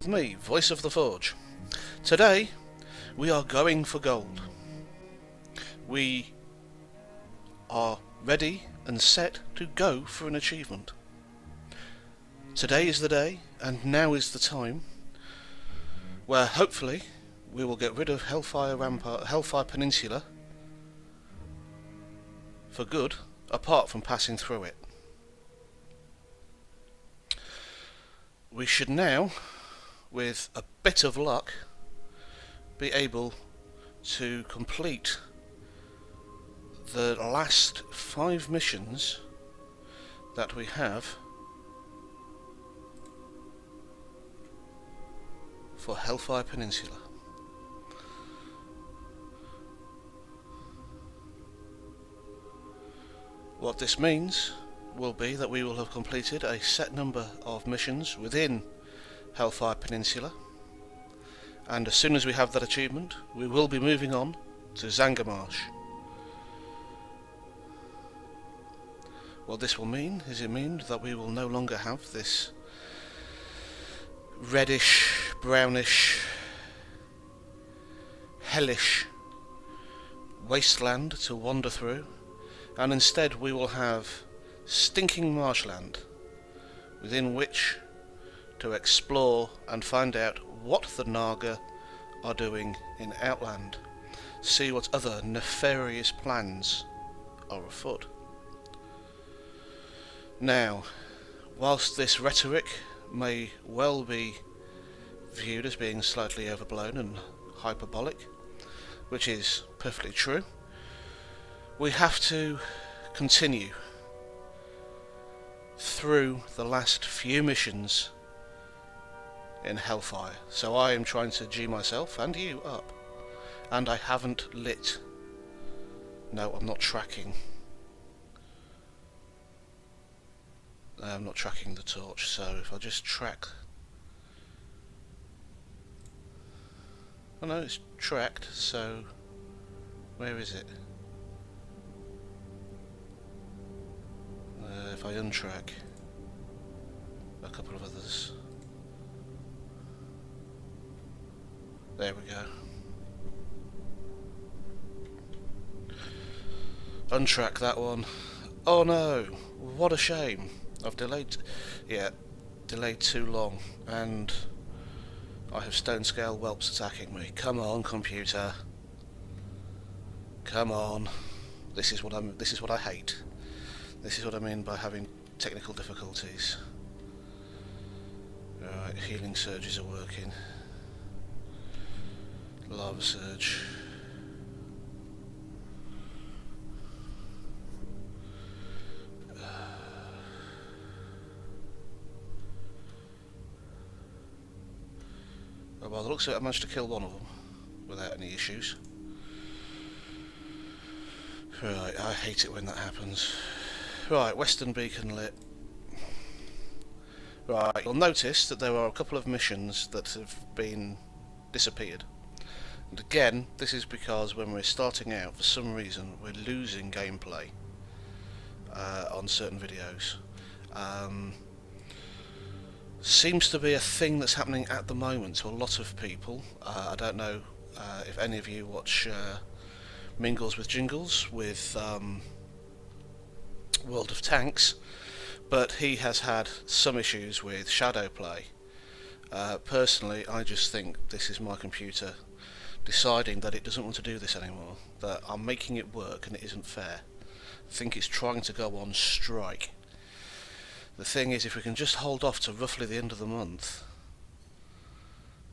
Me, Voice of the Forge. Today, we are going for gold. We are ready and set to go for an achievement. Today is the day, and now is the time, where hopefully we will get rid of Hellfire Peninsula for good, apart from passing through it. We should now, with a bit of luck, be able to complete the last 5 missions that we have for Hellfire Peninsula. What this means will be that we will have completed a set number of missions within Hellfire Peninsula, and as soon as we have that achievement, we will be moving on to Zangarmarsh. What this will mean is that we will no longer have this reddish, brownish, hellish wasteland to wander through, and instead we will have stinking marshland within which to explore and find out what the Naga are doing in Outland, see what other nefarious plans are afoot. Now, whilst this rhetoric may well be viewed as being slightly overblown and hyperbolic, which is perfectly true, we have to continue through the last few missions in Hellfire. So I am trying to G myself and you up, and I haven't lit. No, I'm not tracking. I'm not tracking the torch, so if I just track... Oh no, it's tracked, so where is it? If I untrack a couple of others. There we go. Untrack that one. Oh no! What a shame. I've delayed too long, and I have stone scale whelps attacking me. Come on, computer. Come on. This is what I hate. This is what I mean by having technical difficulties. Right, healing surges are working. Lava surge. Oh, well, it looks like I managed to kill one of them without any issues. Right, I hate it when that happens. Right, Western Beacon lit. Right, you'll notice that there are a couple of missions that have been disappeared. And again, this is because when we're starting out, for some reason, we're losing gameplay on certain videos. Seems to be a thing that's happening at the moment to a lot of people. I don't know if any of you watch Mingles with Jingles with World of Tanks, but he has had some issues with shadow play. Personally, I just think this is my computer deciding that it doesn't want to do this anymore, that I'm making it work and it isn't fair. I think it's trying to go on strike. The thing is, if we can just hold off to roughly the end of the month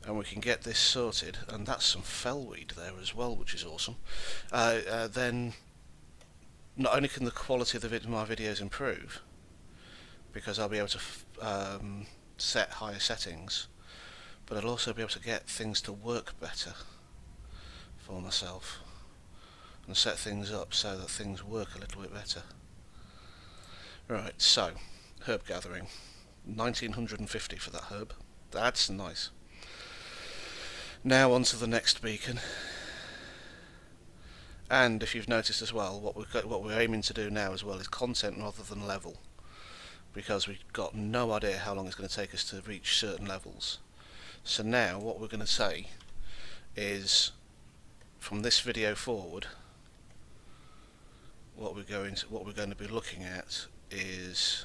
and we can get this sorted, and that's some fellweed there as well, which is awesome, then not only can the quality of my videos improve, because I'll be able to set higher settings, but I'll also be able to get things to work better for myself and set things up so that things work a little bit better. Right, so herb gathering, 1950 for that herb. That's nice. Now on to the next beacon. And if you've noticed as well, what we're aiming to do now as well is content rather than level, because we've got no idea how long it's going to take us to reach certain levels. So now what we're going to say is, from this video forward, what we're going to be looking at is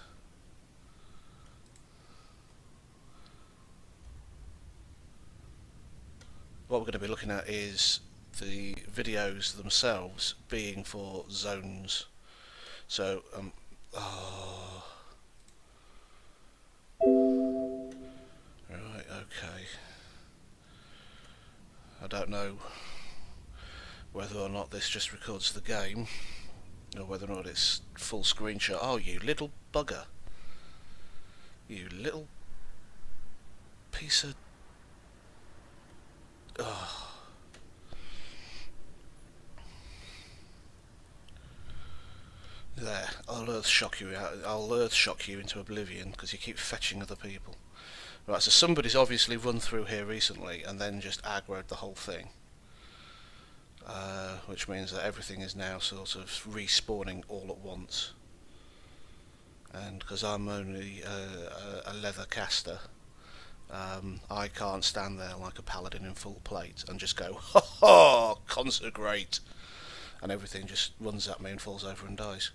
the videos themselves being for zones. So right, okay. I don't know whether or not this just records the game, or whether or not it's full screenshot. Oh, you little bugger. You little piece of... Oh. There, I'll earth shock you into oblivion because you keep fetching other people. Right, so somebody's obviously run through here recently and then just aggroed the whole thing. Which means that everything is now sort of respawning all at once. And because I'm only a leather caster, I can't stand there like a paladin in full plate and just go, ha ha, consecrate, and everything just runs at me and falls over and dies.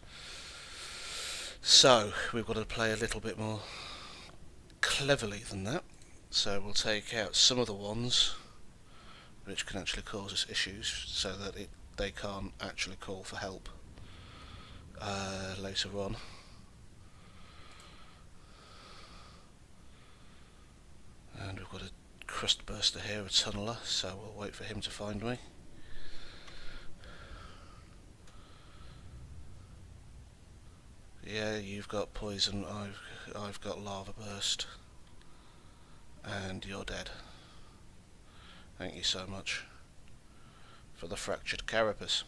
So we've got to play a little bit more cleverly than that. So we'll take out some of the ones which can actually cause us issues, so that they can't actually call for help later on. And we've got a crust burster here, a tunneler, so we'll wait for him to find me. Yeah, you've got poison, I've got lava burst, and you're dead. Thank you so much for the fractured carapace.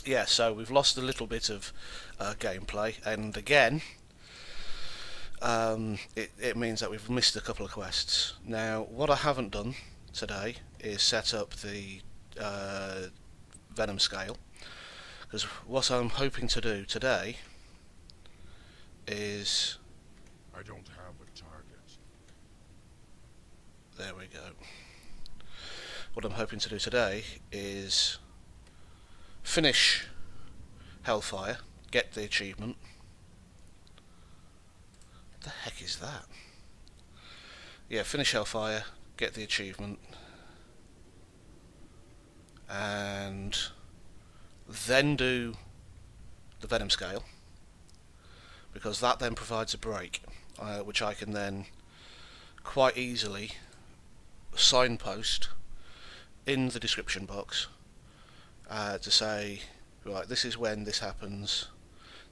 Yeah, so we've lost a little bit of gameplay, and again, it means that we've missed a couple of quests. Now, what I haven't done today is set up the venom scale, because what I'm hoping to do today is... I don't have a target. There we go. What I'm hoping to do today is finish Hellfire, get the achievement. What the heck is that? Yeah, finish Hellfire, get the achievement, and then do the venom scale, because that then provides a break, which I can then quite easily signpost in the description box to say, right, this is when this happens,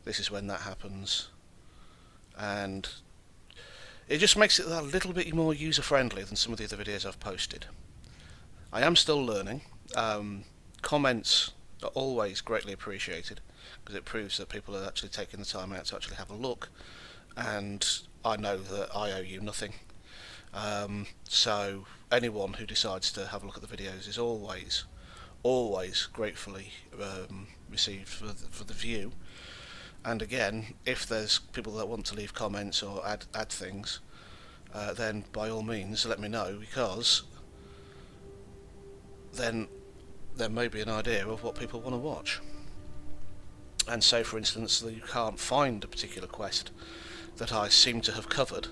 this is when that happens, and it just makes it a little bit more user friendly than some of the other videos I've posted. I am still learning. Comments are always greatly appreciated, because it proves that people are actually taking the time out to actually have a look, and I know that I owe you nothing. So anyone who decides to have a look at the videos is always gratefully received for the view. And again, if there's people that want to leave comments or add things, then by all means let me know, because then there may be an idea of what people want to watch. And say, for instance, that you can't find a particular quest that I seem to have covered,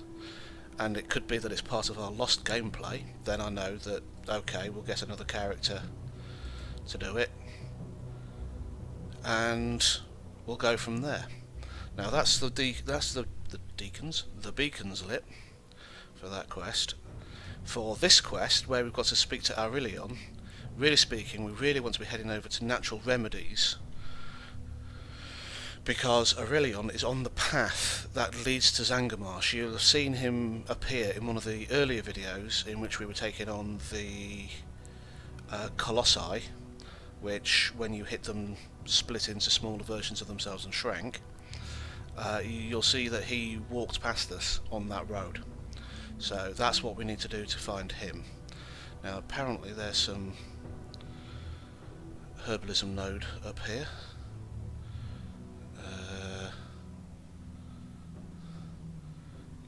and it could be that it's part of our lost gameplay, then I know that, okay, we'll get another character to do it, and we'll go from there. Now that's the beacons lit for that quest. For this quest, where we've got to speak to Aurelion, really speaking, we really want to be heading over to Natural Remedies, because Aurelion is on the path that leads to Zangarmarsh. You'll have seen him appear in one of the earlier videos in which we were taking on the Colossi, which, when you hit them, split into smaller versions of themselves and shrank. You'll see that he walked past us on that road. So that's what we need to do to find him. Now apparently there's some herbalism node up here.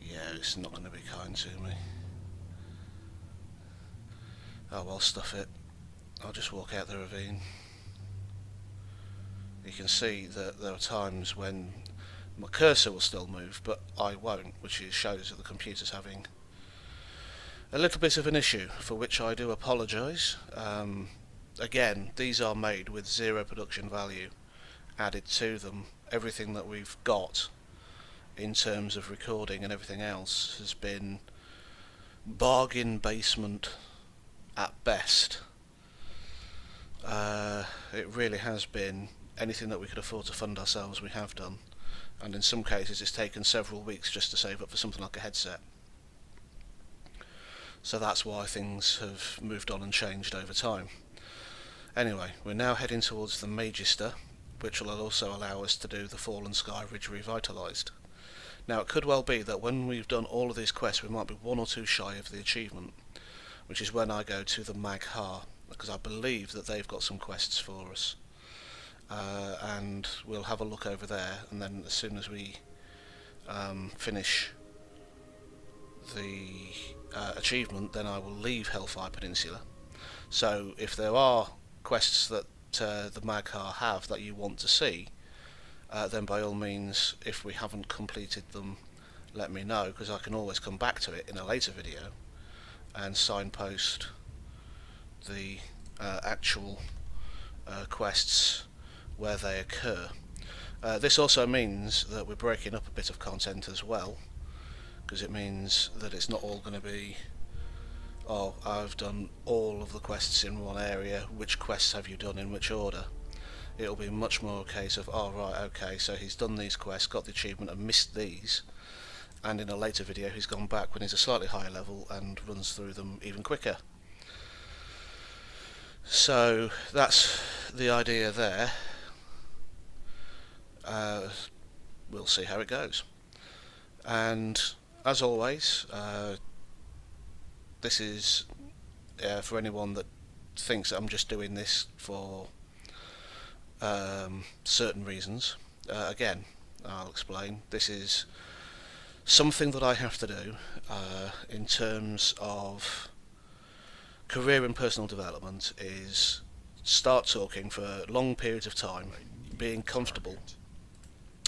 Yeah, it's not going to be kind to me. Oh well, stuff it. I'll just walk out the ravine. You can see that there are times when my cursor will still move, but I won't, which shows that the computer's having a little bit of an issue, for which I do apologise. Again, these are made with zero production value added to them. Everything that we've got in terms of recording and everything else has been bargain basement at best. It really has been anything that we could afford to fund ourselves we have done, and in some cases it's taken several weeks just to save up for something like a headset. So that's why things have moved on and changed over time. Anyway, we're now heading towards the Magister, which will also allow us to do the Fallen Sky Ridge Revitalised. Now it could well be that when we've done all of these quests we might be one or two shy of the achievement, which is when I go to the Mag'har, because I believe that they've got some quests for us. And we'll have a look over there, and then as soon as we finish the achievement, then I will leave Hellfire Peninsula. So if there are quests that the Mag'har have that you want to see, then by all means, if we haven't completed them, let me know, because I can always come back to it in a later video and signpost the actual quests where they occur. This also means that we're breaking up a bit of content as well, because it means that it's not all going to be, oh, I've done all of the quests in one area, which quests have you done in which order? It'll be much more a case of, oh right, okay, so he's done these quests, got the achievement and missed these, and in a later video he's gone back when he's a slightly higher level and runs through them even quicker. So that's the idea there. We'll see how it goes. And as always, this is for anyone that thinks that I'm just doing this for certain reasons. Again, I'll explain. This is something that I have to do in terms of career and personal development, is start talking for long periods of time, being comfortable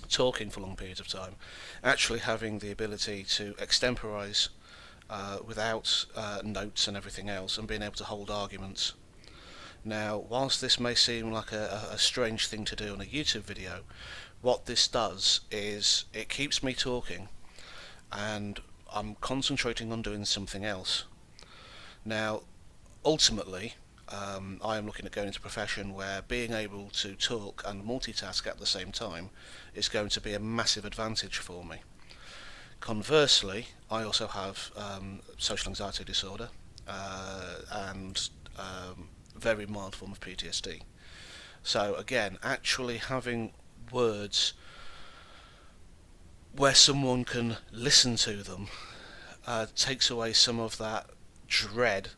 talking for long periods of time, actually having the ability to extemporise without notes and everything else, and being able to hold arguments. Now, whilst this may seem like a strange thing to do on a YouTube video, what this does is it keeps me talking and I'm concentrating on doing something else. Now, ultimately, I am looking at going into a profession where being able to talk and multitask at the same time is going to be a massive advantage for me. Conversely, I also have social anxiety disorder and very mild form of PTSD. So again, actually having words where someone can listen to them takes away some of that dread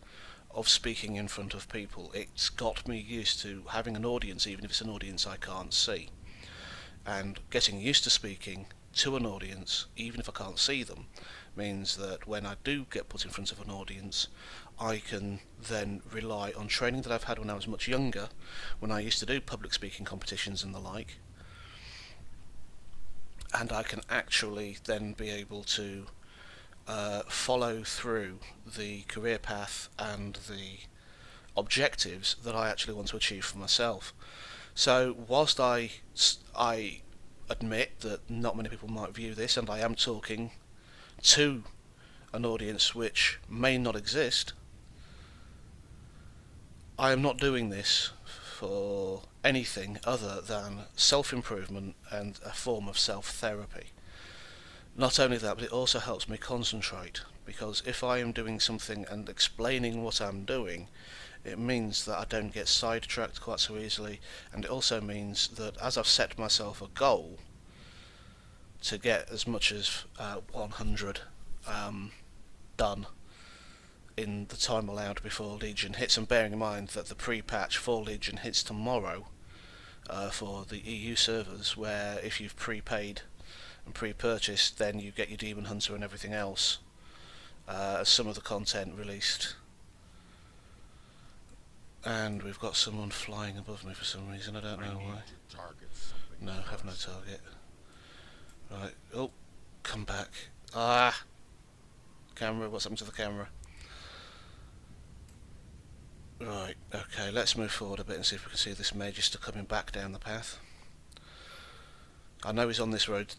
of speaking in front of people. It's got me used to having an audience, even if it's an audience I can't see, and getting used to speaking to an audience even if I can't see them means that when I do get put in front of an audience, I can then rely on training that I've had when I was much younger, when I used to do public speaking competitions and the like, and I can actually then be able to follow through the career path and the objectives that I actually want to achieve for myself. So whilst I admit that not many people might view this, and I am talking to an audience which may not exist, I am not doing this for anything other than self-improvement and a form of self-therapy. Not only that, but it also helps me concentrate, because if I am doing something and explaining what I'm doing, it means that I don't get sidetracked quite so easily, and it also means that as I've set myself a goal to get as much as 100 done in the time allowed before Legion hits, and bearing in mind that the pre-patch for Legion hits tomorrow for the EU servers, where if you've prepaid and pre-purchased, then you get your Demon Hunter and everything else. Some of the content released And we've got someone flying above me for some reason, I don't know why. To target something. No, have no target. Right, oh, come back. Ah! Camera, what's happened to the camera? Right, okay, let's move forward a bit and see if we can see this Magister coming back down the path. I know he's on this road.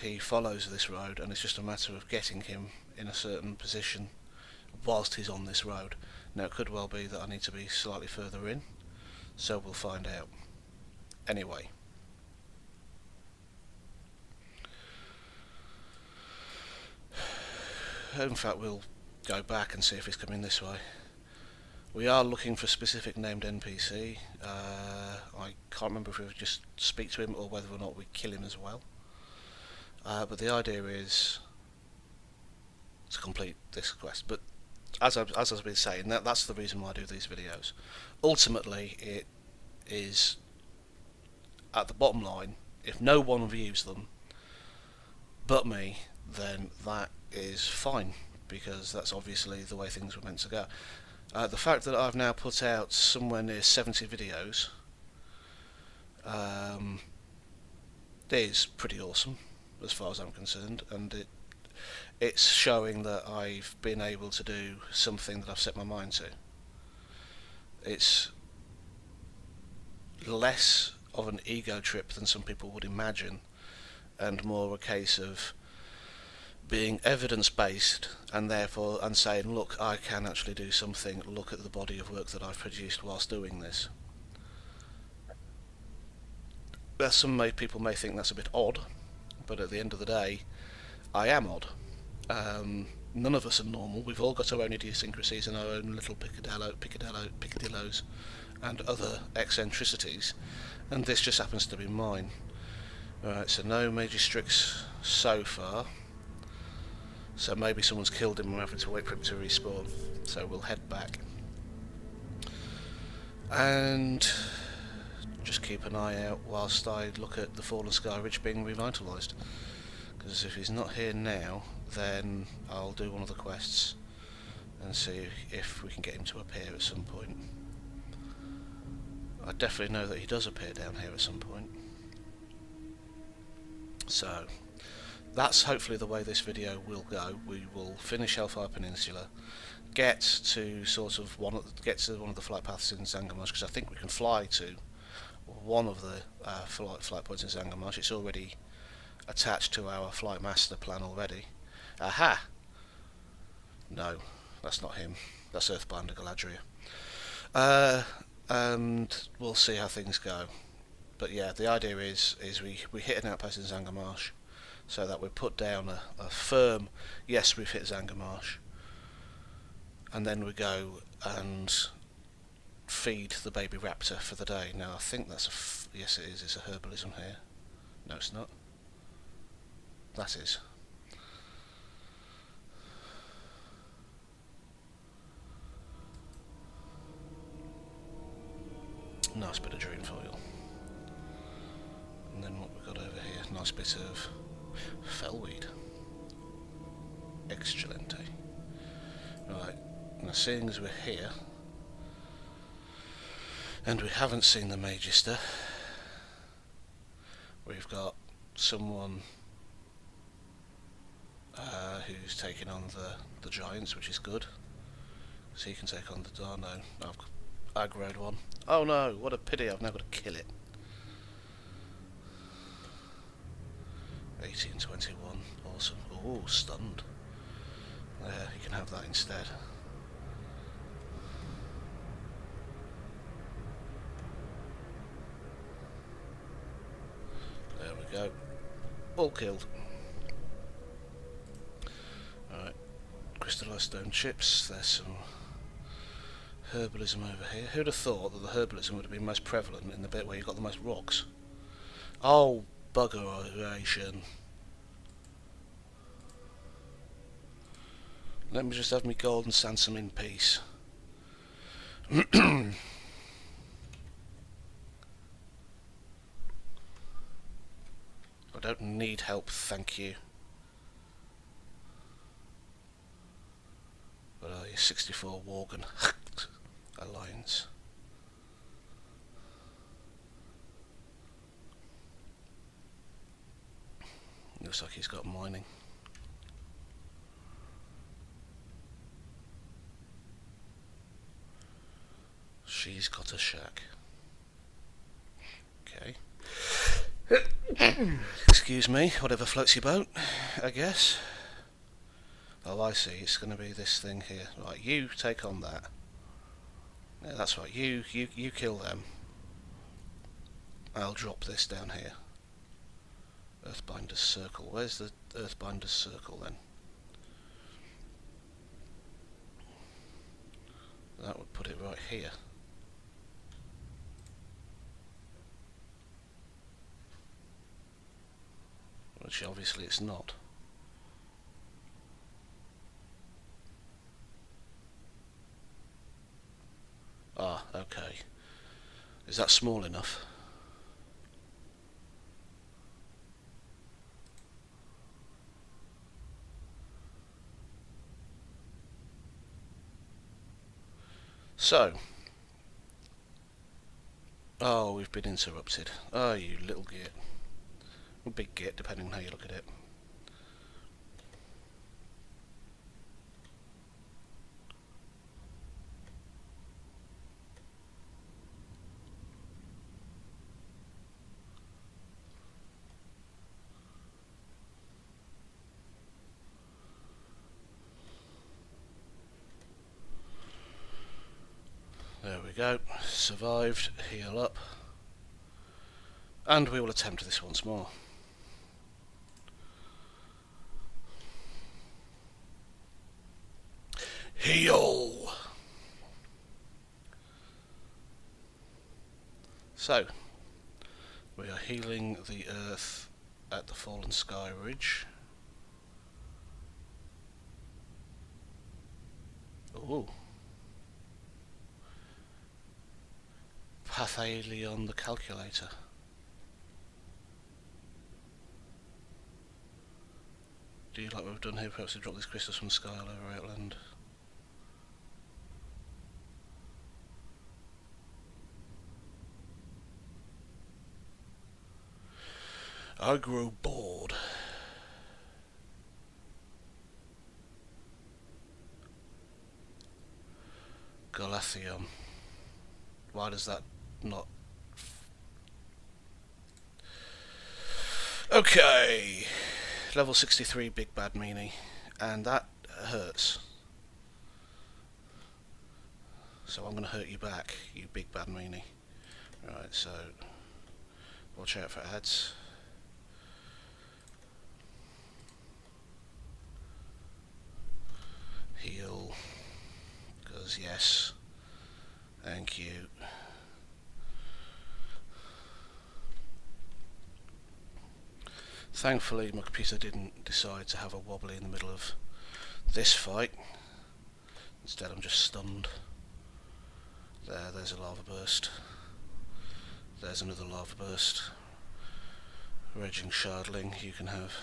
He follows this road, and it's just a matter of getting him in a certain position whilst he's on this road. Now, it could well be that I need to be slightly further in, so we'll find out. Anyway. In fact, we'll go back and see if he's coming this way. We are looking for a specific named NPC. I can't remember if we just speak to him or whether or not we kill him as well. But the idea is to complete this quest. But as I've been saying, that's the reason why I do these videos. Ultimately, it is, at the bottom line, if no one views them but me, then that is fine, because that's obviously the way things were meant to go. The fact that I've now put out somewhere near 70 videos is pretty awesome as far as I'm concerned, and it's showing that I've been able to do something that I've set my mind to. It's less of an ego trip than some people would imagine, and more a case of being evidence-based and therefore saying, look, I can actually do something, look at the body of work that I've produced whilst doing this. Some people may think that's a bit odd, but at the end of the day, I am odd. None of us are normal. We've all got our own idiosyncrasies and our own little picadillos and other eccentricities, and this just happens to be mine. Alright, so no Magistrix so far. So maybe someone's killed him and we're having to wait for him to respawn. So we'll head back. And just keep an eye out whilst I look at the Fallen Sky Ridge being revitalised. Because if he's not here now, then I'll do one of the quests and see if we can get him to appear at some point. I definitely know that he does appear down here at some point. So that's hopefully the way this video will go. We will finish Hellfire Peninsula, get to one of the flight paths in Zangarmarsh, because I think we can fly to one of the flight points in Zangarmarsh. It's already attached to our flight master plan already. Aha! No, that's not him. That's Earthbinder Galadriel. And we'll see how things go. But yeah, the idea is we hit an outpost in Zangarmarsh, so that we put down a firm, yes, we've hit Zangarmarsh, and then we go and feed the baby raptor for the day. Now I think that's yes it is, it's a herbalism here. No it's not. That is. Nice bit of drain foil. And then what we've got over here, nice bit of fellweed. Excelente. Right, now seeing as we're here, and we haven't seen the Magister, we've got someone who's taking on the giants, which is good. So he can take on the... oh no, I've aggroed one. Oh no, what a pity, I've now got to kill it. 1821, awesome. Oh, stunned. There, you can have that instead. There we go. All killed. Alright, crystallised stone chips. There's some herbalism over here. Who'd have thought that the herbalism would have been most prevalent in the bit where you've got the most rocks? Oh, buggeration. Let me just have me gold and sandsome in peace. I don't need help, thank you. Where are you? 64 Worgen alliance. Looks like he's got mining. She's got a shack. Okay. Excuse me, whatever floats your boat, I guess. Oh, I see, it's going to be this thing here. Right, you take on that. Yeah, that's right, you kill them. I'll drop this down here. Earthbinder's Circle. Where's the Earthbinder's Circle then? That would put it right here. Which obviously it's not. Ah, okay. Is that small enough? So. Oh, we've been interrupted. Oh, you little git. Or big git, depending on how you look at it. There we go. Survived. Heal up. And we will attempt this once more. Heal! So, we are healing the earth at the Fallen Sky Ridge. Ooh. Pathalion the Calculator. Do you like what we've done here? Perhaps to drop these crystals from the sky all over Outland. I grew bored. Galathion. Why does that not... Okay. Level 63 Big Bad Meanie. And that hurts. So I'm going to hurt you back, you Big Bad Meanie. Right, so... watch out for ads. Heal. Because yes. Thank you. Thankfully my computer didn't decide to have a wobbly in the middle of this fight. Instead I'm just stunned. There's a lava burst. There's another lava burst. Raging Shardling, you can have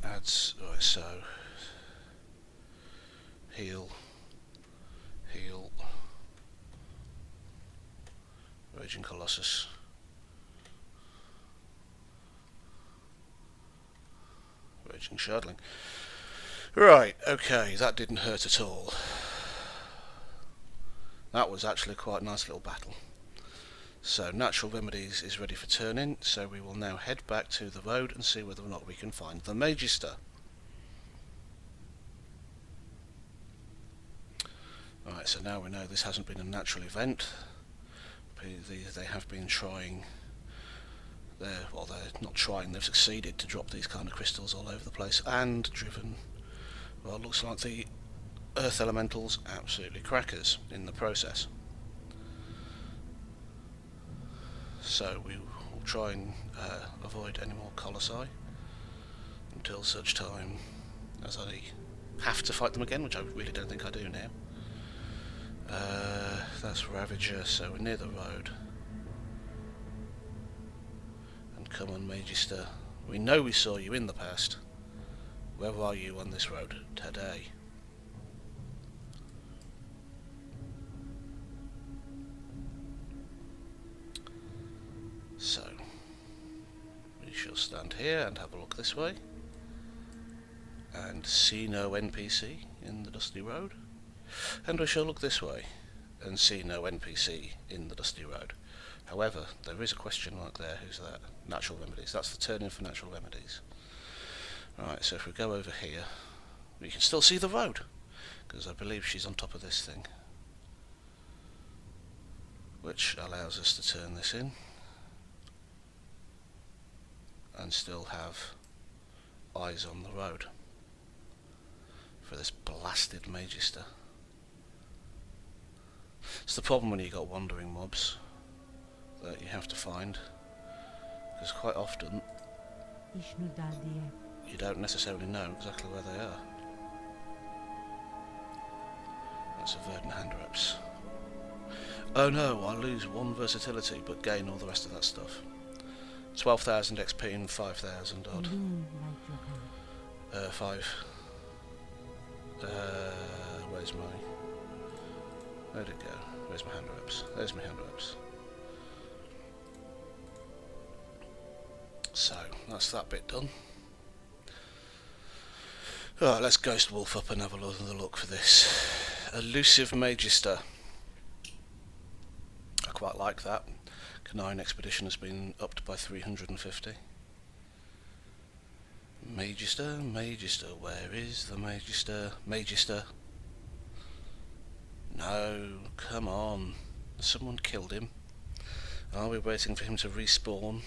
ads. Right, so heal. Heal. Raging Colossus. Raging Shardling. Right, okay, that didn't hurt at all. That was actually quite a nice little battle. So Natural Remedies is ready for turn-in, so we will now head back to the road and see whether or not we can find the Magister. Right, so now we know this hasn't been a natural event. They have been trying... they're not trying, they've succeeded to drop these kind of crystals all over the place and driven... well, it looks like the Earth Elementals absolutely crackers in the process. So we will try and avoid any more Colossi until such time as I have to fight them again, which I really don't think I do now. That's Ravager, so we're near the road. And come on, Magister. We know we saw you in the past. Where are you on this road today? shall stand here and have a look this way and see no NPC in the dusty road, and we shall look this way and see no NPC in the dusty road. However, there is a question mark there. Who's that? Natural remedies. That's the turn in for natural remedies. Right, so if we go over here, we can still see the road, because I believe she's on top of this thing, which allows us to turn this in and still have eyes on the road for this blasted Magister. It's the problem when you got wandering mobs that you have to find, because quite often you don't necessarily know exactly where they are. That's a verdant hand wraps. Oh no, I lose 1 versatility but gain all the rest of that stuff. 12,000 XP and 5,000 odd. 5. Where's my... Where'd it go? Where's my hand wraps? There's my hand wraps. So, that's that bit done. Right, let's Ghost Wolf up and have another look for this elusive Magister. I quite like that. Canine Expedition has been upped by 350. Magister, Magister, where is the Magister? Magister. No, come on. Someone killed him. Are we waiting for him to respawn?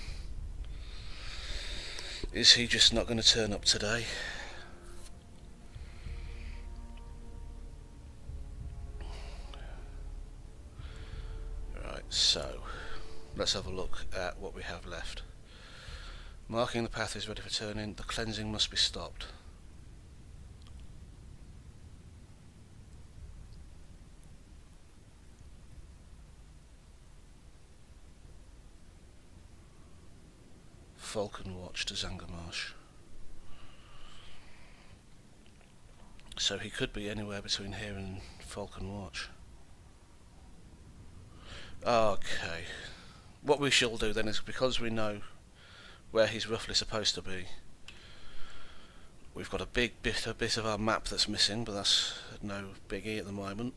Is he just not going to turn up today? Right, so let's have a look at what we have left. Marking the path is ready for turning. The cleansing must be stopped. Falcon Watch to Zangarmarsh. So he could be anywhere between here and Falcon Watch. Okay. What we shall do then is, because we know where he's roughly supposed to be, we've got a bit of our map that's missing, but that's no biggie at the moment.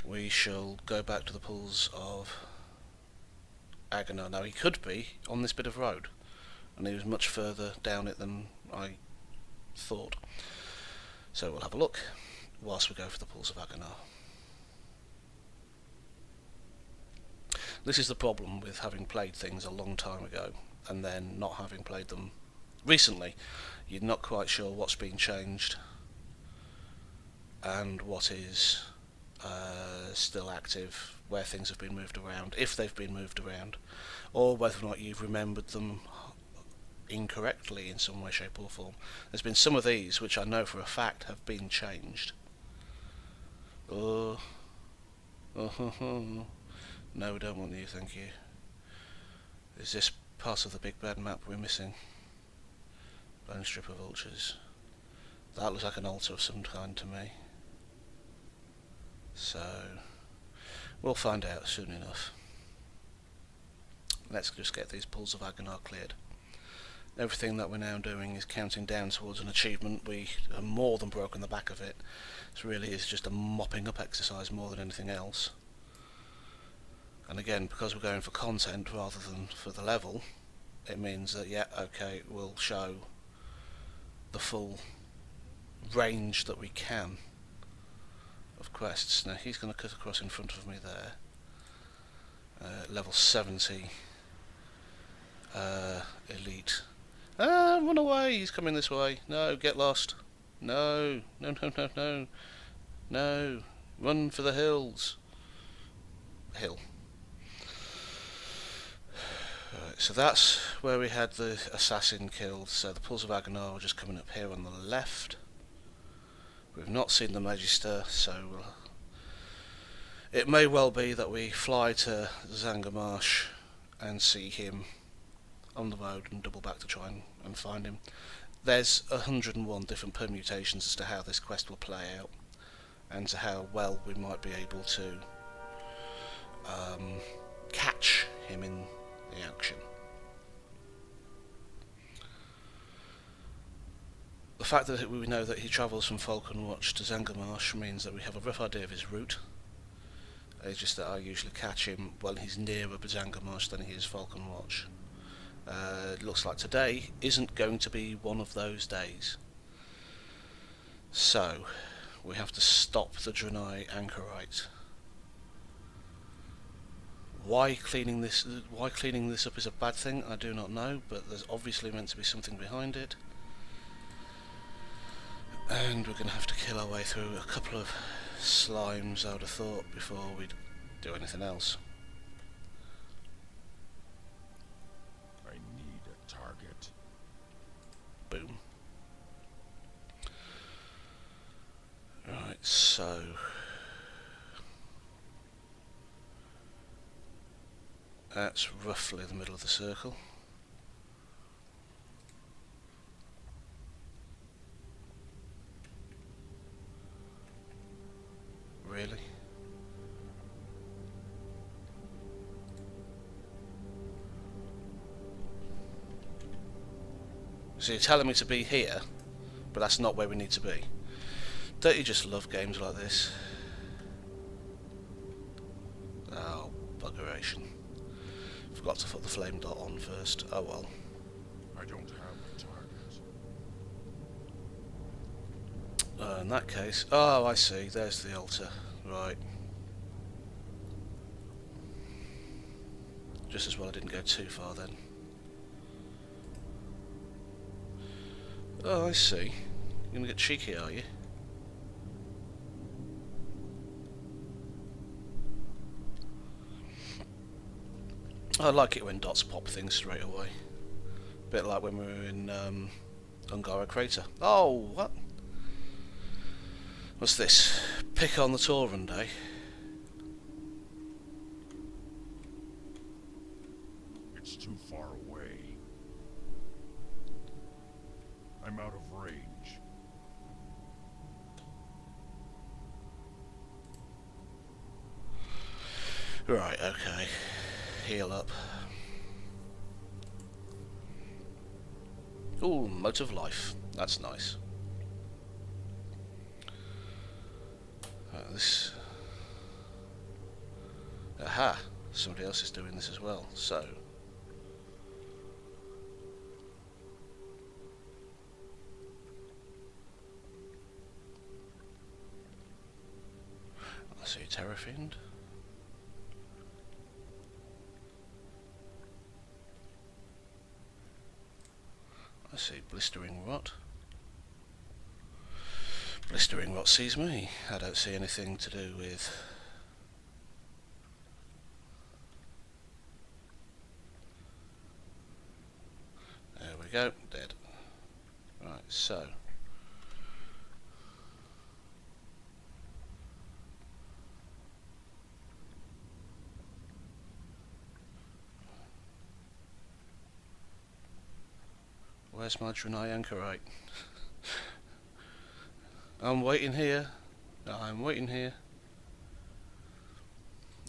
We shall go back to the pools of Agonar. Now he could be on this bit of road, and he was much further down it than I thought. So we'll have a look whilst we go for the pools of Agonar. This is the problem with having played things a long time ago and then not having played them recently. You're not quite sure what's been changed and what is still active, where things have been moved around, if they've been moved around, or whether or not you've remembered them incorrectly in some way, shape or form. There's been some of these which I know for a fact have been changed. No, we don't want you, thank you. Is this part of the big bad map we're missing? Bone strip of vultures. That looks like an altar of some kind to me. So we'll find out soon enough. Let's just get these pools of Agonar cleared. Everything that we're now doing is counting down towards an achievement. We have more than broken the back of it. This really is just a mopping up exercise more than anything else. And again, because we're going for content rather than for the level, it means that, yeah, okay, we'll show the full range that we can of quests. Now he's going to cut across in front of me there. Level 70 elite. Run away, he's coming this way. No, get lost. No, no, no, no, no. No, run for the hills. Hill. Right, so that's where we had the assassin killed. So the pools of Agonar are just coming up here on the left. We've not seen the Magister, so it may well be that we fly to Zangarmarsh and see him on the road and double back to try and find him. There's 101 different permutations as to how this quest will play out, and to how well we might be able to catch him in the action. the fact that we know that he travels from Falconwatch to Zangarmarsh means that we have a rough idea of his route. It's just that I usually catch him when he's nearer Zangarmarsh than he is Falconwatch. It looks like today isn't going to be one of those days. So, we have to stop the Draenei Anchorite. Why cleaning this up is a bad thing, I do not know, but there's obviously meant to be something behind it. And we're going to have to kill our way through a couple of slimes, I would have thought, before we'd do anything else. I need a target. Boom. Right, so... that's roughly the middle of the circle. Really? So you're telling me to be here, but that's not where we need to be. Don't you just love games like this? Oh, buggeration. Forgot to put the flame dot on first. Oh well. I don't have a target. In that case... oh, I see. There's the altar. Right. Just as well I didn't go too far then. Oh, I see. You're gonna get cheeky, are you? I like it when dots pop things straight away. Bit like when we were in Ungara Crater. Oh, what? What's this? Pick on the Tauren Day. It's too far away. I'm out of range. Right, okay. Heal up. Ooh, Mote of Life. That's nice. This... aha! Somebody else is doing this as well, so... I see Terrafiend. I see Blistering Rot. Blistering Rot sees me. I don't see anything to do with... there we go, dead. Right, so... where's my Draenei Anchorite? I'm waiting here. I'm waiting here.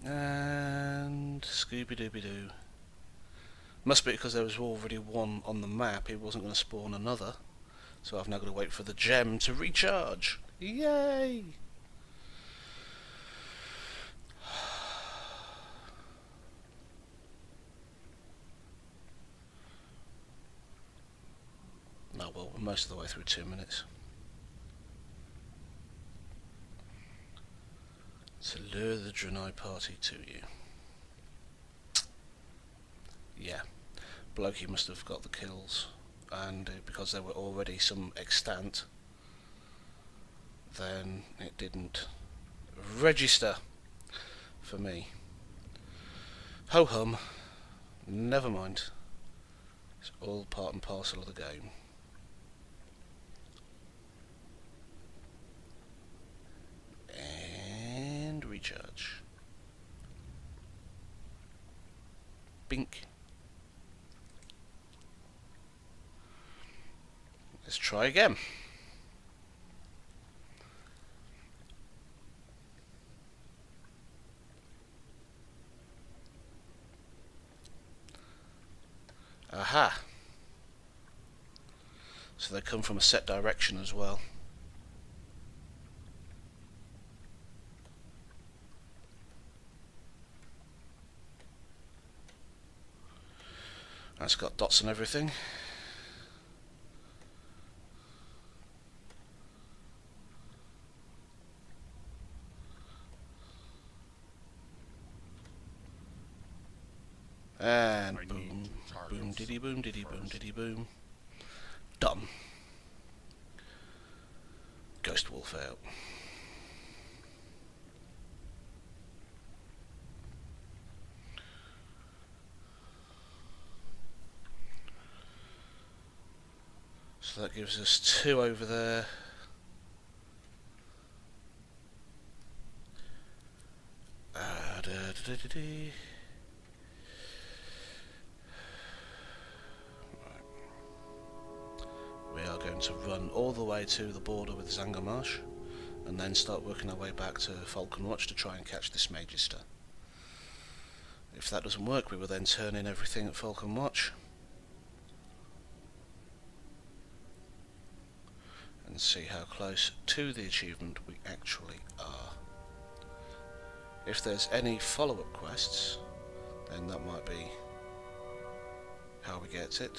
And Scooby-Dooby-Doo. Must be because there was already one on the map. It wasn't going to spawn another. So I've now got to wait for the gem to recharge. Yay! Oh well, we're most of the way through 2 minutes. To lure the Draenei party to you. Yeah, Blokey must have got the kills, and because there were already some extant, then it didn't register for me. Ho hum, never mind. It's all part and parcel of the game. And recharge. Bink. Let's try again. Aha. So they come from a set direction as well. It's got dots and everything. And boom, boom, diddy boom, diddy boom, diddy boom. Done. Ghost wolf out. So that gives us 2 over there. We are going to run all the way to the border with Zangarmarsh and then start working our way back to Falconwatch to try and catch this Magister. If that doesn't work, we will then turn in everything at Falconwatch and see how close to the achievement we actually are. If there's any follow-up quests, then that might be how we get it.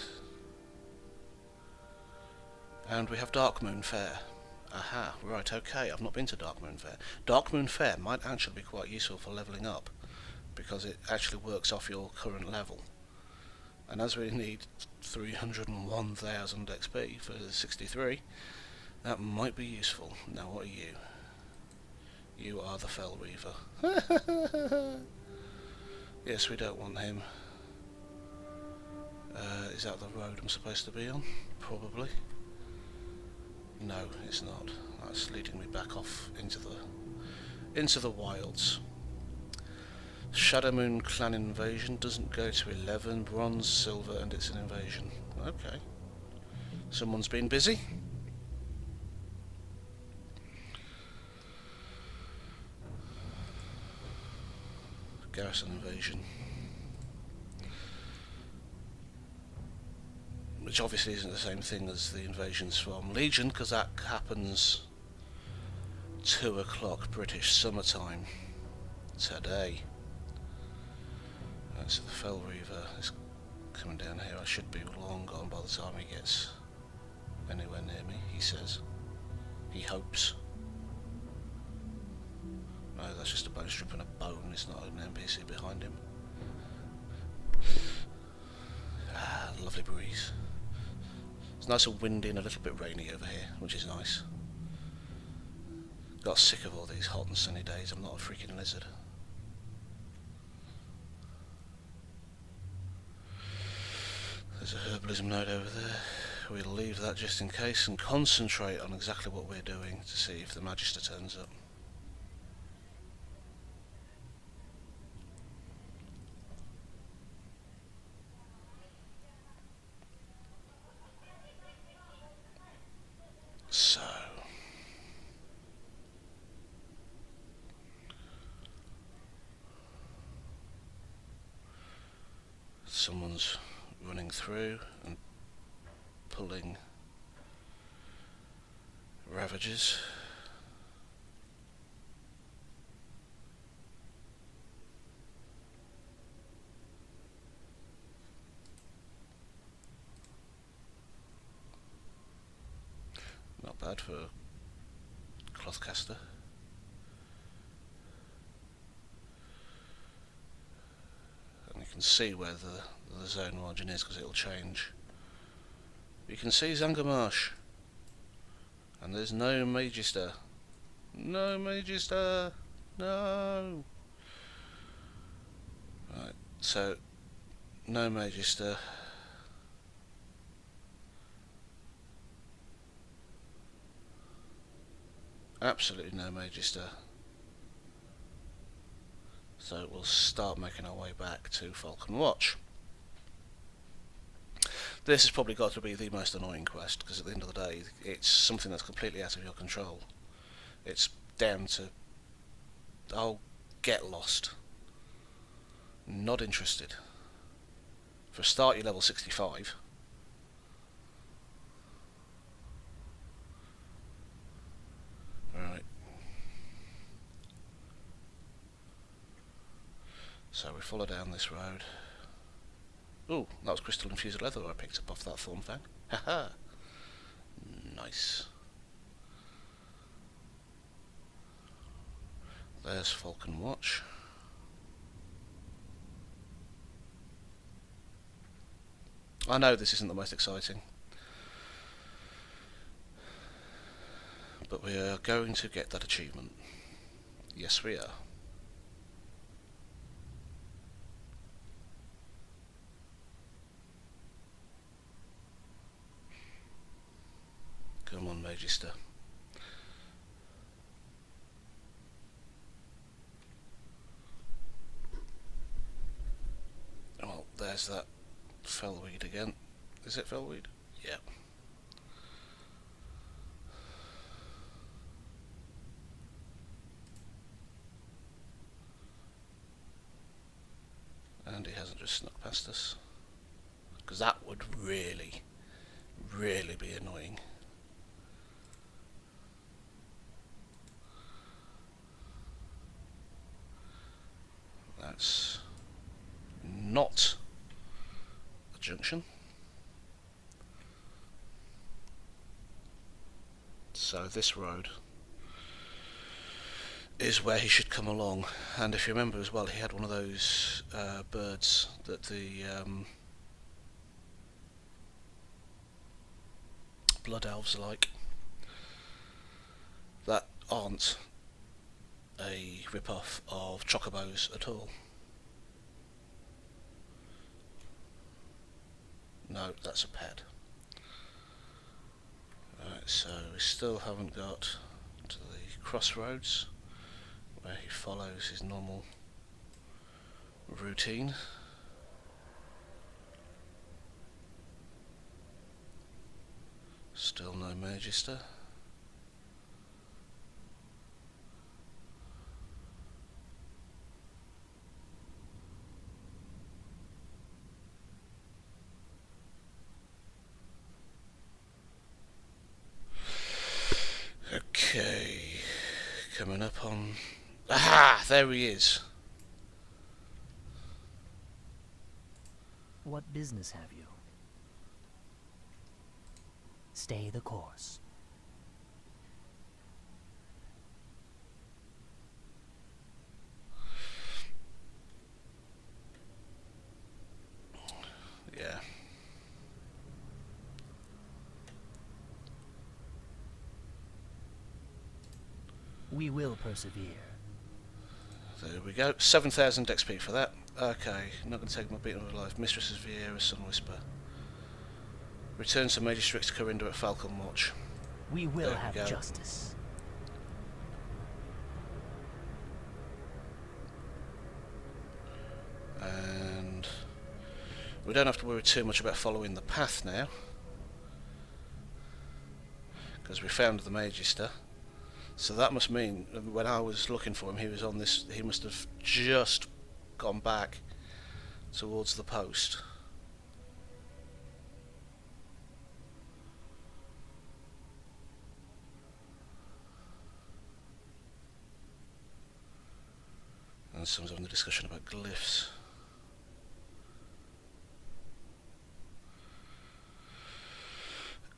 And we have Darkmoon Fair. Aha, right, okay, I've not been to Darkmoon Fair. Darkmoon Fair might actually be quite useful for levelling up, because it actually works off your current level. And as we need 301,000 XP for 63, that might be useful. Now what are you? You are the Fell Reaver. Yes, we don't want him. Is that the road I'm supposed to be on? Probably. No, it's not. That's leading me back off into the wilds. Shadowmoon clan invasion doesn't go to 11, bronze, silver, and it's an invasion. Okay. Someone's been busy. Garrison invasion. Which obviously isn't the same thing as the invasions from Legion, because that happens 2 o'clock British summertime today. So the Fell Reaver is coming down here. I should be long gone by the time he gets anywhere near me, he says. He hopes. No, that's just a bone strip and a bone, it's not an NPC behind him. Ah, lovely breeze. It's nice and windy and a little bit rainy over here, which is nice. Got sick of all these hot and sunny days. I'm not a freaking lizard. There's a herbalism node over there. We'll leave that just in case and concentrate on exactly what we're doing to see if the Magister turns up. So, someone's running through and pulling Ravages. Not bad for a clothcaster. And you can see where the zone margin is because it'll change. You can see Zangarmarsh. And there's no Magister. No Magister! No! Right, so no Magister. Absolutely no Magister. So we'll start making our way back to Falconwatch. This has probably got to be the most annoying quest, because at the end of the day, it's something that's completely out of your control. It's down to, oh, get lost. Not interested. For a start, you're level 65. So we follow down this road. Ooh, that was crystal infused leather I picked up off that thorn fang. Haha! Nice. There's Falcon Watch. I know this isn't the most exciting, but we are going to get that achievement. Yes, we are. Come on, Magister. Well, there's that fellweed again. Is it fellweed? Yeah. And he hasn't just snuck past us. Because that would really, really be annoying. That's not a junction. So this road is where he should come along. And if you remember as well, he had one of those birds that the blood elves like, that aren't a rip-off of chocobos at all. No, that's a pet. Alright, so we still haven't got to the crossroads where he follows his normal routine. Still no Magister. Okay, coming up on... Aha! There he is! What business have you? Stay the course. Yeah. We will persevere. There we go. 7,000 XP for that. Okay, not going to take my beating of life. Mistress's Vieira, Sun Whisper. Returns to Magistrix Corinda at Falcon Watch. We will There we have go. justice. And we don't have to worry too much about following the path now, because we found the Magister. So that must mean when I was looking for him, he was on this. He must have just gone back towards the post. And someone's having a discussion about glyphs.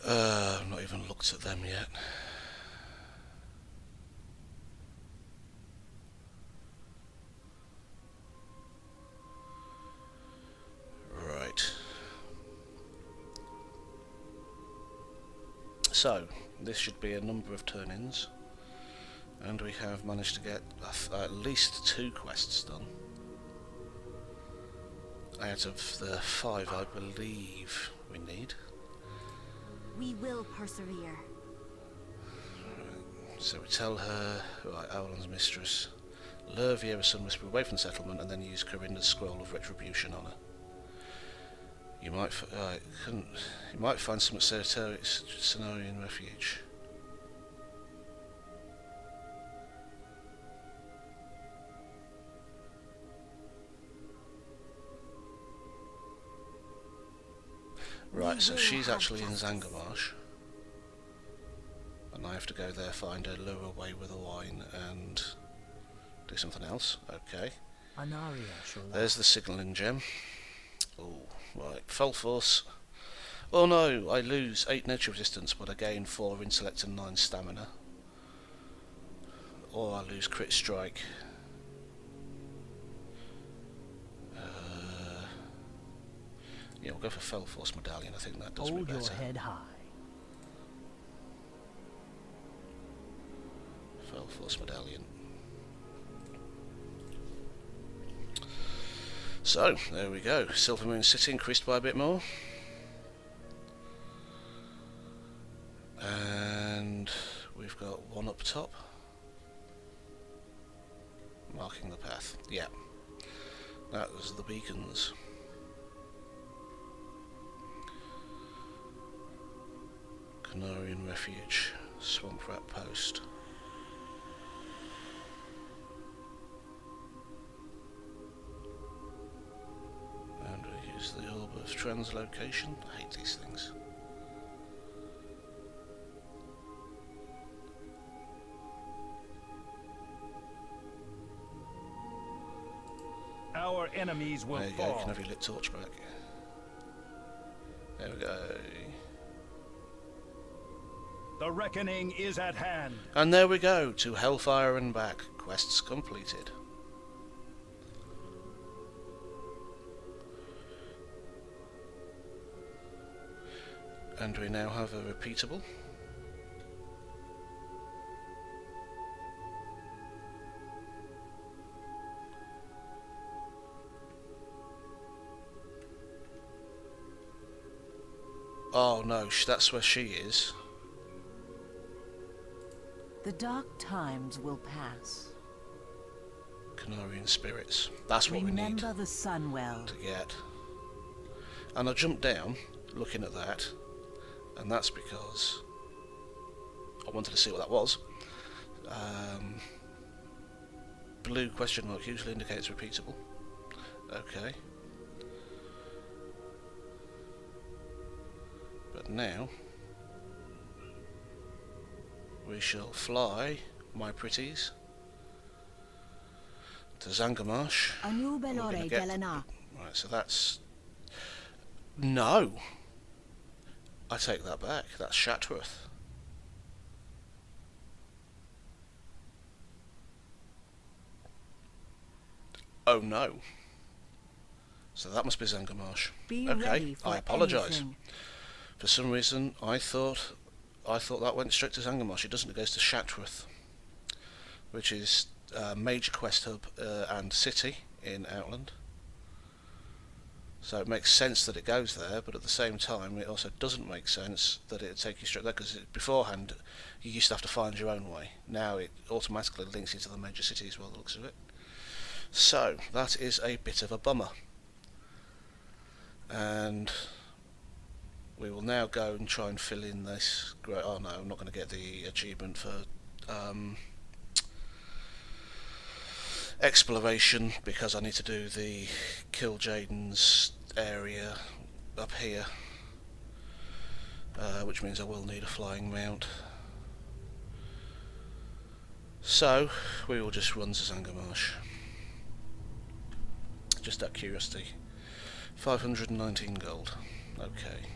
I've not even looked at them yet. Right. So, this should be a number of turn-ins. And we have managed to get at least 2 quests done. Out of the 5 I believe we need. We will persevere. So we tell her, right, Avalon's mistress, lure Vieira Sun Whisper away from the settlement and then use Corinda's scroll of retribution on her. You might find some at Cenarian Refuge. Right, so she's actually in Zangarmarsh. And I have to go there, find her, lure away with a wine and do something else. Okay. Anaria Shola. There's the signalling gem. Oh, right. Fell Force. Oh no, I lose 8 nature resistance, but I gain 4 intellect and 9 stamina. Or I lose crit strike. Yeah, we'll go for Fell Force Medallion. I think that does me Hold better. your head high. Fell Force Medallion. So, there we go. Silver Moon City increased by a bit more. And we've got one up top. Marking the path. Yeah. That was the beacons. Canarian Refuge. Swamp Rat Post. And we use the Orb of Translocation. I hate these things. Our enemies will There you go, you fall. can have your lit torch back. There we go. The reckoning is at hand. And there we go, to Hellfire and back. Quests completed. And we now have a repeatable. Oh no, that's where she is. The dark times will pass. Canarian Spirits. That's what we need Remember the sun well. to get. And I jumped down, looking at that, and that's because I wanted to see what that was. Blue question mark usually indicates repeatable. Okay. But now we shall fly, my pretties, to Zangarmarsh. Anu We're gonna Belore get- Gelana. Right, so that's... No! I take that back. That's Shatworth. Oh no. So that must be Zangarmarsh. Be Okay, ready for I apologise. anything. For some reason, I thought that went straight to Zangarmarsh. It doesn't. It goes to Shatworth, which is a major quest hub and city in Outland. So it makes sense that it goes there, but at the same time, it also doesn't make sense that it would take you straight there, because beforehand, you used to have to find your own way. Now it automatically links you to the major cities, by the looks of it. So that is a bit of a bummer. And we will now go and try and fill in this. Oh no, I'm not going to get the achievement for exploration, because I need to do the Kill Jaden's area up here, which means I will need a flying mount. So we will just run to Zangarmarsh. Just out of curiosity. 519 gold. Okay.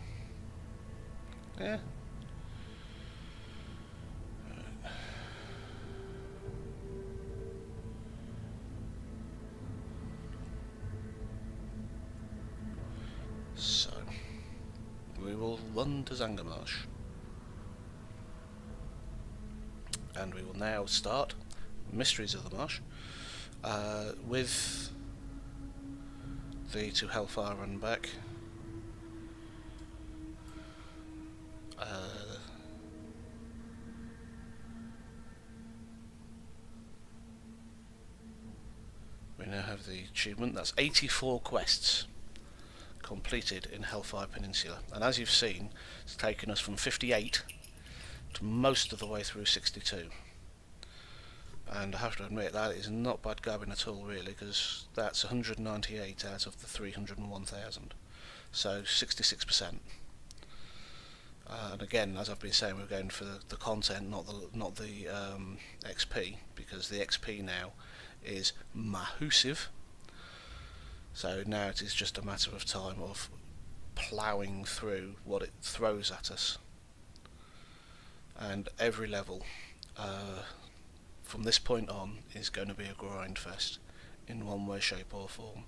Yeah. So we will run to Zangarmarsh. And we will now start Mysteries of the Marsh with the To Hellfire and back. We now have the achievement. That's 84 quests completed in Hellfire Peninsula, and as you've seen, it's taken us from 58 to most of the way through 62. And I have to admit, that is not bad going at all, really, because that's 198 out of the 301,000, so 66%. And again, as I've been saying, we're going for the content, not the XP, because the XP now is massive. So now it is just a matter of time of ploughing through what it throws at us. And every level from this point on is going to be a grind fest in one way, shape or form.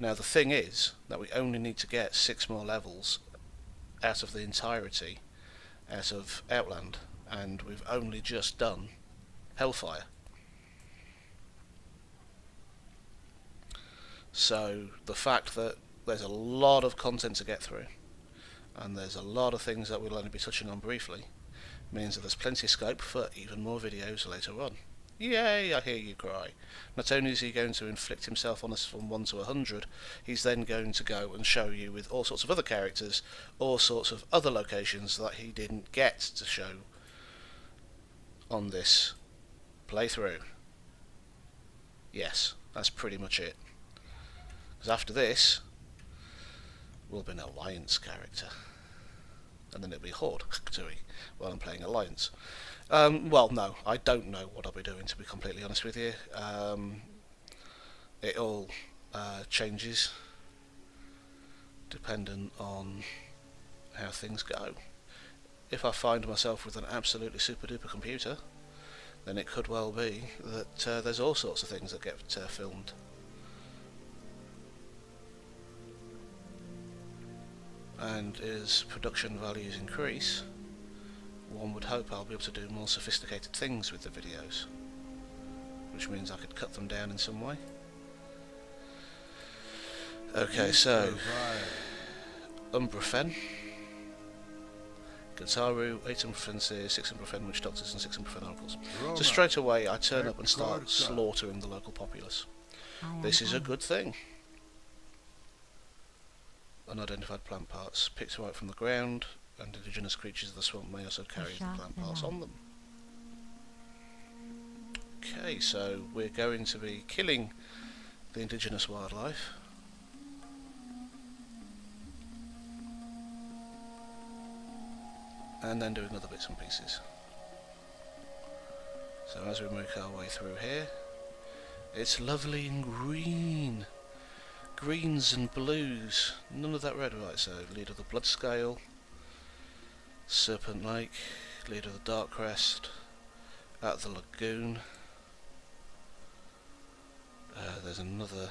Now the thing is that we only need to get 6 more levels out of the entirety out of Outland, and we've only just done Hellfire. So the fact that there's a lot of content to get through, and there's a lot of things that we'll only be touching on briefly, means that there's plenty of scope for even more videos later on. Yay, I hear you cry. Not only is he going to inflict himself on us from 1 to 100, he's then going to go and show you with all sorts of other characters, all sorts of other locations that he didn't get to show on this playthrough. Yes, that's pretty much it. Because after this, we'll be an Alliance character. And then it'll be Horde, while I'm playing Alliance. Well, no, I don't know what I'll be doing, to be completely honest with you. It all changes dependent on how things go. If I find myself with an absolutely super duper computer, then it could well be that there's all sorts of things that get filmed. And as production values increase, one would hope I'll be able to do more sophisticated things with the videos, which means I could cut them down in some way. Okay, so Umbrefen, Gintaru, 8 Umbrefen, 6 Umbrefen Witch Doctors and 6 Umbrefen Oracles. So straight away I turn up and start slaughtering the local populace. This is a good thing. Unidentified plant parts, picked right from the ground, and indigenous creatures of the swamp may also carry the plant parts on them. Okay, so we're going to be killing the indigenous wildlife. And then doing other bits and pieces. So as we make our way through here, it's lovely and green. Greens and blues, none of that red. Right, so Leader of the Bloodscale, Serpent Lake, Leader of the Darkcrest, at the Lagoon. There's another,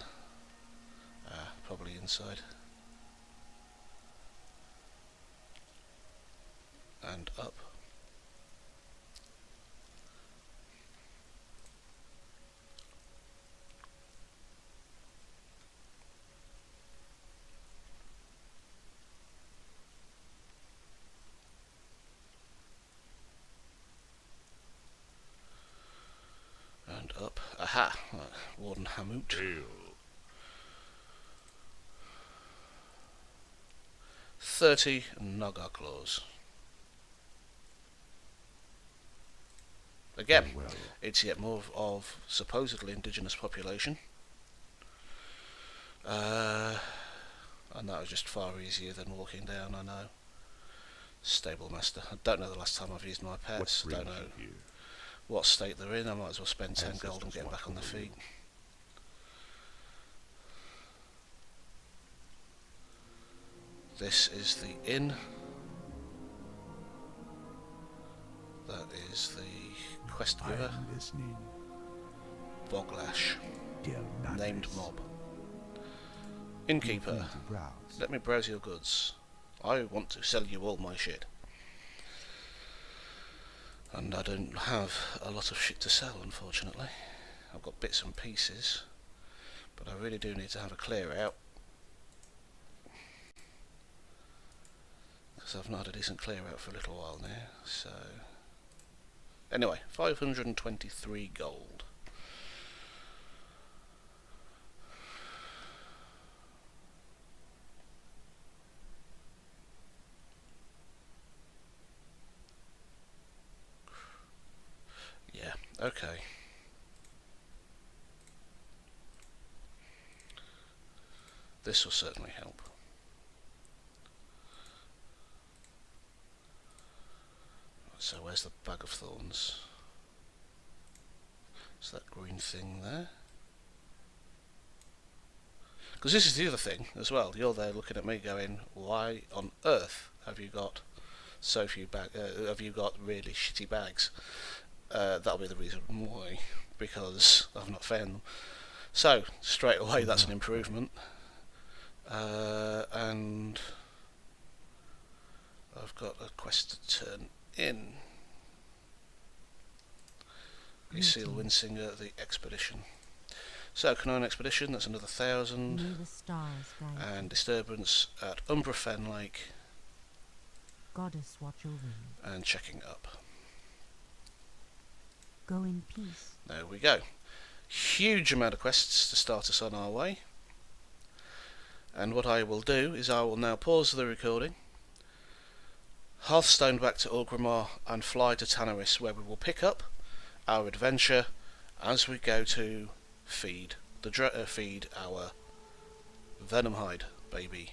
probably inside. And up. And up. Aha! Right. Warden Hamut. Hail. 30 Naga Claws. Again, it's yet more of supposedly indigenous population. And that was just far easier than walking down, I know. Stable Master. I don't know the last time I've used my pets. Don't know what state they're in. I might as well spend 10 gold and get back on their feet. This is the inn. That is the quest giver. Boglash. Named mob. Innkeeper. Let me browse your goods. I want to sell you all my shit. And I don't have a lot of shit to sell, unfortunately. I've got bits and pieces, but I really do need to have a clear out, because I've not had a decent clear out for a little while now. So anyway, 523 gold. Yeah, okay. This will certainly help. So where's the bag of thorns? Is that green thing there? Because this is the other thing as well. You're there looking at me going, why on earth have you got so few have you got really shitty bags? That'll be the reason why, because I've not found them. So straight away that's an improvement. And I've got a quest to turn in. You see the Windsinger, the expedition. So Canine expedition, that's another 1,000. May the stars guide And disturbance at Umbra Fen Lake, Goddess watch over you. and checking up. Go in peace. There we go. Huge amount of quests to start us on our way. And what I will do is I will now pause the recording, Hearthstone back to Orgrimmar, and fly to Tanarys, where we will pick up our adventure as we go to feed our Venomhide baby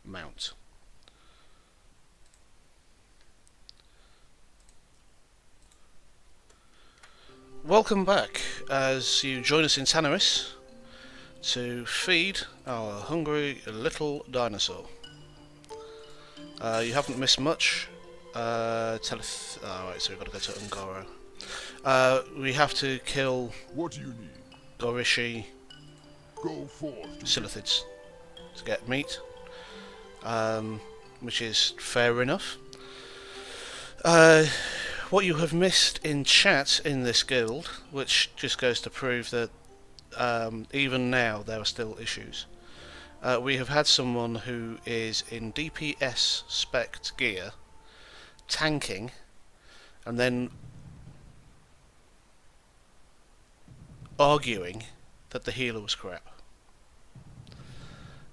mount. Welcome back as you join us in Tanarys to feed our hungry little dinosaur. You haven't missed much. Alright, so we've got to go to Ungaro. We have to kill What do you need? Gorishi Go forth. Silithids to get meat, which is fair enough. What you have missed in chat in this guild, which just goes to prove that even now there are still issues. We have had someone who is in DPS spec'd gear, tanking, and then arguing that the healer was crap.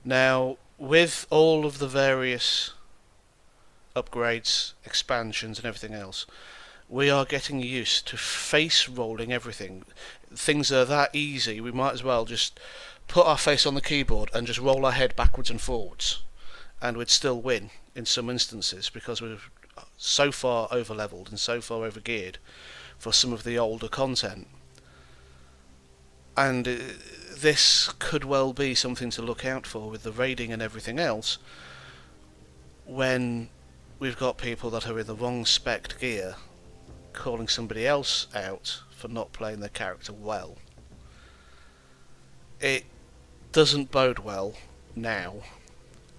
Now, with all of the various upgrades, expansions and everything else, we are getting used to face rolling everything. Things are that easy, we might as well just put our face on the keyboard and just roll our head backwards and forwards, and we'd still win in some instances, because we're so far over leveled and so far over geared for some of the older content. And this could well be something to look out for with the raiding and everything else, when we've got people that are in the wrong spec'd gear calling somebody else out for not playing their character well. It doesn't bode well now,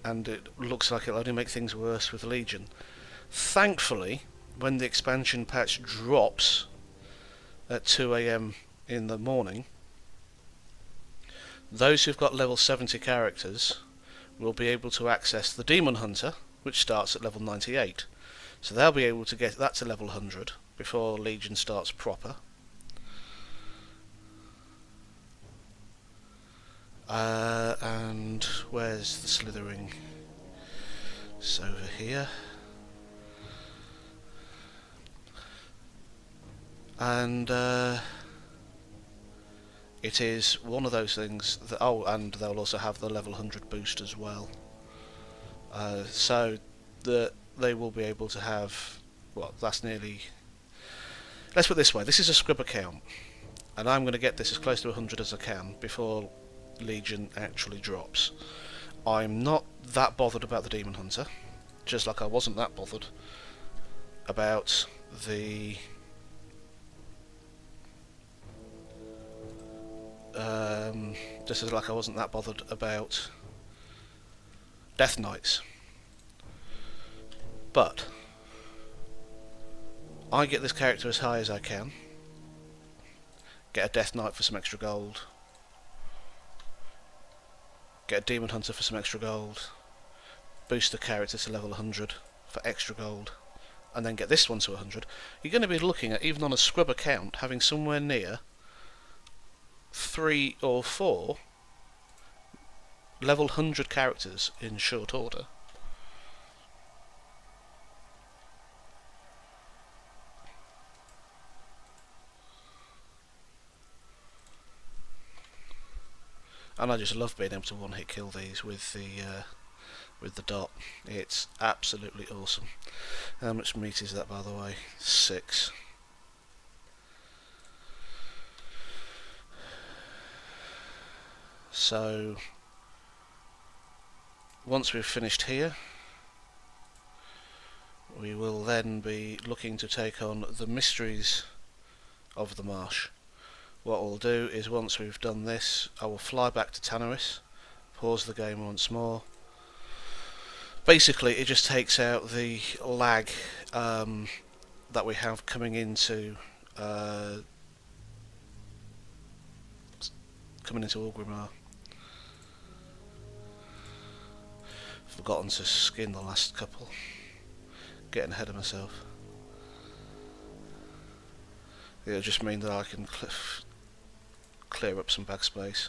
and it looks like it'll only make things worse with Legion. Thankfully, when the expansion patch drops at 2 AM in the morning, those who've got level 70 characters will be able to access the Demon Hunter, which starts at level 98. So they'll be able to get that to level 100 before Legion starts proper. And where's the slithering? It's over here. And it is one of those things that, oh, and they'll also have the level 100 boost as well. So that they will be able to have, well, that's nearly, let's put it this way, this is a scrub account, and I'm going to get this as close to 100 as I can before Legion actually drops. I'm not that bothered about the Demon Hunter, just like I wasn't that bothered about the just as like I wasn't that bothered about Death Knights. But I get this character as high as I can, get a Death Knight for some extra gold, get a Demon Hunter for some extra gold, boost the character to level 100 for extra gold, and then get this one to 100. You're going to be looking at, even on a scrub account, having somewhere near 3 or 4 level 100 characters in short order. And I just love being able to one-hit kill these with the dot. It's absolutely awesome. How much meat is that, by the way? 6. So once we've finished here, we will then be looking to take on the mysteries of the marsh. What we'll do is, once we've done this, I will fly back to Tanarus, pause the game once more. Basically, it just takes out the lag that we have coming into Orgrimmar. Forgotten to skin the last couple. Getting ahead of myself. It'll just mean that I can clear up some backspace.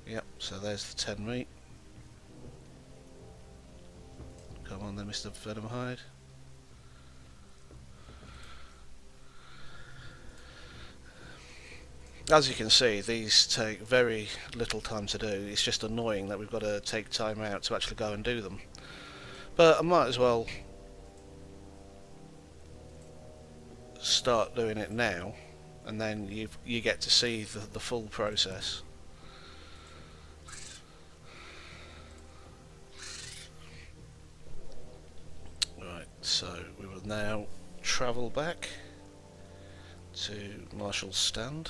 Yep, so there's the 10 meat. Come on then, Mr. Venomhide. As you can see, these take very little time to do. It's just annoying that we've got to take time out to actually go and do them. But I might as well start doing it now, and then you get to see the full process. Right, so we will now travel back to Marshall's stand.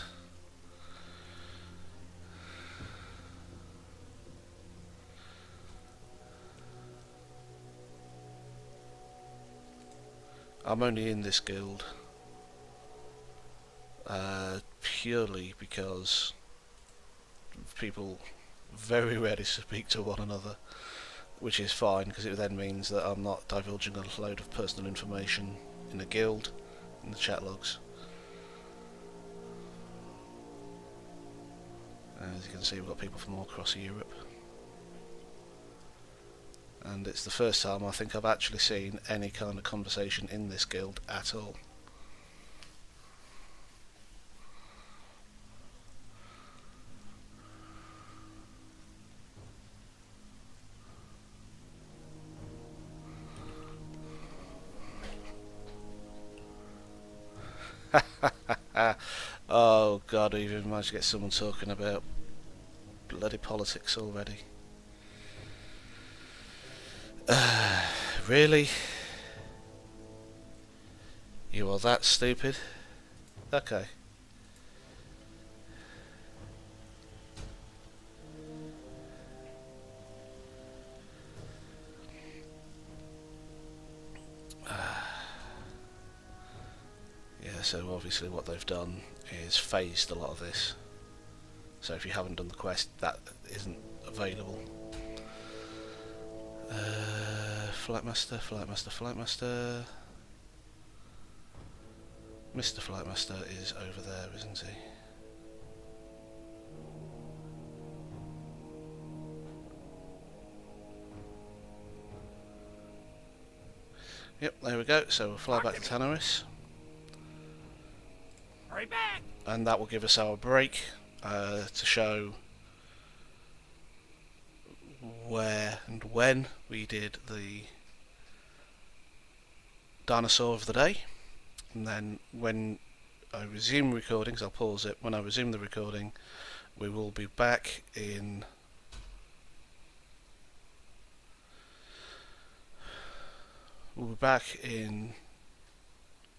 I'm only in this guild purely because people very rarely speak to one another, which is fine because it then means that I'm not divulging a load of personal information in the guild, in the chat logs. As you can see, we've got people from all across Europe. And it's the first time I think I've actually seen any kind of conversation in this guild at all. Oh god, I even managed to get someone talking about bloody politics already. Really? You are that stupid? Okay. Yeah, so obviously what they've done is phased a lot of this. So if you haven't done the quest, that isn't available. Flightmaster. Mr. Flightmaster is over there, isn't he? Yep, there we go. So we'll fly back to Tanarus. Hurry back! And that will give us our break to show where and when we did the dinosaur of the day. And then when I resume recordings, I'll pause it. When I resume the recording, we will be back in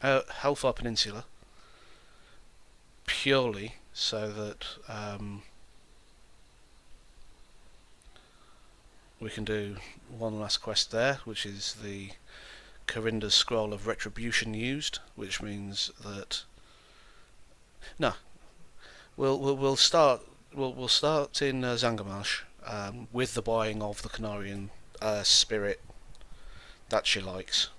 Hellfire Peninsula, purely so that we can do one last quest there, which is the Corinda's Scroll of Retribution used, which means that we'll start in Zangarmarsh with the buying of the Canarian spirit that she likes.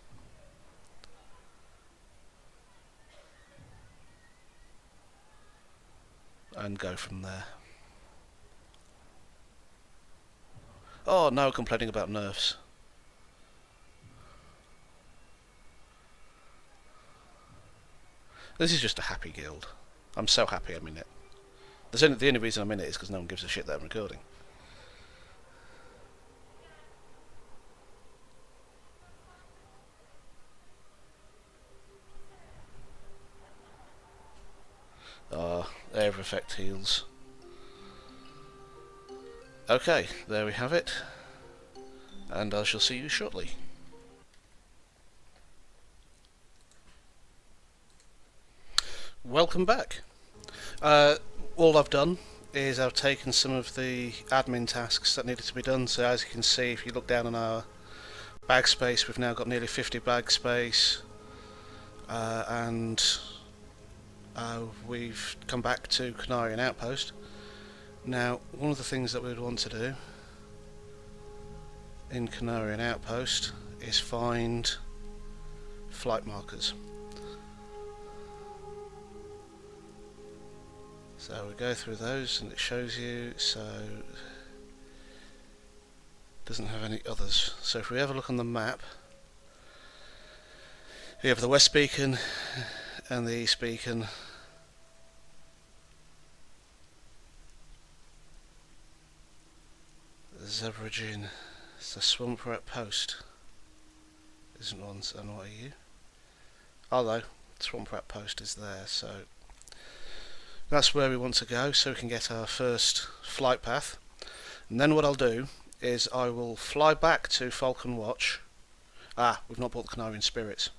And go from there. Oh, no complaining about nerfs. This is just a happy guild. I'm so happy I'm in it. The only reason I'm in it is because no one gives a shit that I'm recording. Flavor effect heals. Okay, there we have it. And I shall see you shortly. Welcome back. All I've done is I've taken some of the admin tasks that needed to be done. So as you can see, if you look down on our bag space, we've now got nearly 50 bag space, and we've come back to Canarian Outpost. Now, one of the things that we would want to do in Canarian Outpost is find flight markers. So we go through those and it shows you, so it doesn't have any others. So if we have a look on the map, we have the west beacon and the east beacon. Zebragin, it's the swamp rat post. Isn't one, and what are you? Although, swamp rat post is there, so that's where we want to go, so we can get our first flight path. And then what I'll do is I will fly back to Falcon Watch. We've not bought the Canarian Spirits.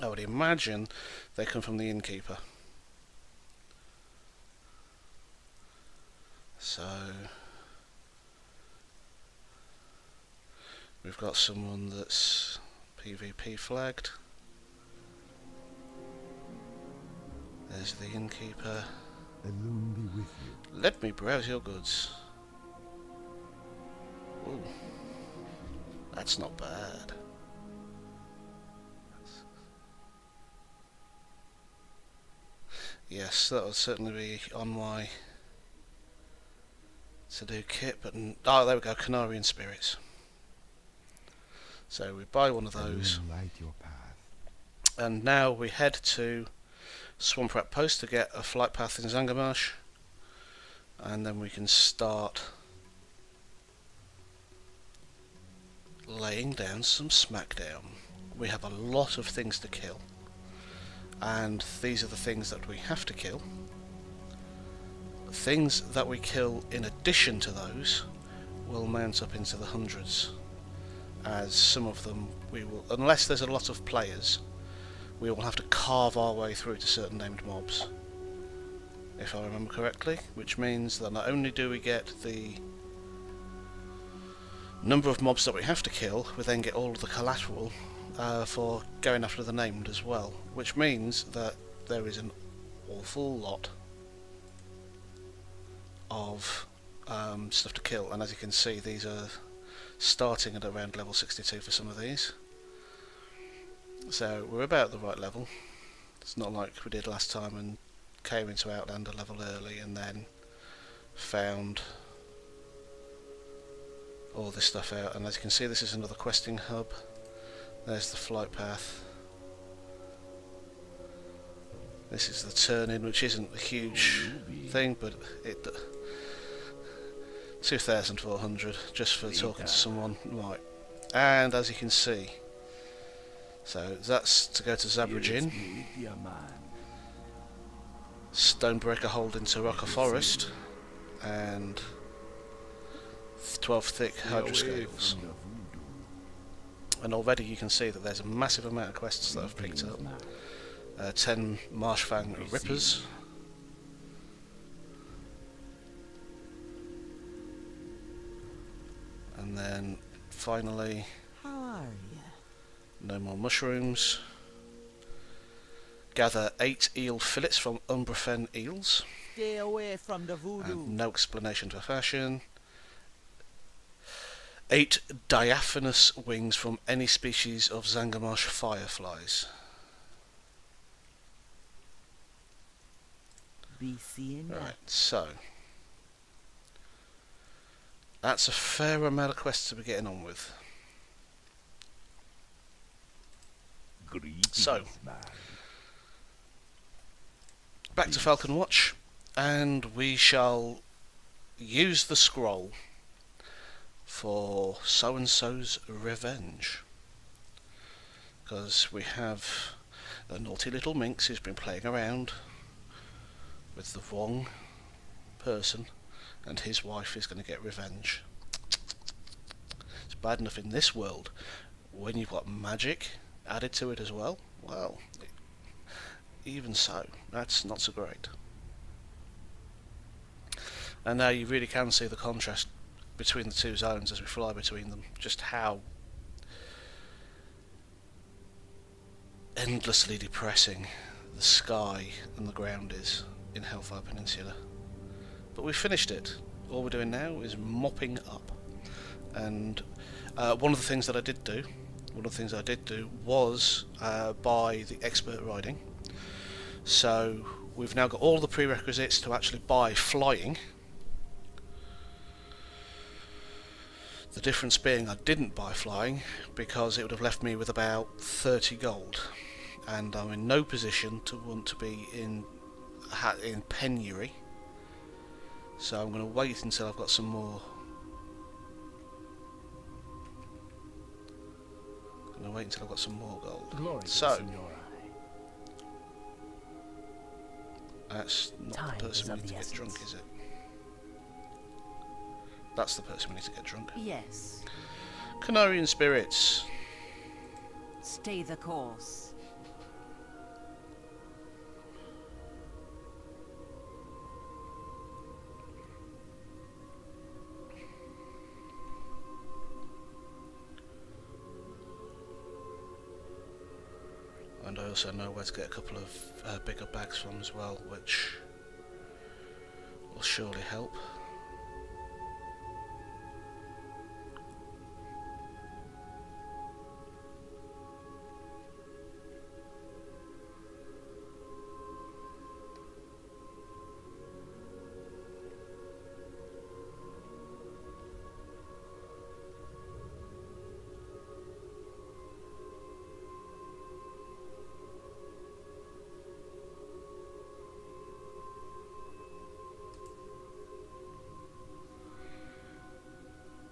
I would imagine they come from the innkeeper. So we've got someone that's PvP flagged. There's the innkeeper. Alone be with you. Let me browse your goods. Ooh, that's not bad. Yes, that would certainly be on my to-do kit, but there we go, Canarian Spirits. So we buy one of those, Light your path. and now we head to Swamp Rat Post to get a flight path in Zangarmarsh, and then we can start laying down some smackdown. We have a lot of things to kill, and these are the things that we have to kill. Things that we kill in addition to those will mount up into the hundreds, as some of them we will, unless there's a lot of players, we will have to carve our way through to certain named mobs, if I remember correctly, which means that not only do we get the number of mobs that we have to kill, we then get all of the collateral for going after the named as well, which means that there is an awful lot of stuff to kill, and as you can see, these are starting at around level 62 for some of these, so we're about the right level. It's not like we did last time and came into Outlander level early and then found all this stuff out. And as you can see, this is another questing hub. There's the flight path. This is the turn-in, which isn't a huge thing, but it 2,400 just for talking to someone, right? And as you can see, so that's to go to Zabragin, Stonebreaker Hold into Rocker Forest, and 12 thick hydroscales. And already you can see that there's a massive amount of quests that I've picked up. 10 Marshfang Rippers. And then finally, How are you? no more mushrooms. Gather 8 eel fillets from Umbrafen eels. Stay away from the voodoo. And no explanation to fashion. 8 diaphanous wings from any species of Zangarmarsh fireflies. Be seeing that. Right, so that's a fair amount of quests to be getting on with. So, back to Falcon Watch, and we shall use the scroll for so-and-so's revenge. Because we have a naughty little minx who's been playing around with the wrong person, and his wife is going to get revenge. It's bad enough in this world. When you've got magic added to it as well, well, even so, that's not so great. And now you really can see the contrast between the two zones as we fly between them, just how endlessly depressing the sky and the ground is in Hellfire Peninsula. But we finished it. All we're doing now is mopping up. And one of the things I did do was buy the expert riding. So we've now got all the prerequisites to actually buy flying. The difference being I didn't buy flying because it would have left me with about 30 gold, and I'm in no position to want to be in penury, so I'm going to wait until I've got some more. Gold. Glory So in your eye. that's not Time the is person we of need to the get drunk, essence. is it? That's the person we need to get drunk. Yes. Canarian spirits. Stay the course. And I also know where to get a couple of bigger bags from as well, which will surely help.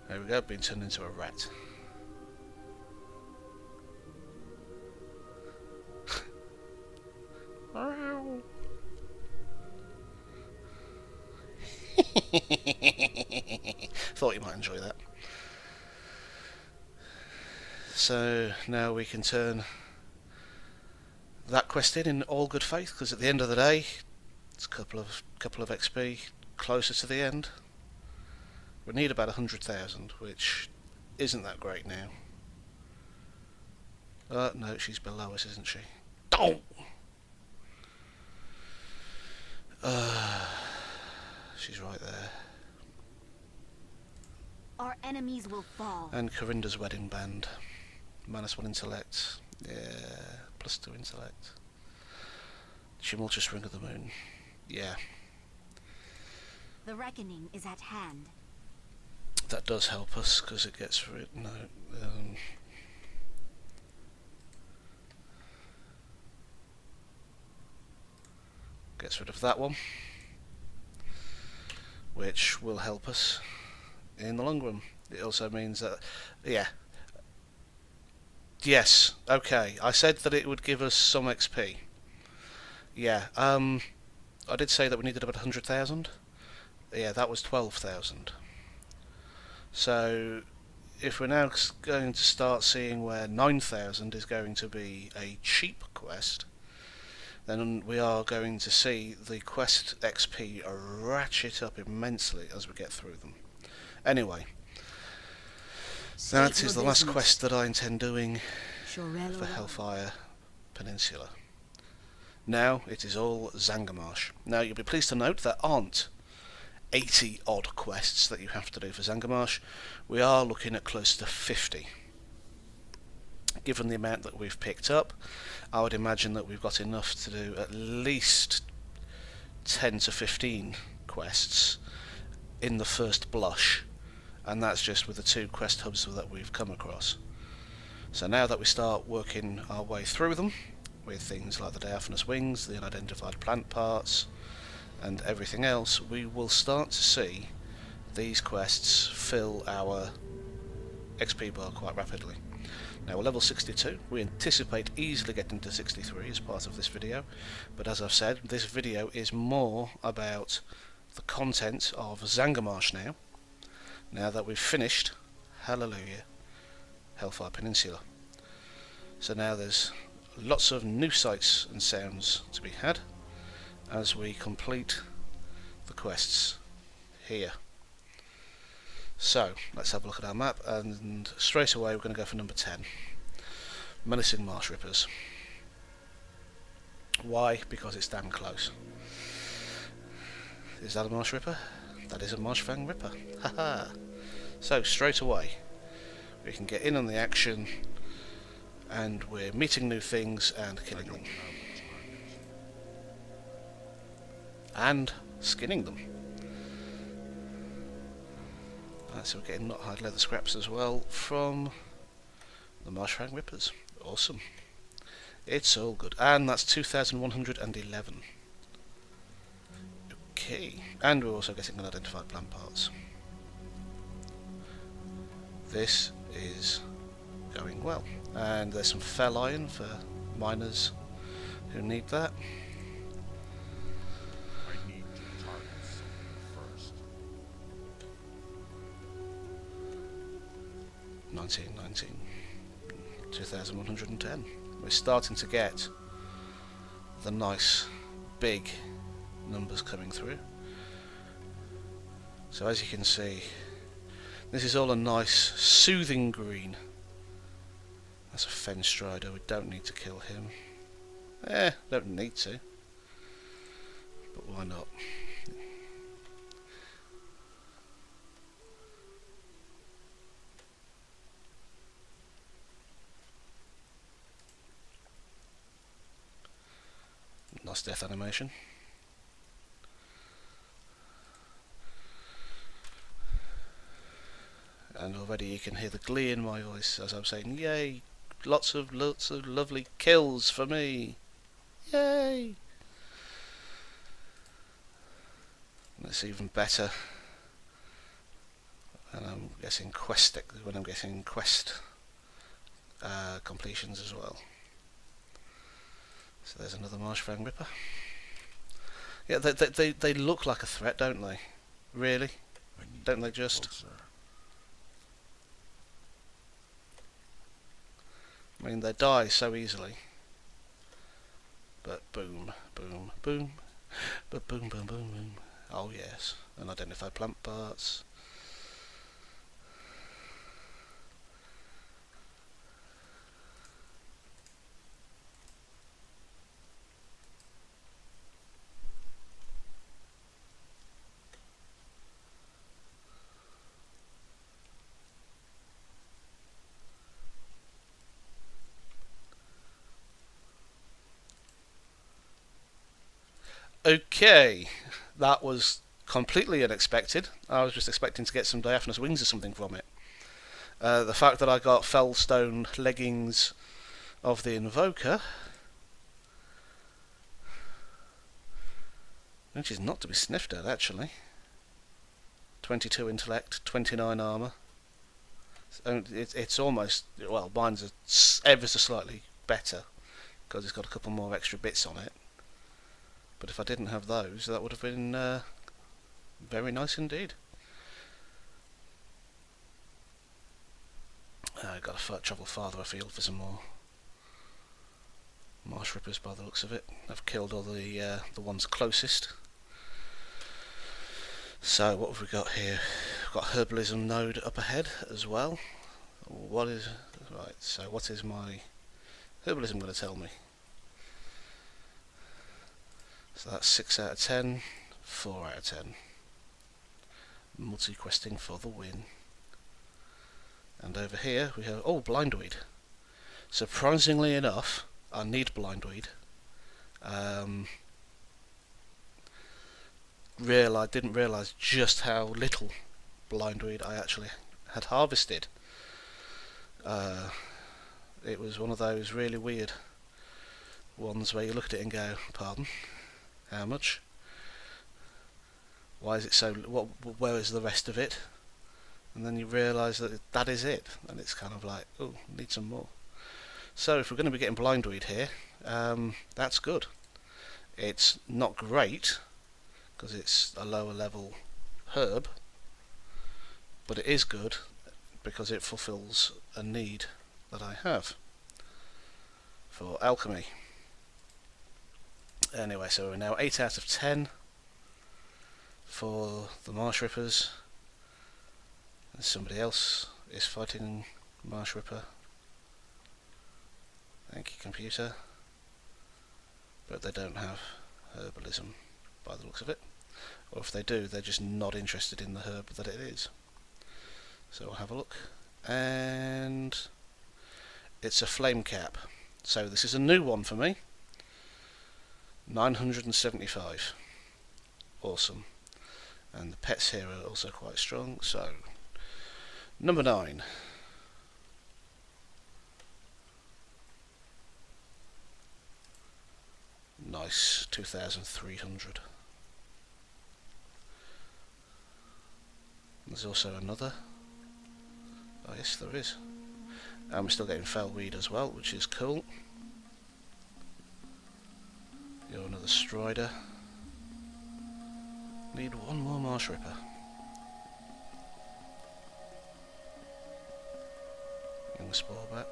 There we go, being turned into a rat. Thought you might enjoy that. So now we can turn that quest in all good faith, because at the end of the day, it's a couple of XP closer to the end. We need about 100,000, which isn't that great now. No, she's below us, isn't she? Oh! She's right there. Our enemies will fall. And Corinda's wedding band. -1 intellect. Yeah, +2 intellect. Tumultuous Ring of the Moon. Yeah. The reckoning is at hand. That does help us, because it gets rid... No. Gets rid of that one. Which will help us in the long run. It also means that... Yeah. Yes, okay. I said that it would give us some XP. Yeah, I did say that we needed about 100,000. Yeah, that was 12,000. So, if we're now going to start seeing where 9,000 is going to be a cheap quest, then we are going to see the quest XP ratchet up immensely as we get through them. Anyway, that is the last quest that I intend doing for Hellfire Peninsula. Now it is all Zangarmarsh. Now you'll be pleased to note there aren't 80 odd quests that you have to do for Zangarmarsh. We are looking at close to 50. Given the amount that we've picked up, I would imagine that we've got enough to do at least 10 to 15 quests in the first blush, and that's just with the 2 quest hubs that we've come across. So now that we start working our way through them with things like the diaphanous wings, the unidentified plant parts, and everything else, we will start to see these quests fill our XP bar quite rapidly. Now we're level 62. We anticipate easily getting to 63 as part of this video, but as I've said, this video is more about the content of Zangarmarsh now that we've finished, hallelujah, Hellfire Peninsula. So now there's lots of new sights and sounds to be had as we complete the quests here. So let's have a look at our map, and straight away we're going to go for number 10, Menacing Marsh Rippers. Why? Because it's damn close. Is that a Marsh Ripper? That is a Marsh Fang Ripper. Haha. So straight away we can get in on the action, and we're meeting new things and killing them. And skinning them. So we're getting not hide leather scraps as well from the Marsh Fang Rippers. Awesome. It's all good. And that's 2,111. Okay. And we're also getting unidentified plant parts. This is going well. And there's some fell iron for miners who need that. 19, 2,110. We're starting to get the nice big numbers coming through. So as you can see, this is all a nice soothing green. That's a fen strider. We don't need to kill him. Don't need to, but why not? Nice death animation. And already you can hear the glee in my voice as I'm saying, yay, lots of lovely kills for me. Yay! And it's even better when I'm getting quest completions as well. So there's another Marsh Fang Ripper. Yeah, they look like a threat, don't they? Really? Don't they just? I mean, they die so easily. But boom, boom, boom. But boom, boom, boom, boom. Oh yes, unidentified plant parts. Okay, that was completely unexpected. I was just expecting to get some diaphanous wings or something from it. The fact that I got fellstone leggings of the Invoker, which is not to be sniffed at actually. 22 intellect, 29 armour. It's almost, well, mine's ever so slightly better because it's got a couple more extra bits on it. But if I didn't have those, that would have been very nice indeed. I've got to travel farther afield for some more Marsh Rippers by the looks of it. I've killed all the ones closest. So what have we got here? We've got Herbalism node up ahead as well. What is my Herbalism going to tell me? So that's 6 out of 10, 4 out of 10. Multi-questing for the win. And over here we have, blindweed. Surprisingly enough, I need blindweed. Didn't realise just how little blindweed I actually had harvested. It was one of those really weird ones where you look at it and go, pardon? How much? Why is it so? Where is the rest of it? And then you realise that is it, and it's kind of like, oh, need some more. So if we're going to be getting blindweed here, that's good. It's not great because it's a lower level herb, but it is good because it fulfills a need that I have for alchemy. Anyway, so we're now 8 out of 10 for the Marsh Rippers. And somebody else is fighting Marsh Ripper. Thank you, computer. But they don't have herbalism by the looks of it. Or if they do, they're just not interested in the herb that it is. So we'll have a look. And it's a flame cap. So this is a new one for me. 975. Awesome. And the pets here are also quite strong. So number 9. Nice, 2,300. There's also another. Oh yes, there is. And we're still getting fell weed as well, which is cool. You're another strider. Need one more Marsh Ripper. Young Sporebat.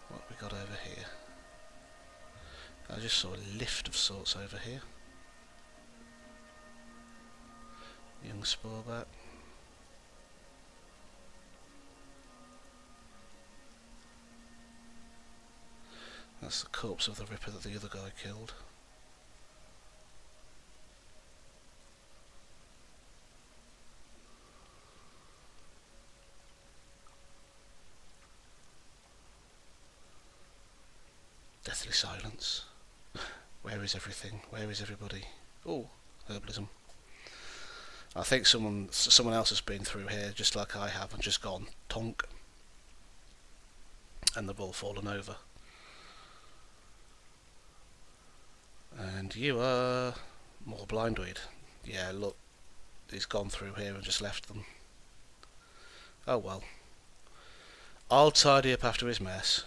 What we got over here? I just saw a lift of sorts over here. Young Sporebat. That's the corpse of the Ripper that the other guy killed. Deathly silence. Where is everything? Where is everybody? Oh, herbalism. I think someone else has been through here just like I have and just gone tonk, and they've all fallen over. And you are more blindweed. Yeah, look, he's gone through here and just left them. Oh well. I'll tidy up after his mess.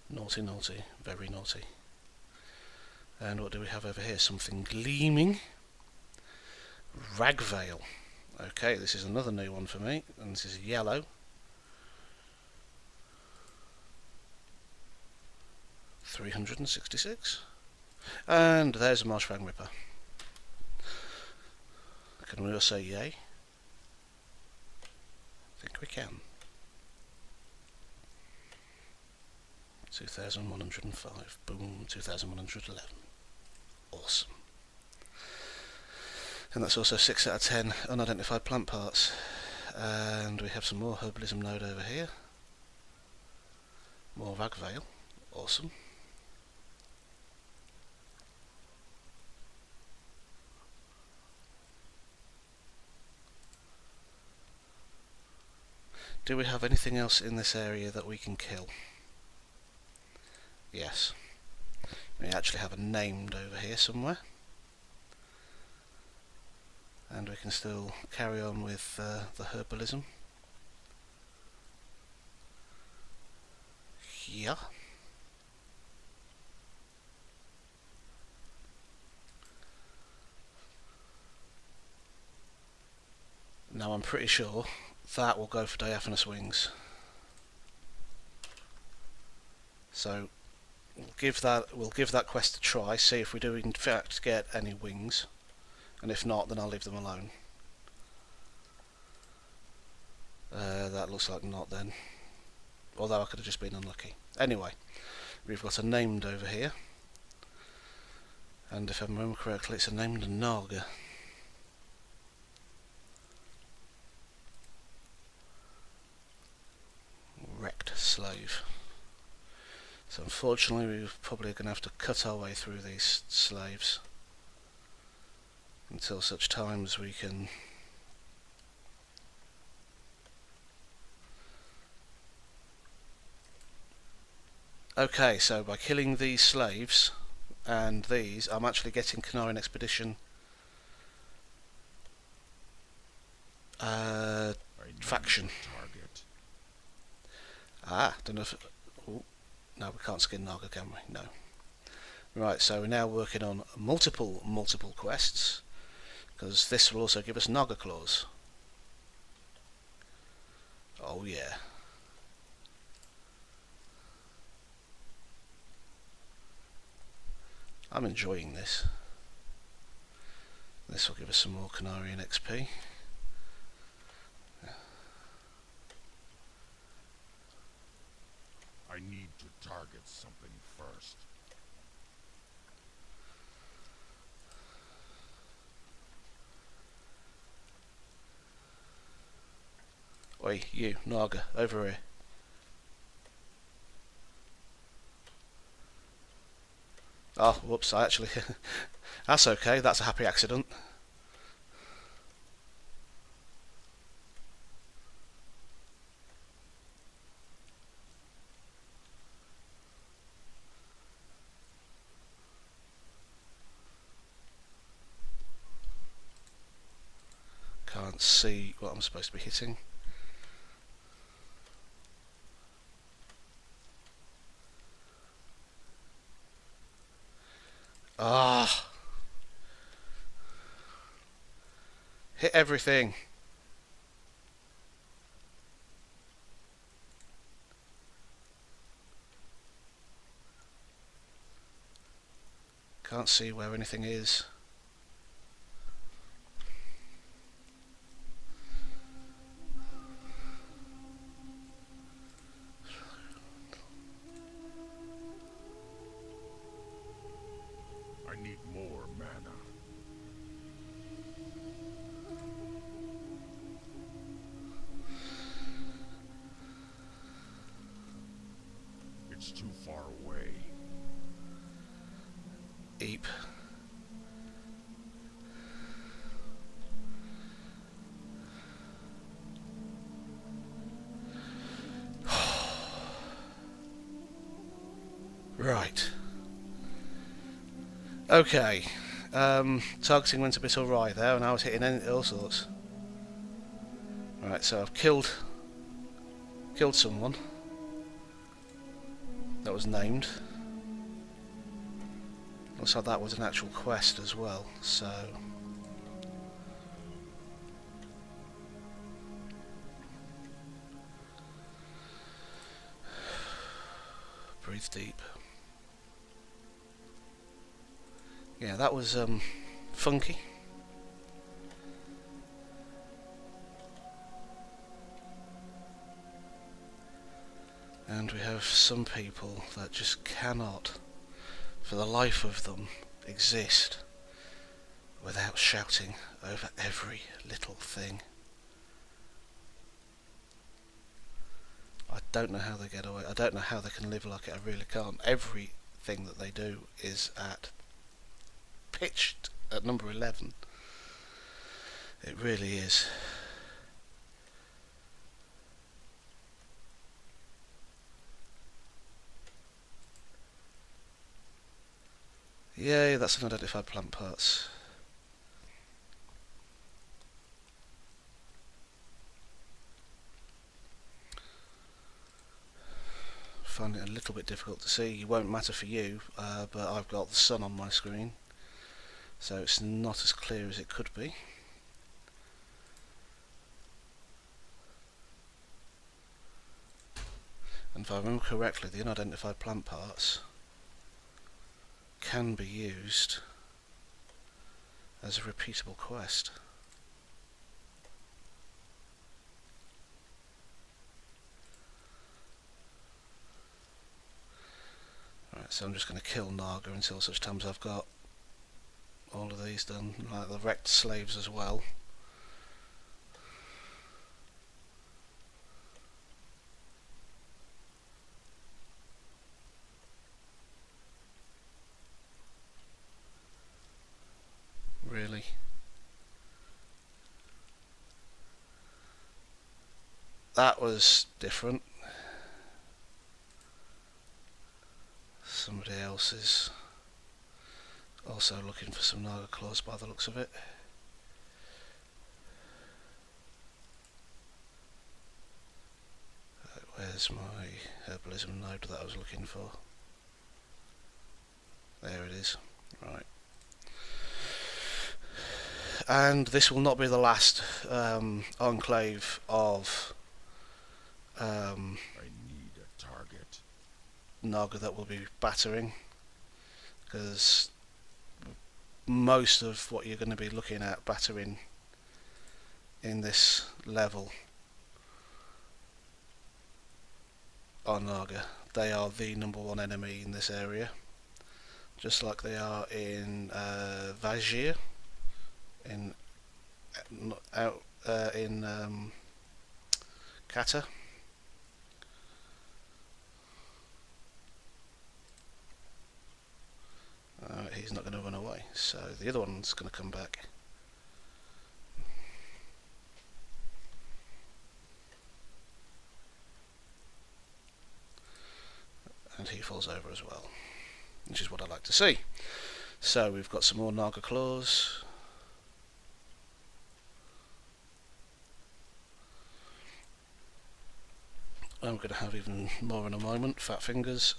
Naughty, naughty, very naughty. And what do we have over here? Something gleaming. Ragveil. Okay, this is another new one for me, and this is yellow. $366. And there's a Marshfang Ripper. Can we all say yay? I think we can. 2,105. Boom, 2,111. Awesome. And that's also 6 out of 10 unidentified plant parts. And we have some more herbalism node over here. More Ragveil. Awesome. Do we have anything else in this area that we can kill? Yes. We actually have a named over here somewhere. And we can still carry on with the herbalism. Yeah. Now I'm pretty sure that will go for diaphanous wings. So we'll give that quest a try, see if we do in fact get any wings. And if not, then I'll leave them alone. That looks like not then. Although I could have just been unlucky. Anyway, we've got a named over here. And if I remember correctly, it's a named Naga. Wrecked slave. So unfortunately, we're probably going to have to cut our way through these slaves until such time as we can Okay, so by killing these slaves and these, I'm actually getting Canarian Expedition faction. Target. Don't know if... Oh, no, we can't skin Naga, can we? No. Right, so we're now working on multiple quests, because this will also give us Naga claws. Oh yeah. I'm enjoying this. This will give us some more Canarian XP. I need to target something first. Oi, you, Naga, over here. Oh, whoops, I actually... That's okay, that's a happy accident. Can't see what I'm supposed to be hitting. Ah! Hit everything. Can't see where anything is. I need more mana. It's too far away. Eep. Right. Okay. Targeting went a bit awry there, and I was hitting all sorts. Right, so I've killed someone that was named. Looks like that was an actual quest as well, so... Breathe deep. Yeah, that was funky. And we have some people that just cannot, for the life of them, exist without shouting over every little thing. I don't know how they get away. I don't know how they can live like it. I really can't. Everything that they do is pitched at number 11. It really is. Yay, that's unidentified plant parts. Find it a little bit difficult to see. It won't matter for you, but I've got the sun on my screen, so it's not as clear as it could be. And if I remember correctly, the unidentified plant parts can be used as a repeatable quest. Right, so I'm just going to kill Naga until such times I've got all of these done, like the wrecked slaves as well. Really? That was different. Somebody else is also looking for some Naga claws by the looks of it. Where's my herbalism node that I was looking for? There it is. Right. And this will not be the last enclave of I need a target. Naga that will be battering, because most of what you're going to be looking at battering in this level are Naga. They are the #1 enemy in this area, just like they are in Vajir, in Kata. He's not going to run away, so the other one's going to come back. And he falls over as well, which is what I like to see. So we've got some more Naga claws. I'm going to have even more in a moment. Fat fingers.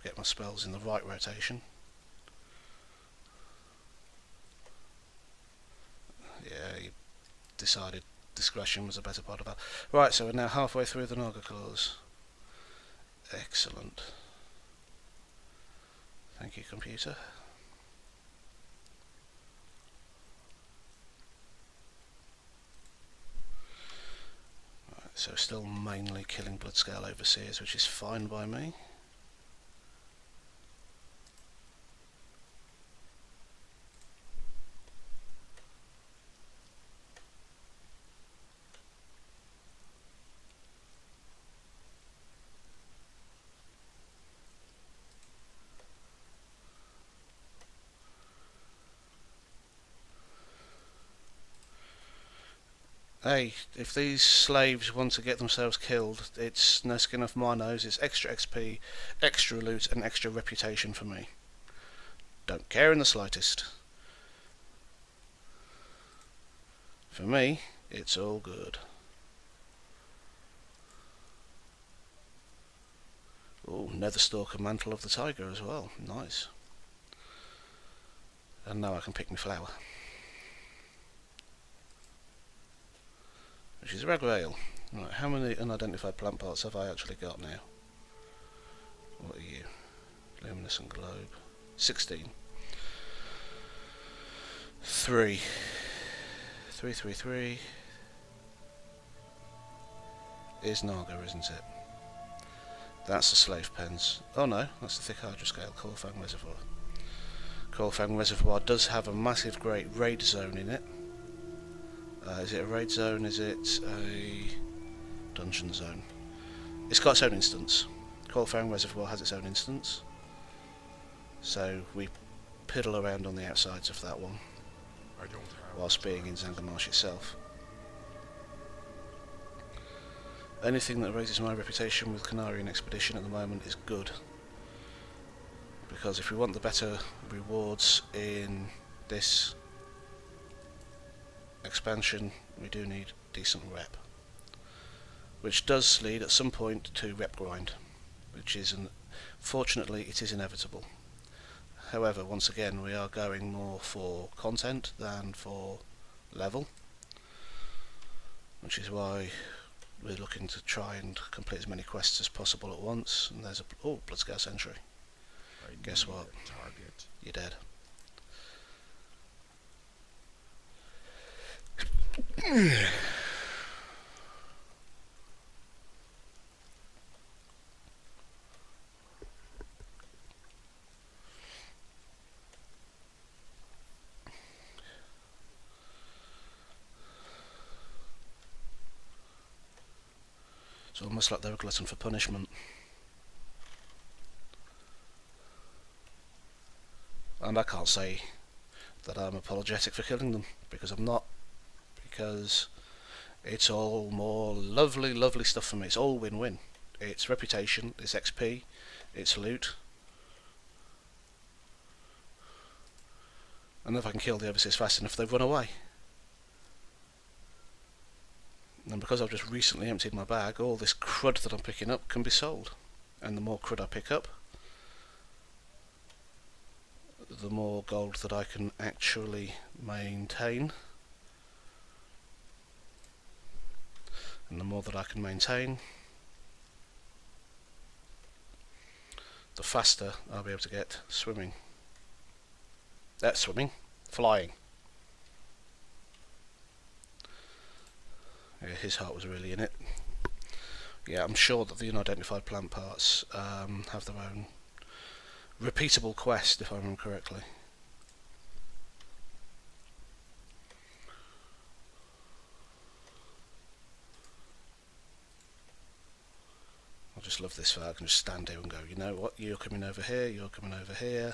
Get my spells in the right rotation. Yeah, he decided discretion was a better part of that. Right, so we're now halfway through the Naga claws. Excellent. Thank you, computer. Right, so still mainly killing Bloodscale Overseers, which is fine by me. Hey, if these slaves want to get themselves killed, it's no skin off my nose. It's extra XP, extra loot, and extra reputation for me. Don't care in the slightest. For me, it's all good. Oh, Netherstalker Mantle of the Tiger as well. Nice. And now I can pick my flower, which is red rail. Right, how many unidentified plant parts have I actually got now? What are you? Luminescent globe. 16. 3. 3, 3, 3. Is Naga, isn't it? That's the slave pens. Oh no, that's the thick hydroscale Coalfang Reservoir. Coalfang Reservoir does have a massive great raid zone in it. Is it a raid zone? Is it a dungeon zone? It's got its own instance. Coalfang Reservoir has its own instance. So we piddle around on the outsides of that one, I don't have whilst being in Zangarmarsh itself. Anything that raises my reputation with Canarian Expedition at the moment is good, because if we want the better rewards in this expansion, we do need decent rep, which does lead at some point to rep grind, which is fortunately it is inevitable. However, once again, we are going more for content than for level, which is why we're looking to try and complete as many quests as possible at once. And there's a Bloodscale Sentry. Guess what? Target. You're dead. It's almost like they're a glutton for punishment. And I can't say that I'm apologetic for killing them, because I'm not. Because it's all more lovely, lovely stuff for me. It's all win-win. its reputation, its XP, its loot. And if I can kill the overseers fast enough, they've run away. And because I've just recently emptied my bag, all this crud that I'm picking up can be sold. And the more crud I pick up, the more gold that I can actually maintain. And the more that I can maintain, the faster I'll be able to get swimming. Flying. Yeah, his heart was really in it. Yeah, I'm sure that the unidentified plant parts have their own repeatable quest, if I remember correctly. I just love this far. I can just stand here and go, you know what, you're coming over here, you're coming over here.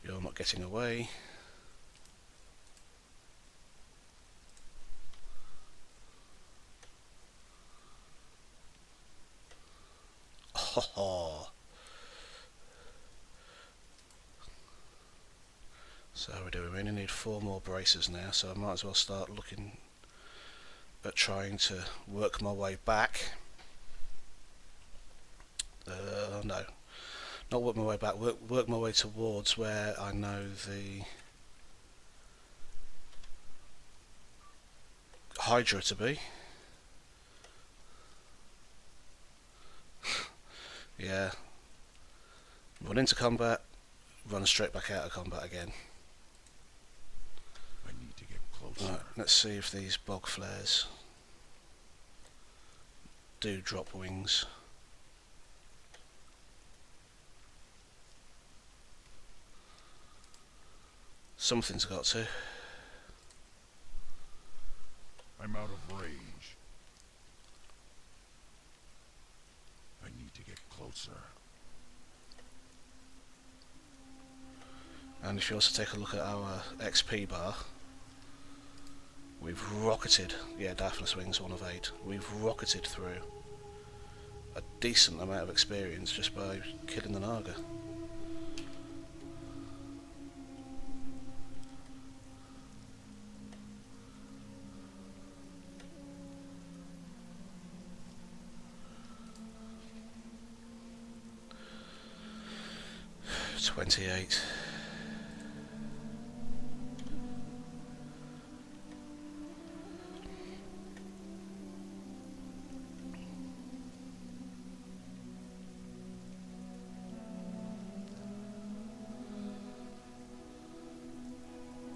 You're not getting away. Ho ho. So how are we doing? We only need 4 more bracers now, so I might as well start looking at trying to work my way back. No, not work my way back, work my way towards where I know the Hydra to be. Yeah, run into combat, run straight back out of combat again. I need to get closer. Right, let's see if these bog flares do drop wings. Something's got to. I'm out of range. I need to get closer. And if you also take a look at our XP bar, we've rocketed, yeah, Daphnis Wings 1 of 8, we've rocketed through a decent amount of experience just by killing the Naga. $28.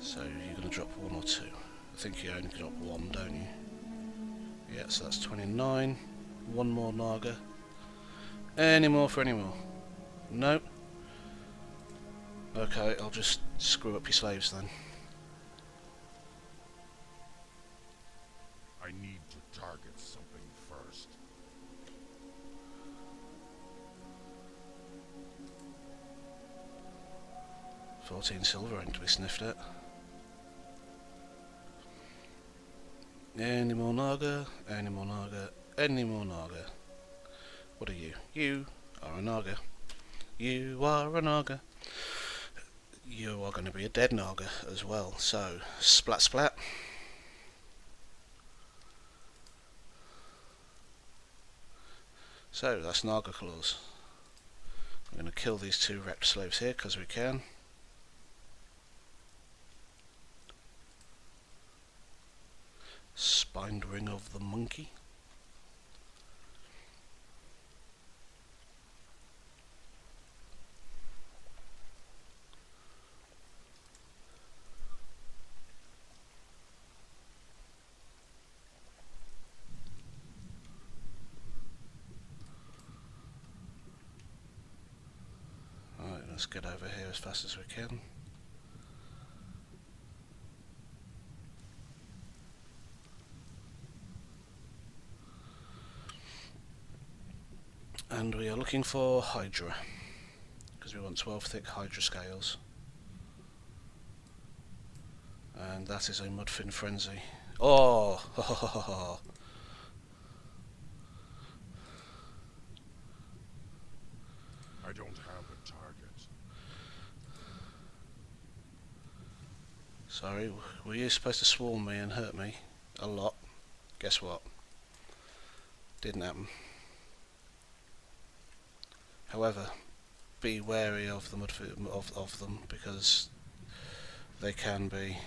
So you're going to drop 1 or 2. I think you only drop 1, don't you? Yeah, so that's 29. 1 more Naga. Any more for any more? Nope. Okay, I'll just screw up your slaves then. I need to target something first. $14 silver ain't to be sniffed at. Any more Naga, any more Naga, any more Naga. What are you? You are a Naga. You are a Naga. You are going to be a dead Naga as well, so splat splat. So that's Naga claws. I'm going to kill these 2 wrecked slaves here because we can. Spined ring of the monkey. Alright, let's get over here as fast as we can. And we are looking for Hydra, because we want 12 thick Hydra scales. And that is a Mudfin Frenzy. Oh! I don't have a target. Sorry, were you supposed to swarm me and hurt me a lot? Guess what? Didn't happen. However, be wary of the of them, because they can be.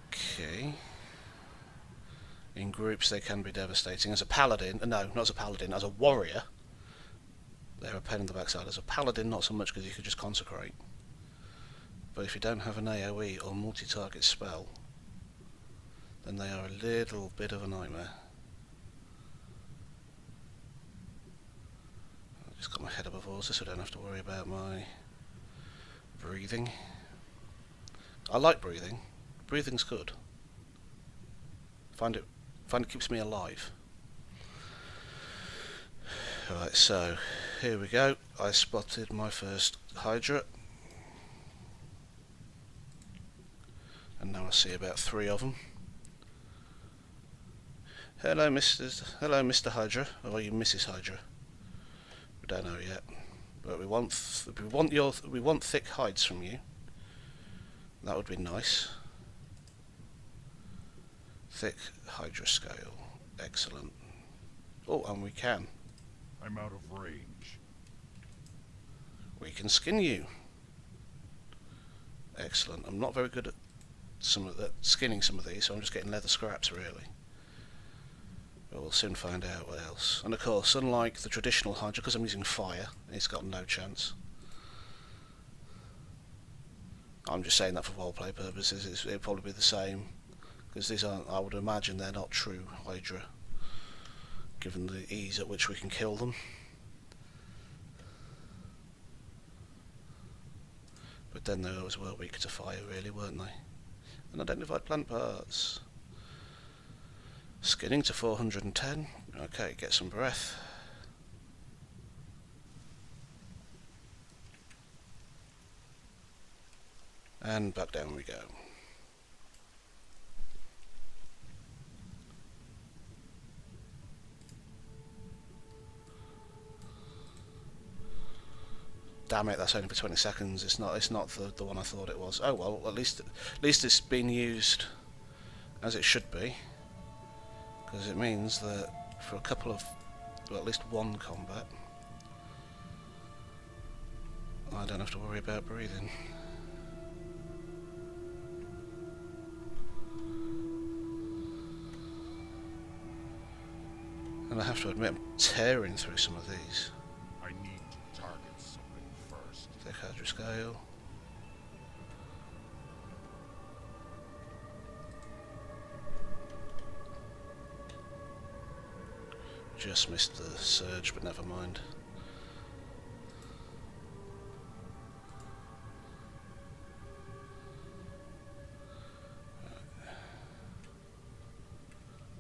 Okay. In groups they can be devastating. As a paladin, no, not as a paladin, as a warrior, they're a pain in the backside. As a paladin, not so much, because you could just consecrate. But if you don't have an AoE or multi-target spell, then they are a little bit of a nightmare. I've just got my head above water, so I don't have to worry about my breathing. I like breathing. Breathing's good. Find it keeps me alive. Right, so here we go. I spotted my first Hydra, and now I see about 3 of them. Hello, Mr. Hydra, or are you Mrs. Hydra? We don't know yet, but we want thick hides from you. That would be nice. Thick Hydra scale, excellent. Oh, and we can. I'm out of range. We can skin you. Excellent. I'm not very good at skinning some of these, so I'm just getting leather scraps really. But we'll soon find out what else. And of course, unlike the traditional Hydra, because I'm using fire, it's got no chance. I'm just saying that for roleplay purposes. It'll probably be the same, because these aren't, I would imagine they're not true Hydra, given the ease at which we can kill them. But then they always were weak to fire, really, weren't they? Unidentified plant parts. Skinning to 410. Okay, get some breath. And back down we go. Damn it, that's only for 20 seconds. It's not the one I thought it was. Oh well, at least it's been used as it should be, because it means that for a couple of, well, at least one combat, I don't have to worry about breathing. And I have to admit, I'm tearing through some of these. I need to target something first. Thick Hydra scale. Just missed the surge, but never mind.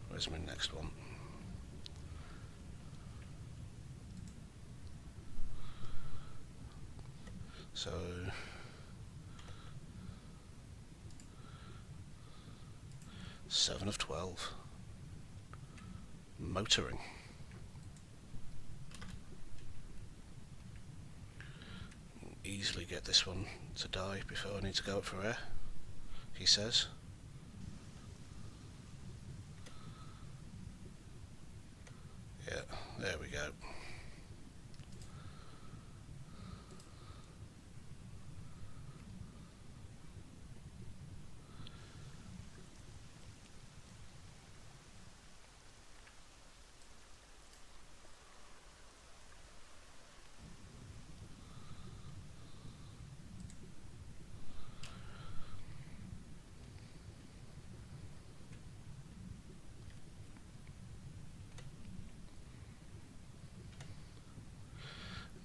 Where's my next one? So 7 of 12. Motoring. Easily get this one to die before I need to go up for air, he says. Yeah, there we go.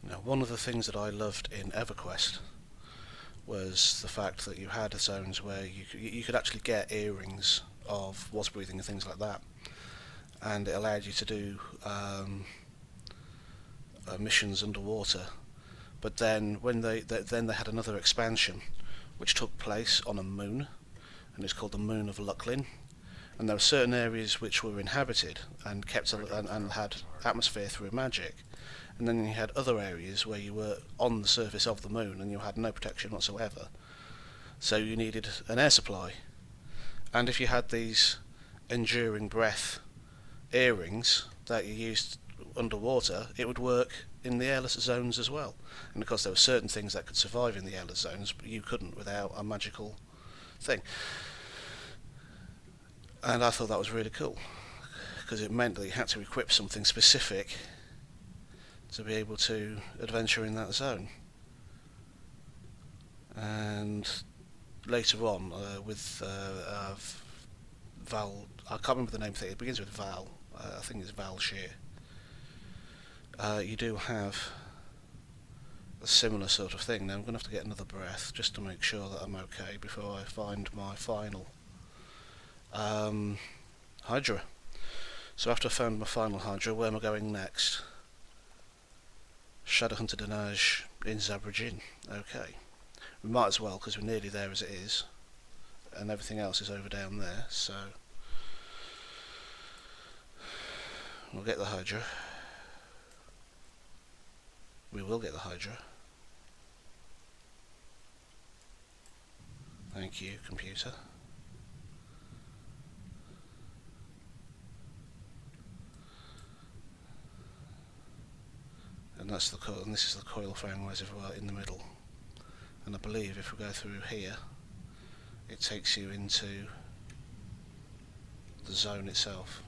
Now, one of the things that I loved in EverQuest was the fact that you had zones where you could actually get earrings of was breathing and things like that, and it allowed you to do missions underwater. But then when they had another expansion which took place on a moon, and it's called the Moon of Lucklin. And there were certain areas which were inhabited and kept and had atmosphere through magic, and then you had other areas where you were on the surface of the moon and you had no protection whatsoever. So you needed an air supply, and if you had these enduring breath earrings that you used underwater, it would work in the airless zones as well. And of course there were certain things that could survive in the airless zones, but you couldn't without a magical thing. And I thought that was really cool, because it meant that you had to equip something specific to be able to adventure in that zone. And later on, with Val, I can't remember the name thing, it begins with Val, I think it's Val Shear. You do have a similar sort of thing. Now I'm going to have to get another breath just to make sure that I'm okay before I find my final Hydra. So after I found my final Hydra, where am I going next? Shadowhunter Denage in Zabrajin. Okay. We might as well, because we're nearly there as it is, and everything else is over down there, so we'll get the Hydra. We will get the Hydra. Thank you, computer. And that's the coil, and this is the coil fang reservoir in the middle. And I believe if we go through here, it takes you into the zone itself.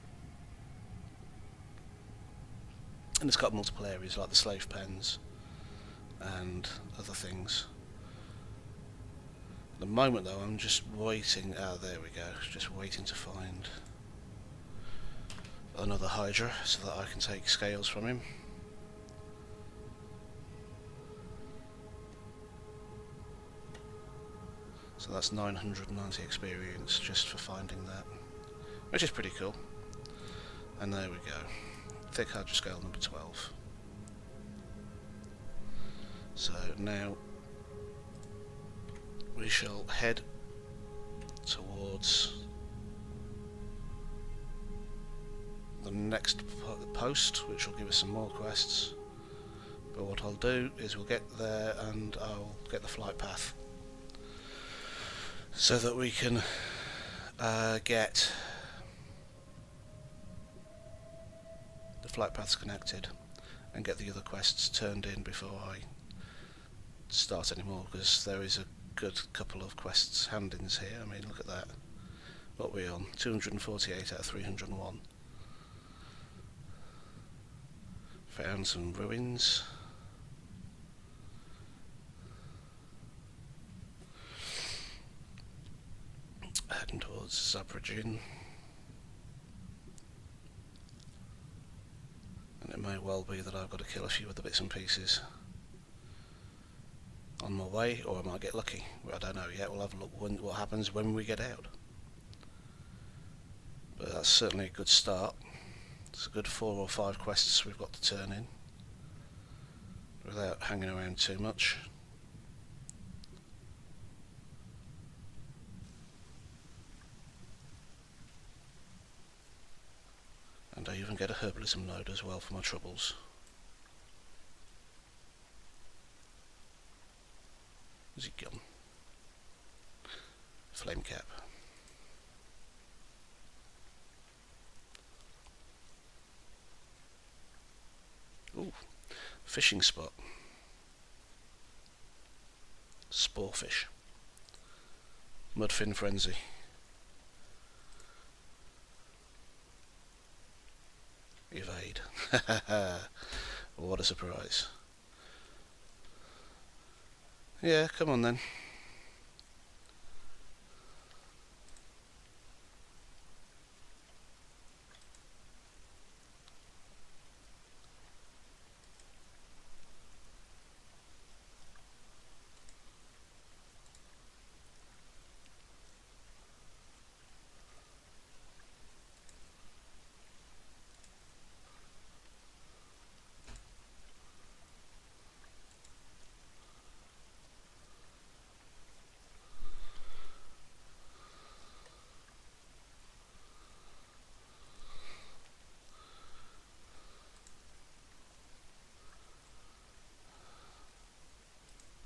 And it's got multiple areas like the slave pens and other things. At the moment though, I'm just waiting, there we go, just waiting to find another Hydra so that I can take scales from him. So that's 990 experience just for finding that, which is pretty cool. And there we go, thick Hydra scale number 12. So now we shall head towards the next post, which will give us some more quests. But what I'll do is we'll get there and I'll get the flight path, so that we can get the flight paths connected and get the other quests turned in before I start anymore, because there is a good couple of quests hand-ins here. I mean, look at that. What are we on? 248 out of 301. Found some ruins. Heading towards Zabrajin, and it may well be that I've got to kill a few other bits and pieces on my way, or I might get lucky. I don't know yet. We'll have a look what happens when we get out. But that's certainly a good start. It's a good 4 or 5 quests we've got to turn in without hanging around too much. And I even get a herbalism node as well for my troubles. Where's he gone? Flame cap. Ooh, fishing spot. Sporefish. Mudfin frenzy. Evade. What a surprise. Yeah, come on then.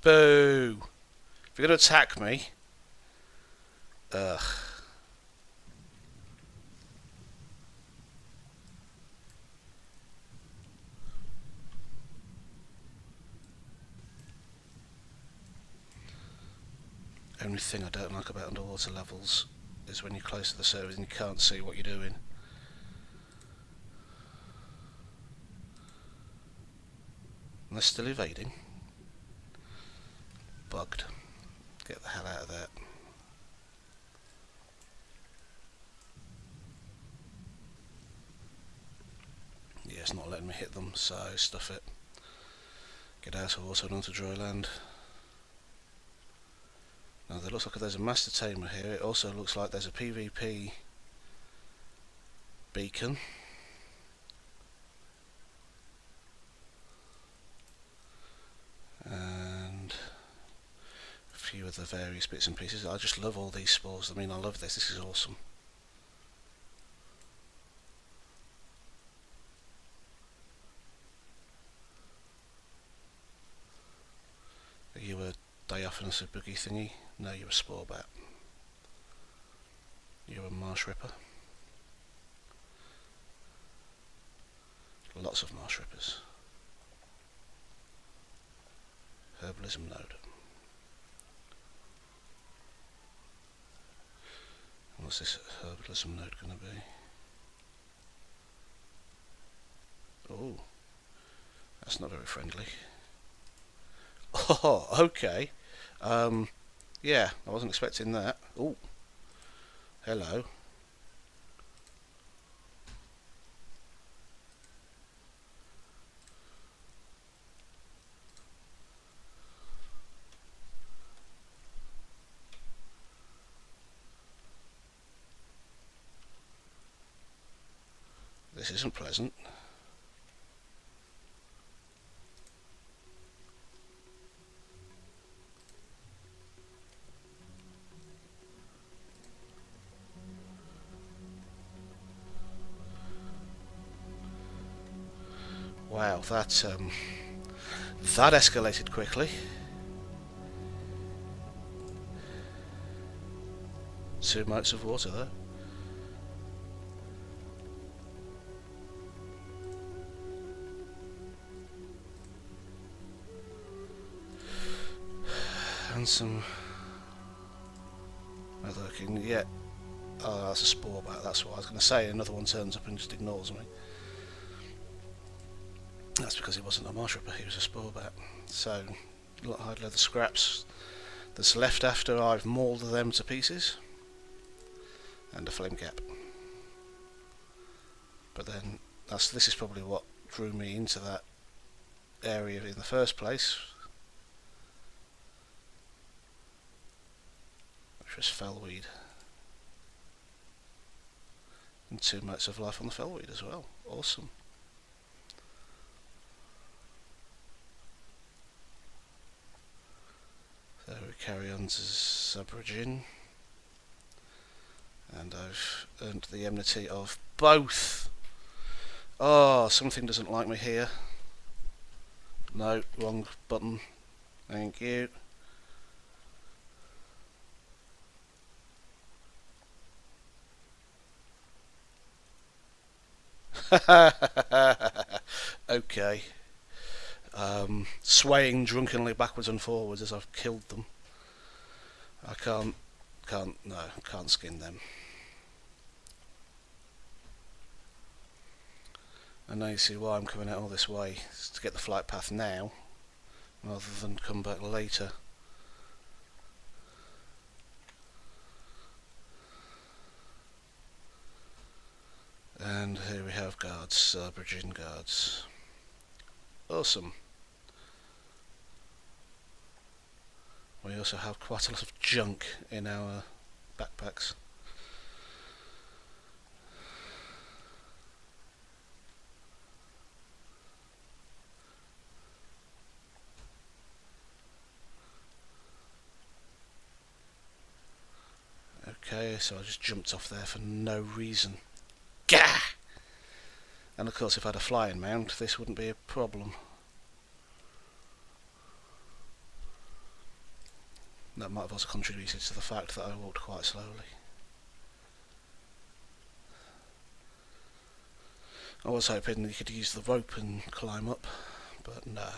Boo! If you're going to attack me... Ugh. Only thing I don't like about underwater levels is when you're close to the surface and you can't see what you're doing. And they're still evading. Bugged. Get the hell out of there. Yeah, it's not letting me hit them, so stuff it. Get out of water and onto dry land. Now there looks like there's a master tamer here. It also looks like there's a PvP beacon. And a few other various bits and pieces. I just love all these spores. I mean, I love this. This is awesome. Are you a diaphanous boogie thingy? No, you're a spore bat. You're a marsh ripper. Lots of marsh rippers. Herbalism node. What's this herbalism node going to be? Oh, that's not very friendly. Oh, okay. Yeah, I wasn't expecting that. Oh, hello. This isn't pleasant. Wow, that escalated quickly. 2 motes of water there. And some other looking, yeah. Oh, that's a spore bat, that's what I was going to say. Another one turns up and just ignores me. That's because he wasn't a marsh ripper, he was a spore bat. So, a lot of hide leather scraps that's left after I've mauled them to pieces. And a flame cap. But then, this is probably what drew me into that area in the first place. Which was fellweed. And 2 motes of life on the fellweed as well. Awesome. So we carry on to Subrigin. And I've earned the enmity of both. Oh, something doesn't like me here. No, wrong button. Thank you. Okay. Swaying drunkenly backwards and forwards as I've killed them. I can't skin them. And now you see why I'm coming out all this way. It's to get the flight path now, rather than come back later. And here we have guards, Virgin guards. Awesome. We also have quite a lot of junk in our backpacks. Okay, so I just jumped off there for no reason. Gah! And of course if I had a flying mount this wouldn't be a problem. That might have also contributed to the fact that I walked quite slowly. I was hoping you could use the rope and climb up, but no,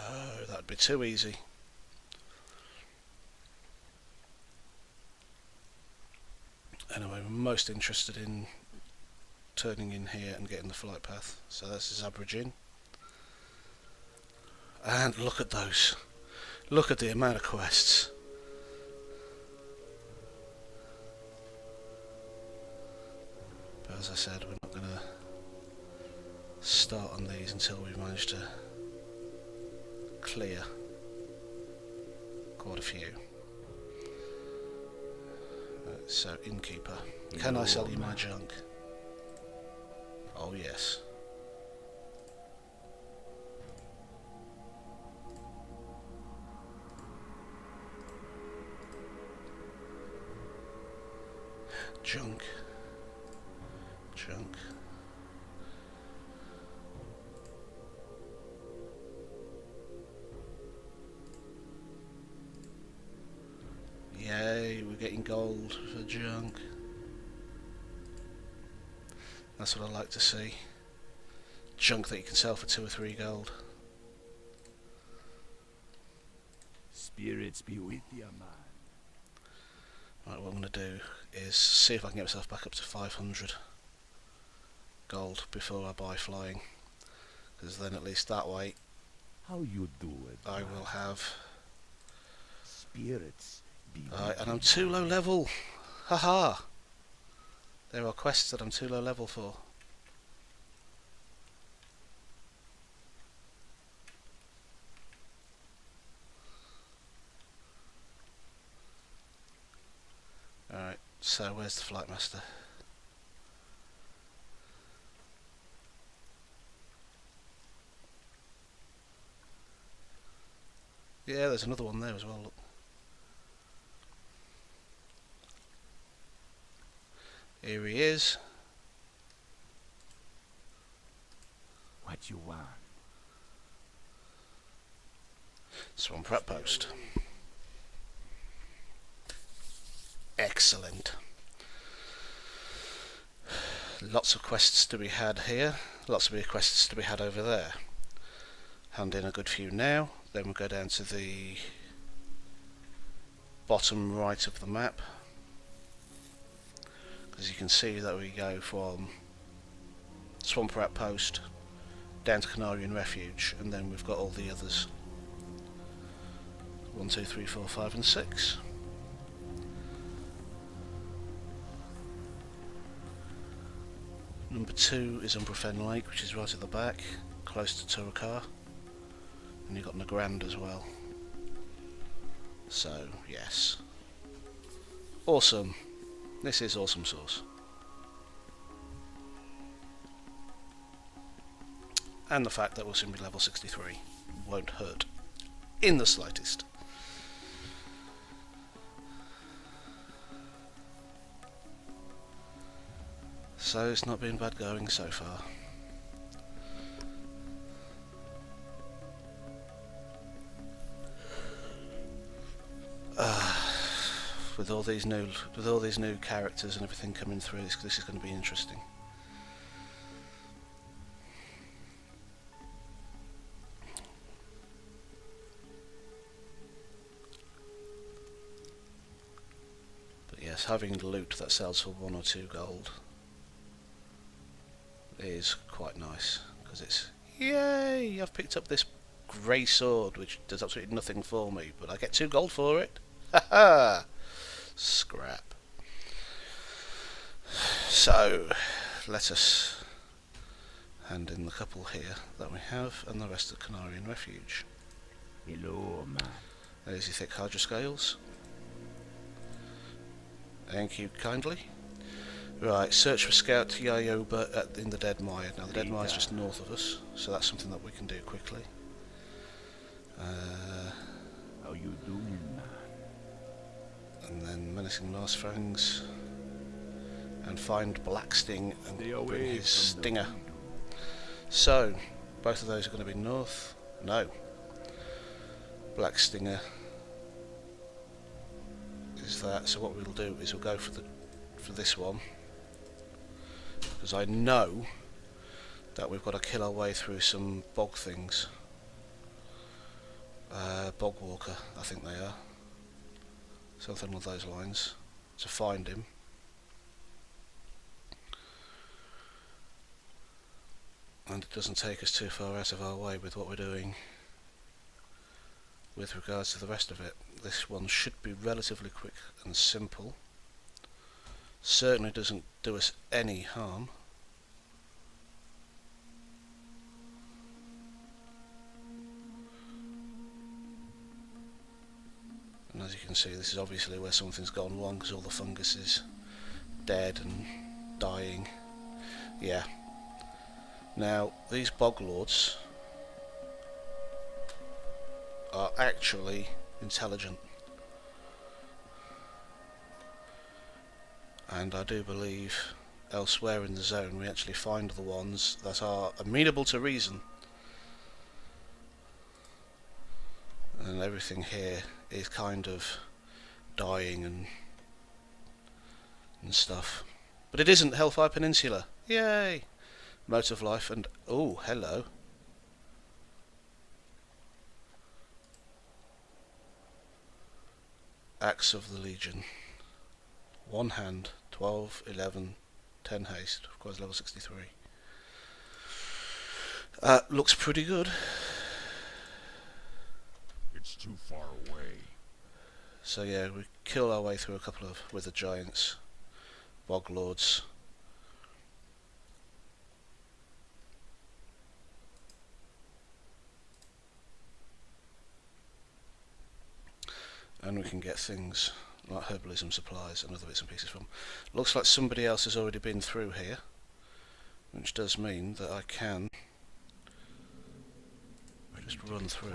that'd be too easy. Anyway, we're most interested in turning in here and getting the flight path. So this is Aborigine. And look at those. Look at the amount of quests. But as I said, we're not going to start on these until we've managed to clear quite a few. So, innkeeper, can I sell you my junk? Oh yes. Junk. Junk. Yay, we're getting gold for junk. That's what I like to see. Junk that you can sell for 2 or 3 gold. Spirits be with you, man. Right, what I'm going to do is see if I can get myself back up to 500 gold before I buy flying. Because then at least that way How you do it? I will have... Spirits be Right, and I'm too low level. Haha. There are quests that I'm too low level for. Alright, so where's the flight master? Yeah, there's another one there as well, look. Here he is. what you want. Swamp Rat Post. Excellent. Lots of quests to be had here. Lots of quests to be had over there. Hand in a good few now. Then we'll go down to the bottom right of the map. As you can see that we go from Swamp Rat Post down to Canarian Refuge, and then we've got all the others. 1, 2, 3, 4, 5 and 6. Number 2 is Umbrafen Lake, which is right at the back, close to Turakar. And you've got Nagrand as well. So, yes. Awesome. This is awesome sauce. And the fact that we'll soon be level 63 won't hurt in the slightest. So it's not been bad going so far. With all these new characters and everything coming through, this is going to be interesting. But yes, having loot that sells for 1 or 2 gold is quite nice, because it's, yay, I've picked up this grey sword which does absolutely nothing for me, but I get 2 gold for it. Haha! Scrap. So, let us hand in the couple here that we have, and the rest of Canarian Refuge. Hello, man. There's your thick Hydra scales. Thank you kindly. Right, search for Scout Yayoba in the Dead Mire. Now the Dead Mire is just north of us, so that's something that we can do quickly. How you doing, man? And then Menacing Last Fangs, and find Black Sting and Stay bring away his from the stinger. So, both of those are going to be north. No. Black Stinger is that. So what we'll do is we'll go for this one, because I know that we've got to kill our way through some bog things. Bog walker, I think they are. Something along those lines, to find him. And it doesn't take us too far out of our way with what we're doing with regards to the rest of it. This one should be relatively quick and simple. Certainly doesn't do us any harm. And as you can see, this is obviously where something's gone wrong, because all the fungus is dead and dying. Yeah. Now, these bog lords are actually intelligent, and I do believe elsewhere in the zone we actually find the ones that are amenable to reason, and everything here is kind of dying and stuff. But it isn't Hellfire Peninsula. Yay! Mote of life, and oh, hello. Axe of the Legion. 1 hand, 12, 11, 10 haste. Of course, level 63. Looks pretty good. It's too far away. So yeah, we kill our way through a couple of wither giants, bog lords. And we can get things like herbalism supplies and other bits and pieces from. Looks like somebody else has already been through here, which does mean that I can just run through.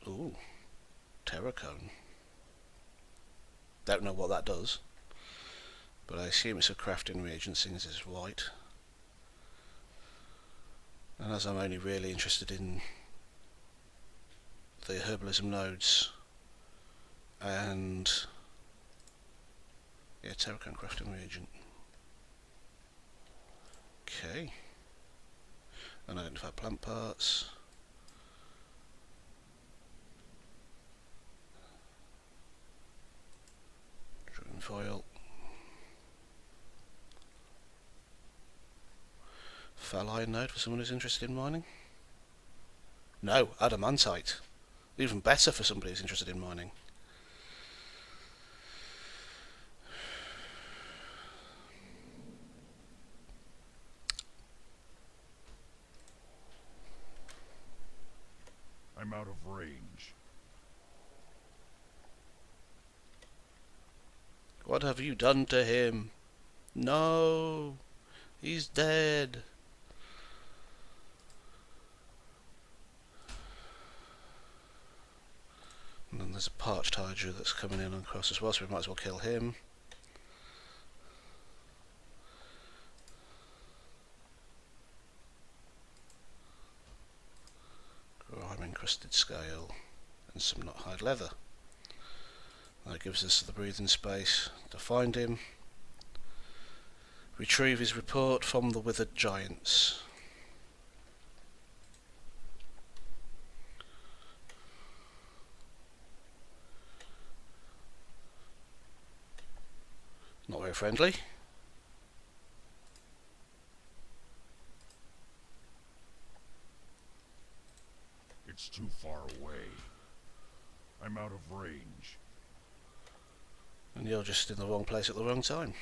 Ooh, Terracone. Don't know what that does, but I assume it's a crafting reagent since it's white. And as I'm only really interested in the herbalism nodes and yeah, Terracone crafting reagent. Okay. Unidentified plant parts. Driven foil. Fell iron node for someone who's interested in mining. No, adamantite. Even better for somebody who's interested in mining. I'm out of range. What have you done to him? No, he's dead. And then there's a parched hydra that's coming in across as well, so we might as well kill him. Grime encrusted scale and some not hide leather. That gives us the breathing space to find him. Retrieve his report from the withered giants. Not very friendly. It's too far away. I'm out of range. And you're just in the wrong place at the wrong time.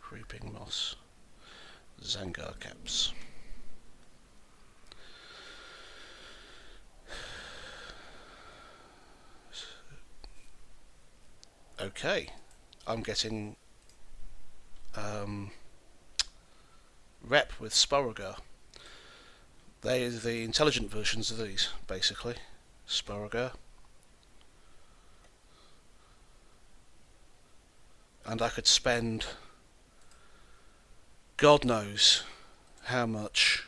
Creeping moss. Zangarmarsh. okay, I'm getting rep with Sporagar. They are the intelligent versions of these, basically. Sporagar. And I could spend God knows how much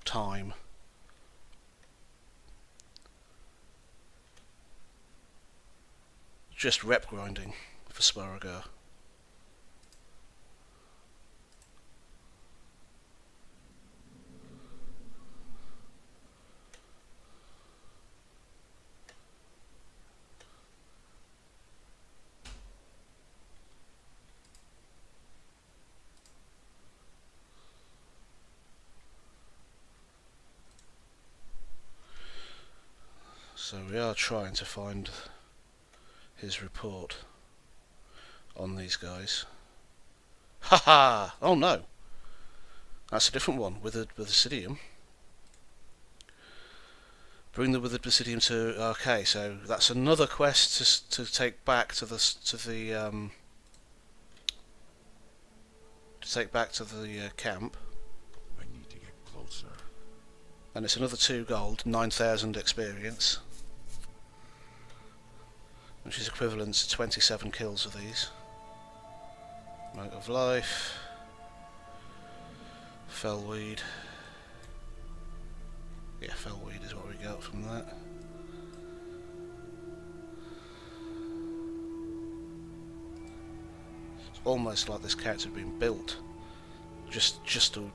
time just rep grinding for Sporagar. So we are trying to find his report on these guys. Haha! Oh no! That's a different one, Withered Basidium. Bring the Withered Basidium to... Okay, so that's another quest to take back to the camp. I need to get closer. And it's another 2 gold, 9,000 experience, which is equivalent to 27 kills of these. Mote of Life, Fellweed. Yeah, Fellweed is what we got from that. It's almost like this character had been built just to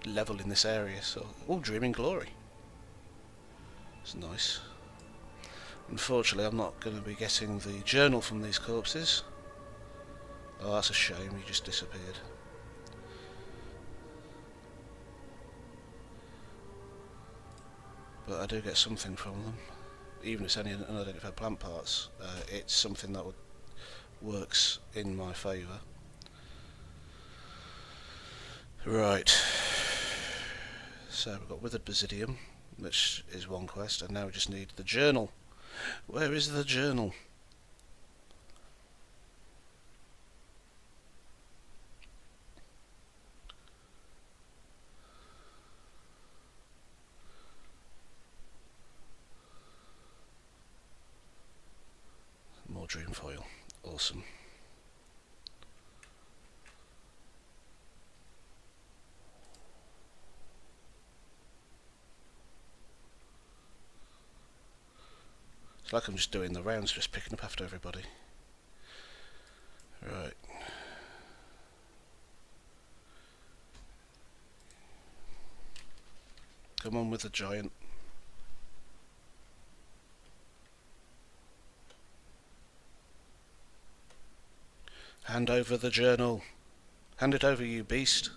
level in this area. So, all Dreaming Glory. It's nice. Unfortunately, I'm not going to be getting the journal from these corpses. Oh, that's a shame, he just disappeared. But I do get something from them. Even if it's only unidentified plant parts, it's something that works in my favour. Right. So we've got Withered Basidium, which is one quest, and now we just need the journal. Where is the journal? More dream foil. Awesome. It's like I'm just doing the rounds, just picking up after everybody. Right. Come on with the giant. Hand over the journal. Hand it over, you beast.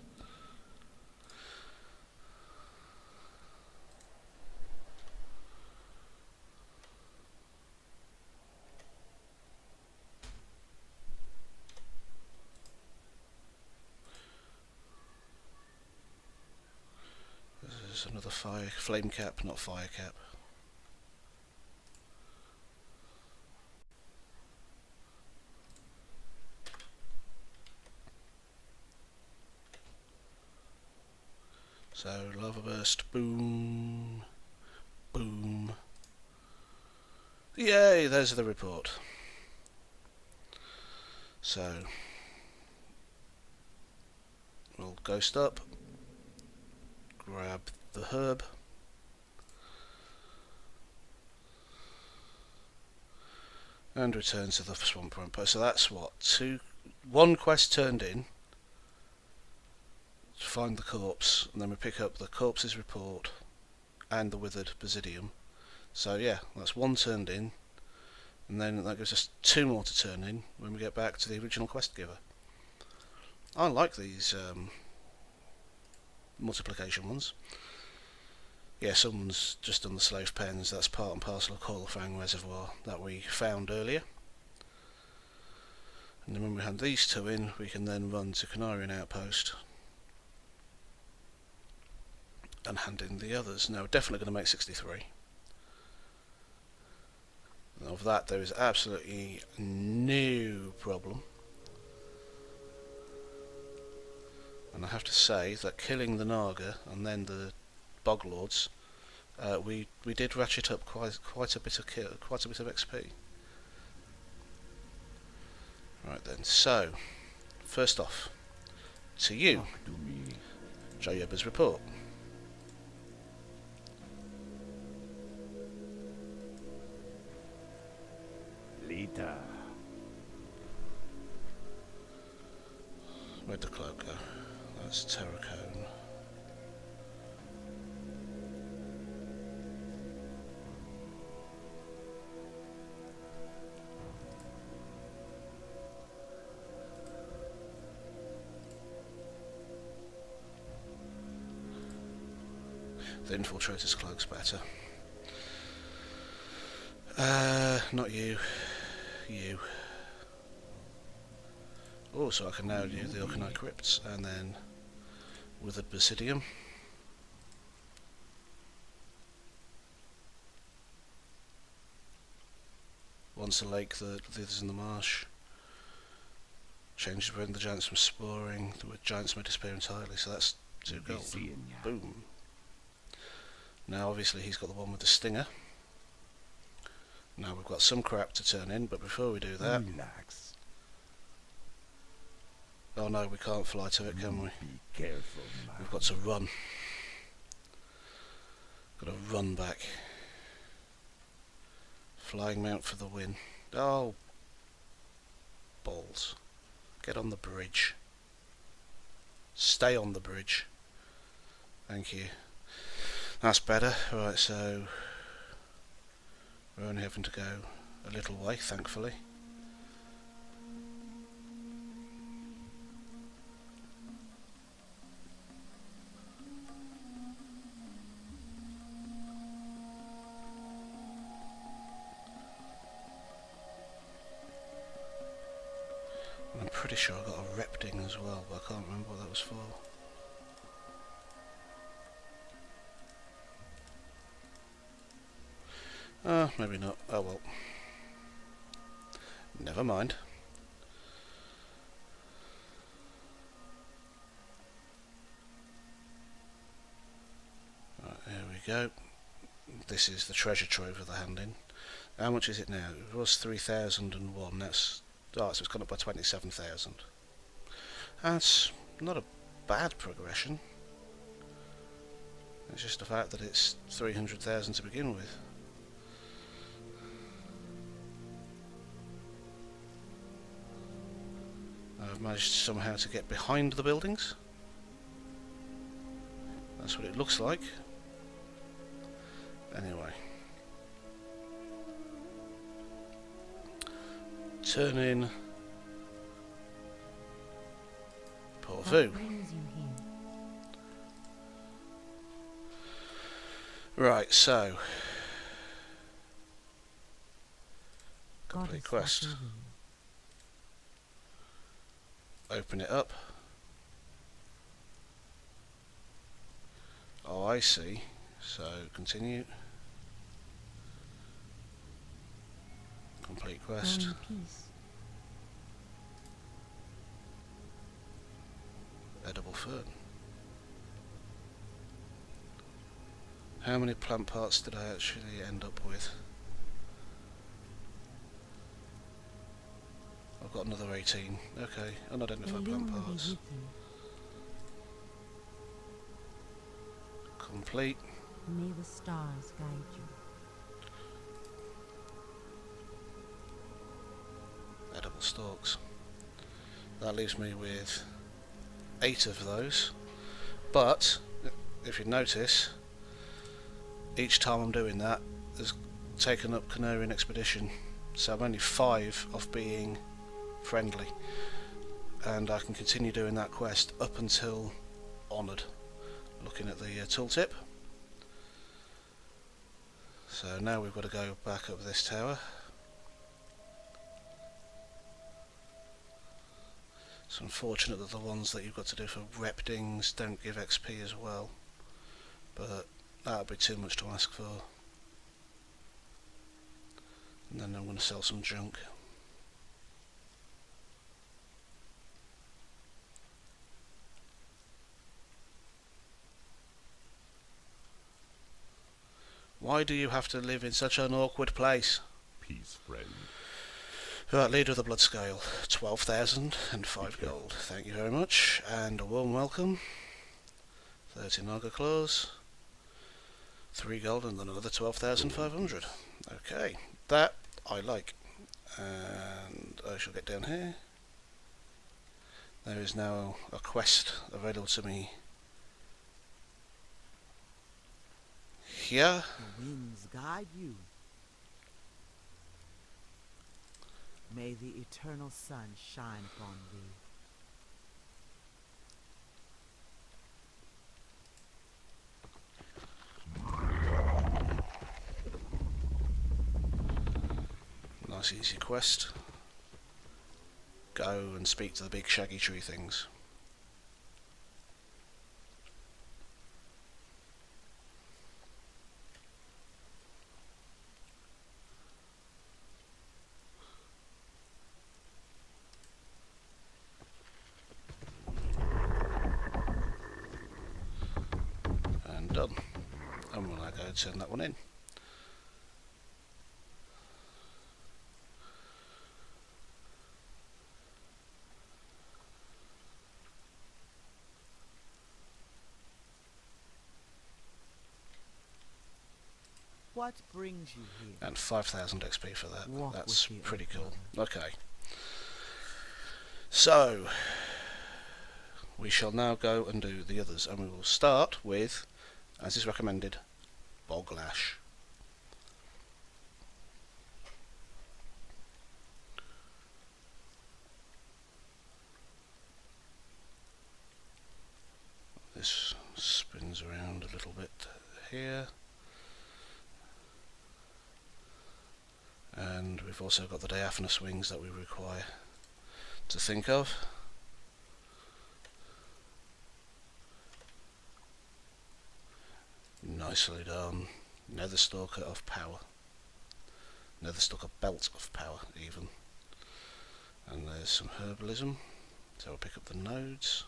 This is another flame cap, not fire cap. So, lava burst, boom, boom. Yay, there's the report. So, we'll ghost up, grab the herb, and return to the swamp ramp. So that's what, one quest turned in to find the corpse, and then we pick up the corpse's report and the Withered Basidium. So yeah, that's one turned in, and then that gives us 2 more to turn in when we get back to the original quest giver. I like these multiplication ones. Yeah, someone's just done the slave pens. That's part and parcel of Coilfang Reservoir that we found earlier. And then when we hand these 2 in, we can then run to Canarian Outpost and hand in the others. Now we're definitely going to make 63. I Of that there is absolutely no problem. And I have to say that killing the Naga and then the Boglords, we did ratchet up quite a bit of XP. Right then, so first off, to you, Talk to me. Joyoba's report. Later. Where'd the cloak go? That's Terracone. The infiltrator's cloak's better. Not you. You. Oh, so I can now do the Orcanite Crypts and then Withered Basidium. Once a lake, the others in the marsh. Changes when the giants from sporing, the giants may disappear entirely, so that's 2 Be gold. seeing ya. Boom. Now obviously he's got the one with the stinger. Now we've got some crap to turn in, but before we do that... Relax. Oh no, we can't fly to it, can we? Be careful, man. We've got to run. Got to run back. Flying mount for the win. Oh, balls. Get on the bridge. Stay on the bridge. Thank you. That's better. Right, so we're only having to go a little way, thankfully. I'm pretty sure I got a repting as well, but I can't remember what that was for. Maybe not. Oh well. Never mind. Right, there we go. This is the treasure trove of the hand-in. How much is it now? It was 3,001. That's... Oh, so it's gone up by 27,000. That's not a bad progression. It's just the fact that it's 300,000 to begin with. I've managed somehow to get behind the buildings. That's what it looks like. Anyway. Turn in Porfu. What brings you here? Right, so Goddess, complete watch quest. over you. Open it up. Oh, I see. So continue. Complete Go quest. in peace. Edible fern. How many plant parts did I actually end up with? I've got another 18. Okay, unidentified plant Illuminate parts. with you. Complete. May the stars guide you. Edible stalks. That leaves me with 8 of those. But, if you notice, each time I'm doing that, has taken up Canarian Expedition. So I'm only 5 off being friendly. And I can continue doing that quest up until Honoured. Looking at the tooltip. So now we've got to go back up this tower. It's unfortunate that the ones that you've got to do for reptings don't give XP as well, but that would be too much to ask for. And then I'm going to sell some junk. Why do you have to live in such an awkward place? Peace, friend. Right, leader of the blood scale, 12,000 and 5 gold. Thank you very much, and a warm welcome. 30 Naga claws, 3 gold, and then another 12,500. Okay, that I like. And I shall get down here. There is now a quest available to me here. The winds guide you. May the eternal sun shine upon thee. Nice easy quest. Go and speak to the big shaggy tree things. And done. And we'll now go and turn that one in. What brings you here? And 5,000 XP for that. Walk That's with the pretty earth, cool. Okay. So, we shall now go and do the others, and we will start with, as is recommended, Boglash. This spins around a little bit here. And we've also got the diaphanous wings that we require to think of. Nicely done. Netherstalker of power. Netherstalker belt of power even. And there's some herbalism. So I'll pick up the nodes.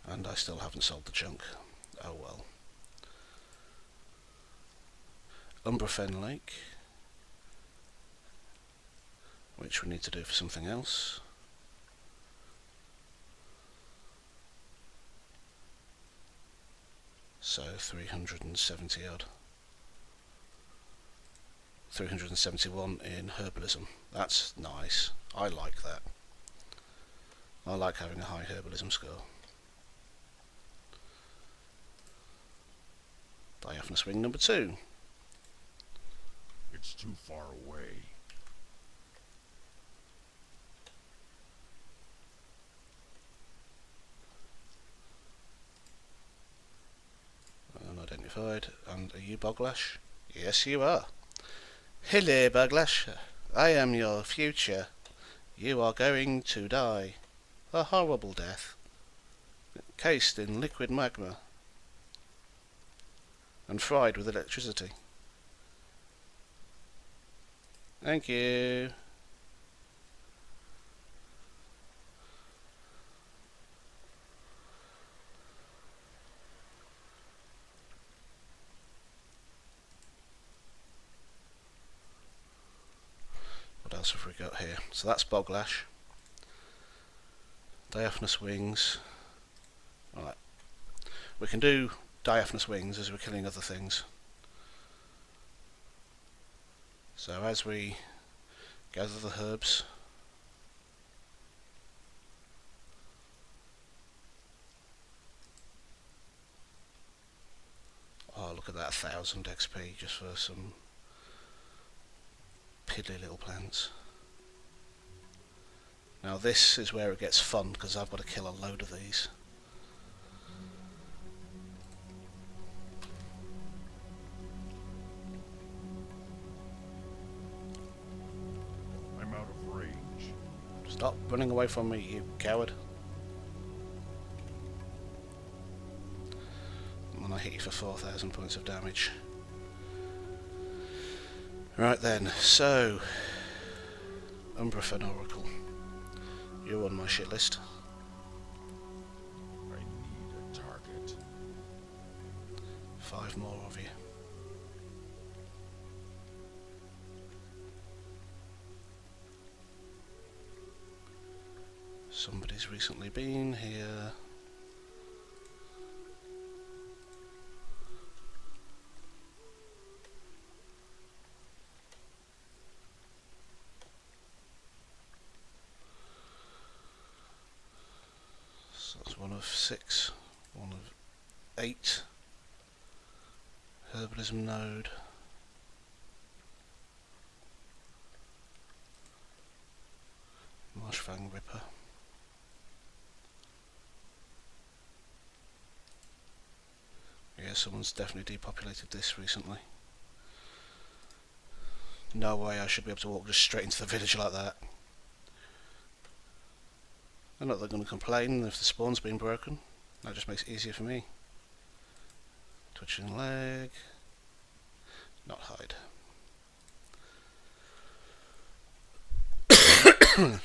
And I still haven't sold the junk. Oh well. Umbrafen Lake, which we need to do for something else. So 370 odd. 371 in herbalism. That's nice. I like that. I like having a high herbalism score. Diaphanous wing number 2. It's too far away. Unidentified. And are you Boglash? Yes, you are. Hello, Boglash. I am your future. You are going to die. A horrible death. Cased in liquid magma. And fried with electricity. Thank you. What else have we got here? So that's Boglash. Diaphanous wings. Alright. We can do diaphanous wings as we're killing other things. So as we gather the herbs, oh look at that, 1,000 XP just for some piddly little plants. Now this is where it gets fun because I've got to kill a load of these. I'm out of range. Stop running away from me, you coward. And I hit you for 4,000 points of damage. Right then, so Umbrafen Oracle, you're on my shit list. I need a target. 5 more of you. Somebody's recently been here. So that's 1 of 6, 1 of 8. Herbalism node. Marsh Fang Ripper. Yeah, someone's definitely depopulated this recently. No way I should be able to walk just straight into the village like that. I'm not going to complain if the spawn's been broken. That just makes it easier for me. Twitching leg. Not hide.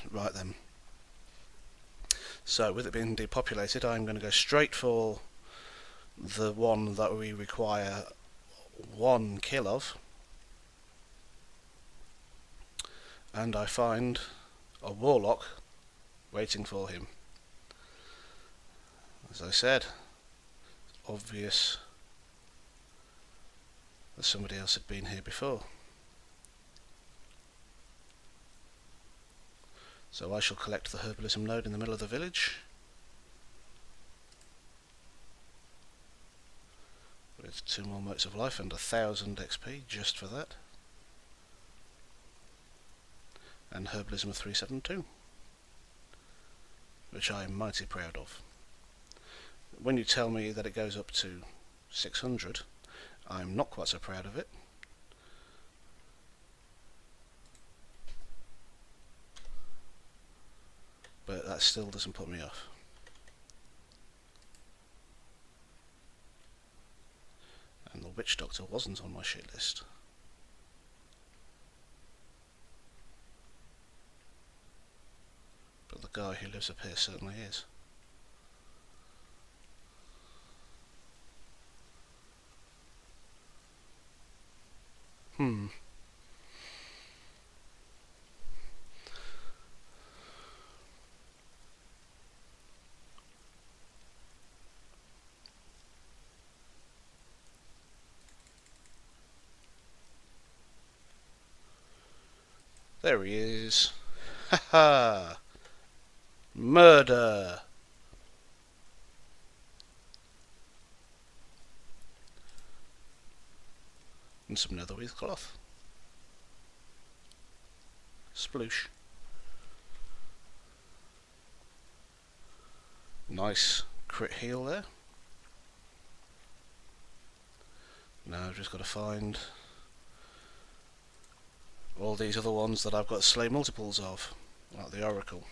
Right then. So with it being depopulated, I'm going to go straight for the one that we require 1 kill of. And I find a warlock waiting for him. As I said, obvious that somebody else had been here before. So I shall collect the herbalism node in the middle of the village with 2 more motes of life and 1000 XP just for that. And herbalism of 372, which I am mighty proud of. When you tell me that it goes up to 600, I'm not quite so proud of it. But that still doesn't put me off. And the witch doctor wasn't on my shit list. But the guy who lives up here certainly is. There he is. Ha ha! Murder! And some netherweave cloth. Sploosh. Nice crit heal there. Now I've just got to find all these other ones that I've got to slay multiples of, like the Oracle.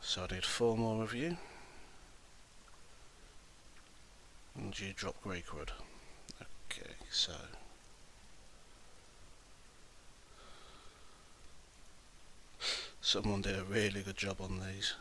So I need 4 more of you. And you drop grey crud. Okay, so someone did a really good job on these.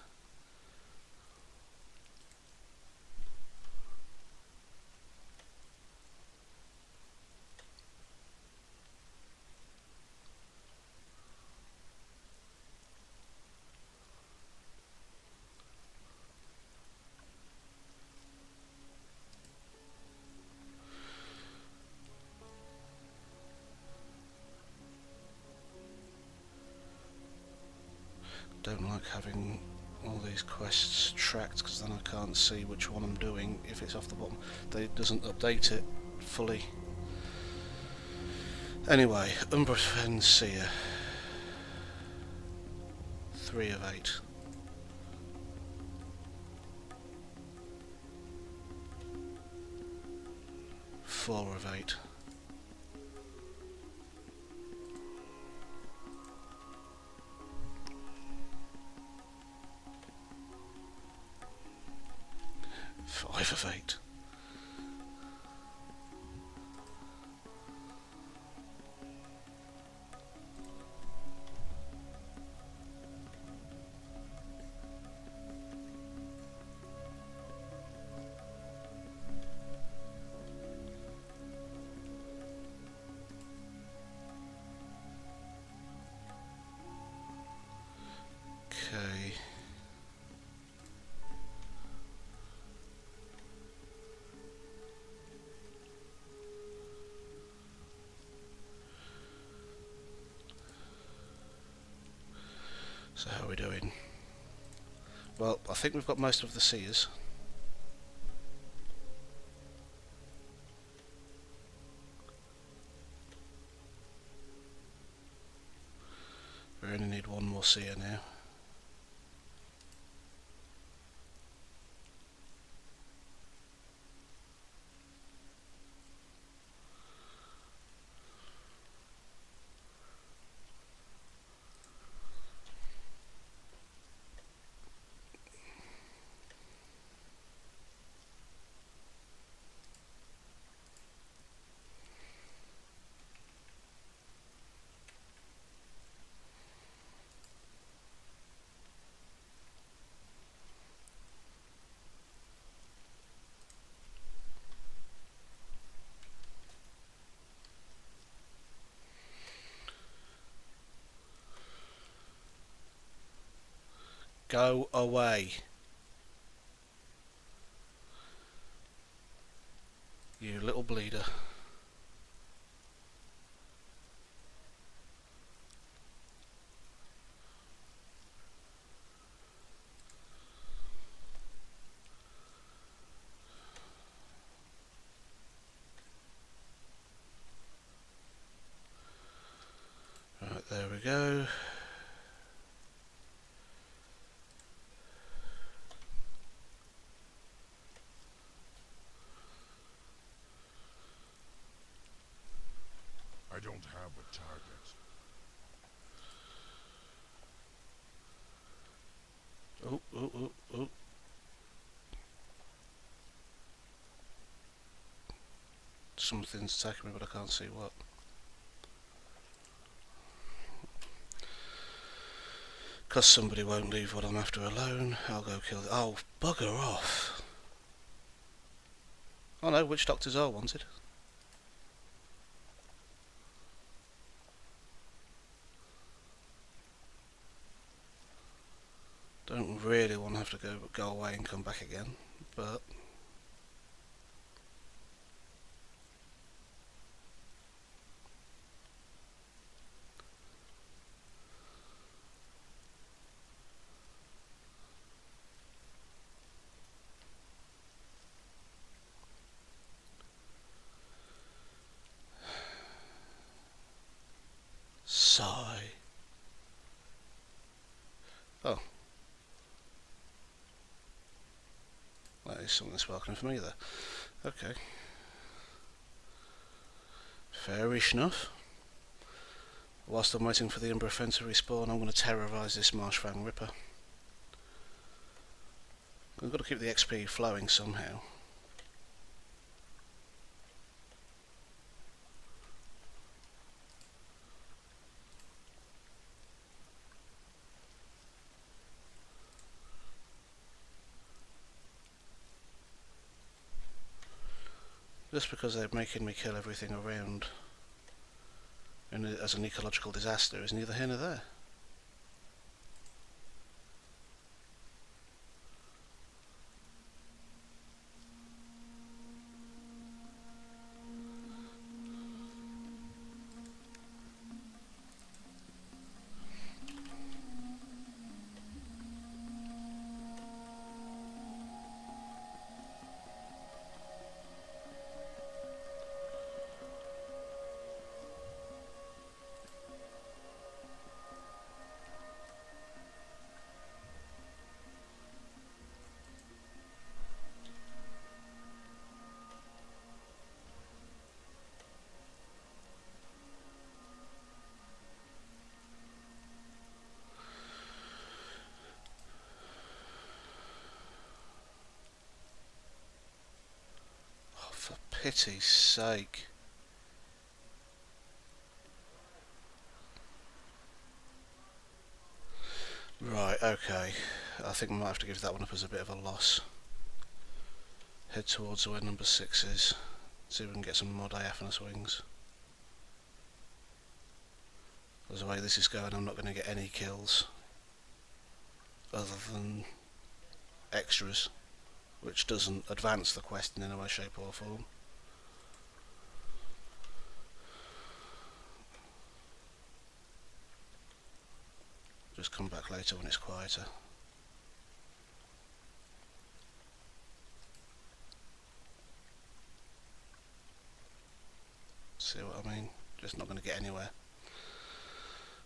Don't like having all these quests tracked because then I can't see which one I'm doing if it's off the bottom. It doesn't update it fully. Anyway, Umbrafen Seer. 3 of 8. Four of 8. 5 of 8. Okay. So how are we doing? Well, I think we've got most of the seers. We only need one more seer now. Go away. You little bleeder. Right, there we go. I don't have a target. Oh, oh, oh, oh. Something's attacking me, but I can't see what. Because somebody won't leave what I'm after alone, I'll go kill the... Oh, bugger off. Oh no, witch doctors are wanted. Don't really want to have to go away and come back again, but... Sigh. Oh. That is something that's welcome for me there. Okay. Fairish enough. Whilst I'm waiting for the Ember Friend to respawn, I'm going to terrorise this Marsh Fang Ripper. I've got to keep the XP flowing somehow. Just because they're making me kill everything around and as an ecological disaster is neither here nor there. pity's sake. Right, okay. I think we might have to give that one up as a bit of a loss. Head towards where number 6 is. See if we can get some more diaphanous wings. Because the way this is going, I'm not going to get any kills other than extras, which doesn't advance the quest in any way, shape or form. Just come back later when it's quieter. See what I mean? Just not going to get anywhere.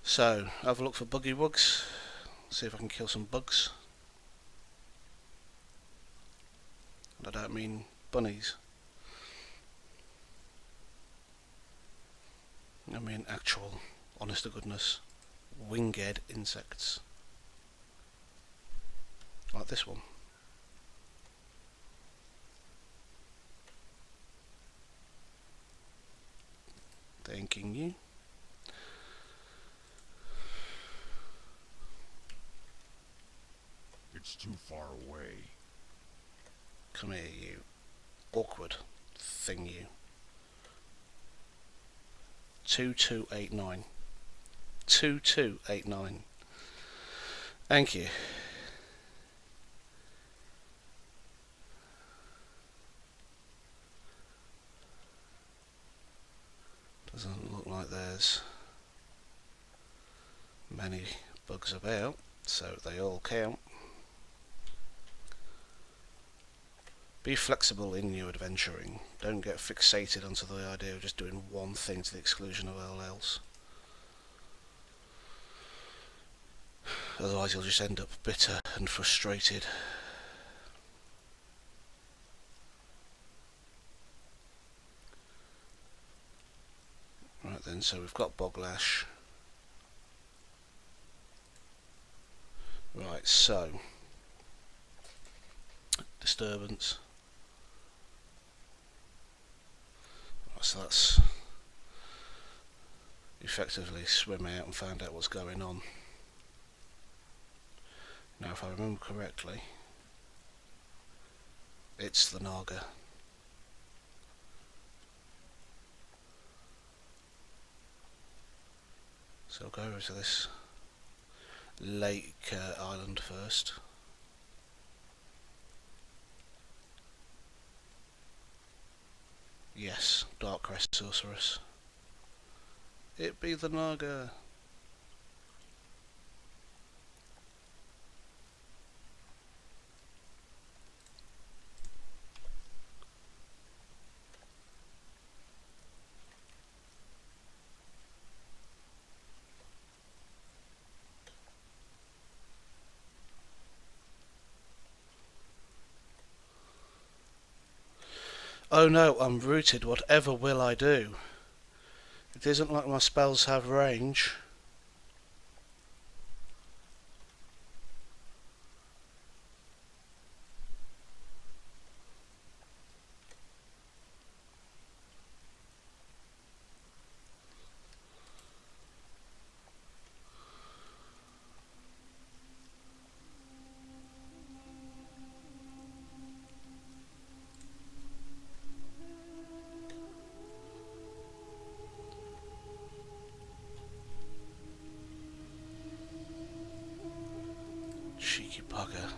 So, have a look for buggy wugs. See if I can kill some bugs. And I don't mean bunnies. I mean actual, honest to goodness, winged insects. Like this one. Thanking you. It's too far away. Come here, you awkward thing, you. 2289. 2289. Thank you. Doesn't look like there's many bugs about, so they all count. Be flexible in your adventuring. Don't get fixated onto the idea of just doing one thing to the exclusion of all else. Otherwise you'll just end up bitter and frustrated. Right then, so we've got Boglash. Right, so disturbance. So that's effectively swim out and find out what's going on. Now if I remember correctly, it's the Naga. So I'll go over to this lake island first. Yes, Dark Crest Sorceress. It be the Naga. Oh no, I'm rooted, whatever will I do? It isn't like my spells have range. Cheeky bugger.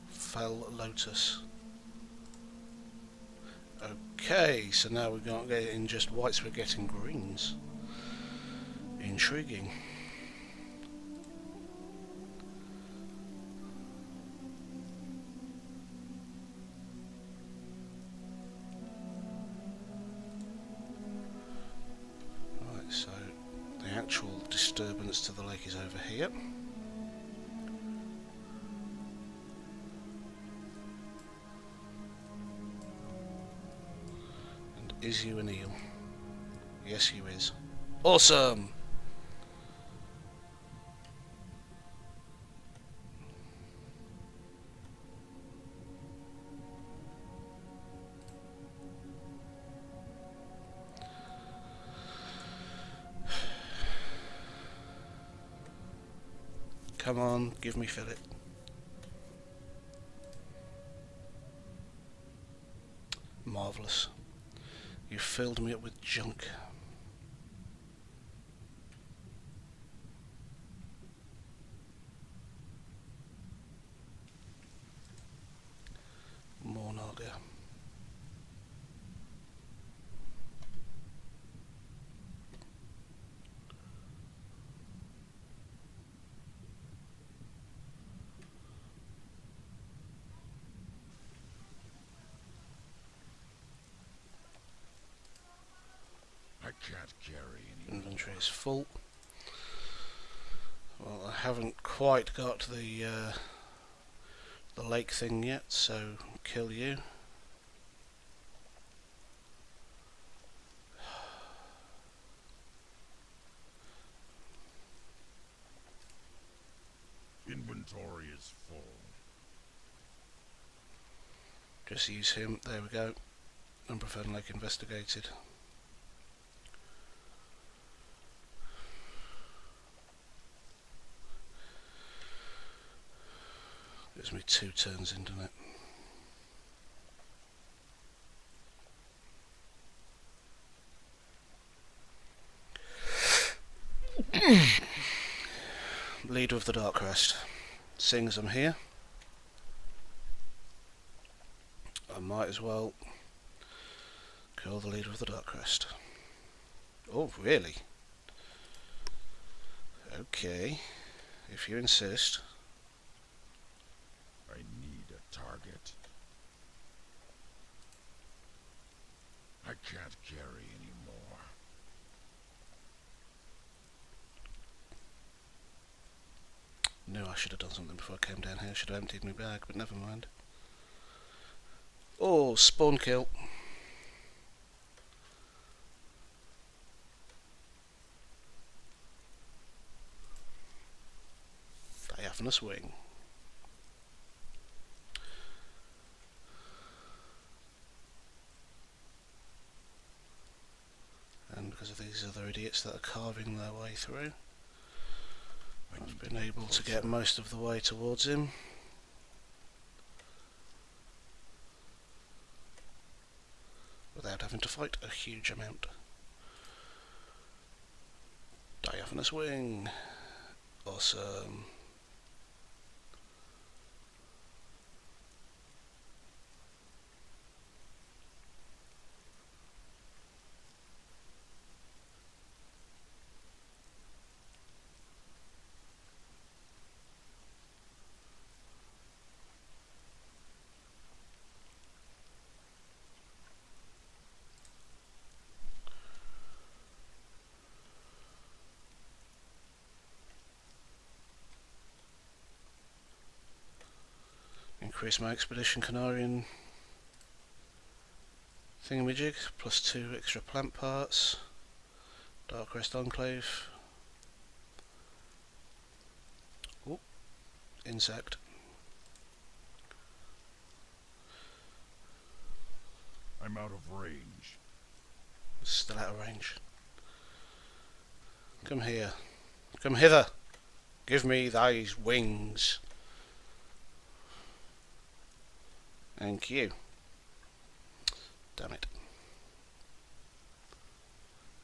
Fell Lotus. Okay, so now we're not getting just whites, we're getting greens. Intriguing. Right, so the actual disturbance to the lake is over here. Is you an eel? Yes, you is. Awesome! Come on, give me Philip. Marvellous. You filled me up with junk. More Naga. I can't carry any. Inventory is full. Well, I haven't quite got the lake thing yet, so kill you. Inventory is full. Just use him. There we go. Unpreferred lake investigated. Gives me 2 turns into it. Leader of the Dark Crest. Seeing as I'm here, I might as well kill the leader of the Dark Crest. Oh, really? Okay, if you insist. I need a target. I can't carry any more. Knew I should have done something before I came down here. Should have emptied my bag, but never mind. Oh, spawn kill. Diaphanous wing. And because of these other idiots that are carving their way through, I've been able to get most of the way towards him. Without having to fight a huge amount. Diaphanous wing. Awesome. Increase my expedition Canarian thingamajig, plus 2 extra plant parts. Dark Rest Enclave. Oh, insect. I'm out of range. Still out of range. Come here. Come hither. Give me thy wings. Thank you. Damn it.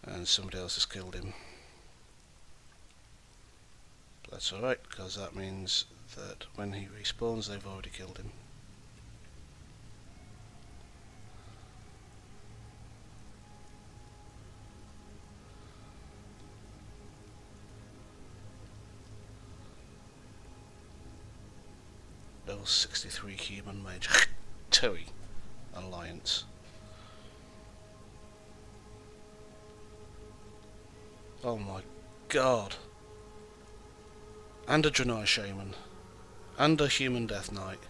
And somebody else has killed him. But that's alright, because that means that when he respawns they've already killed him. Level 63 human mage. Tui Alliance. Oh my god. And a Draenei Shaman. And a Human Death Knight.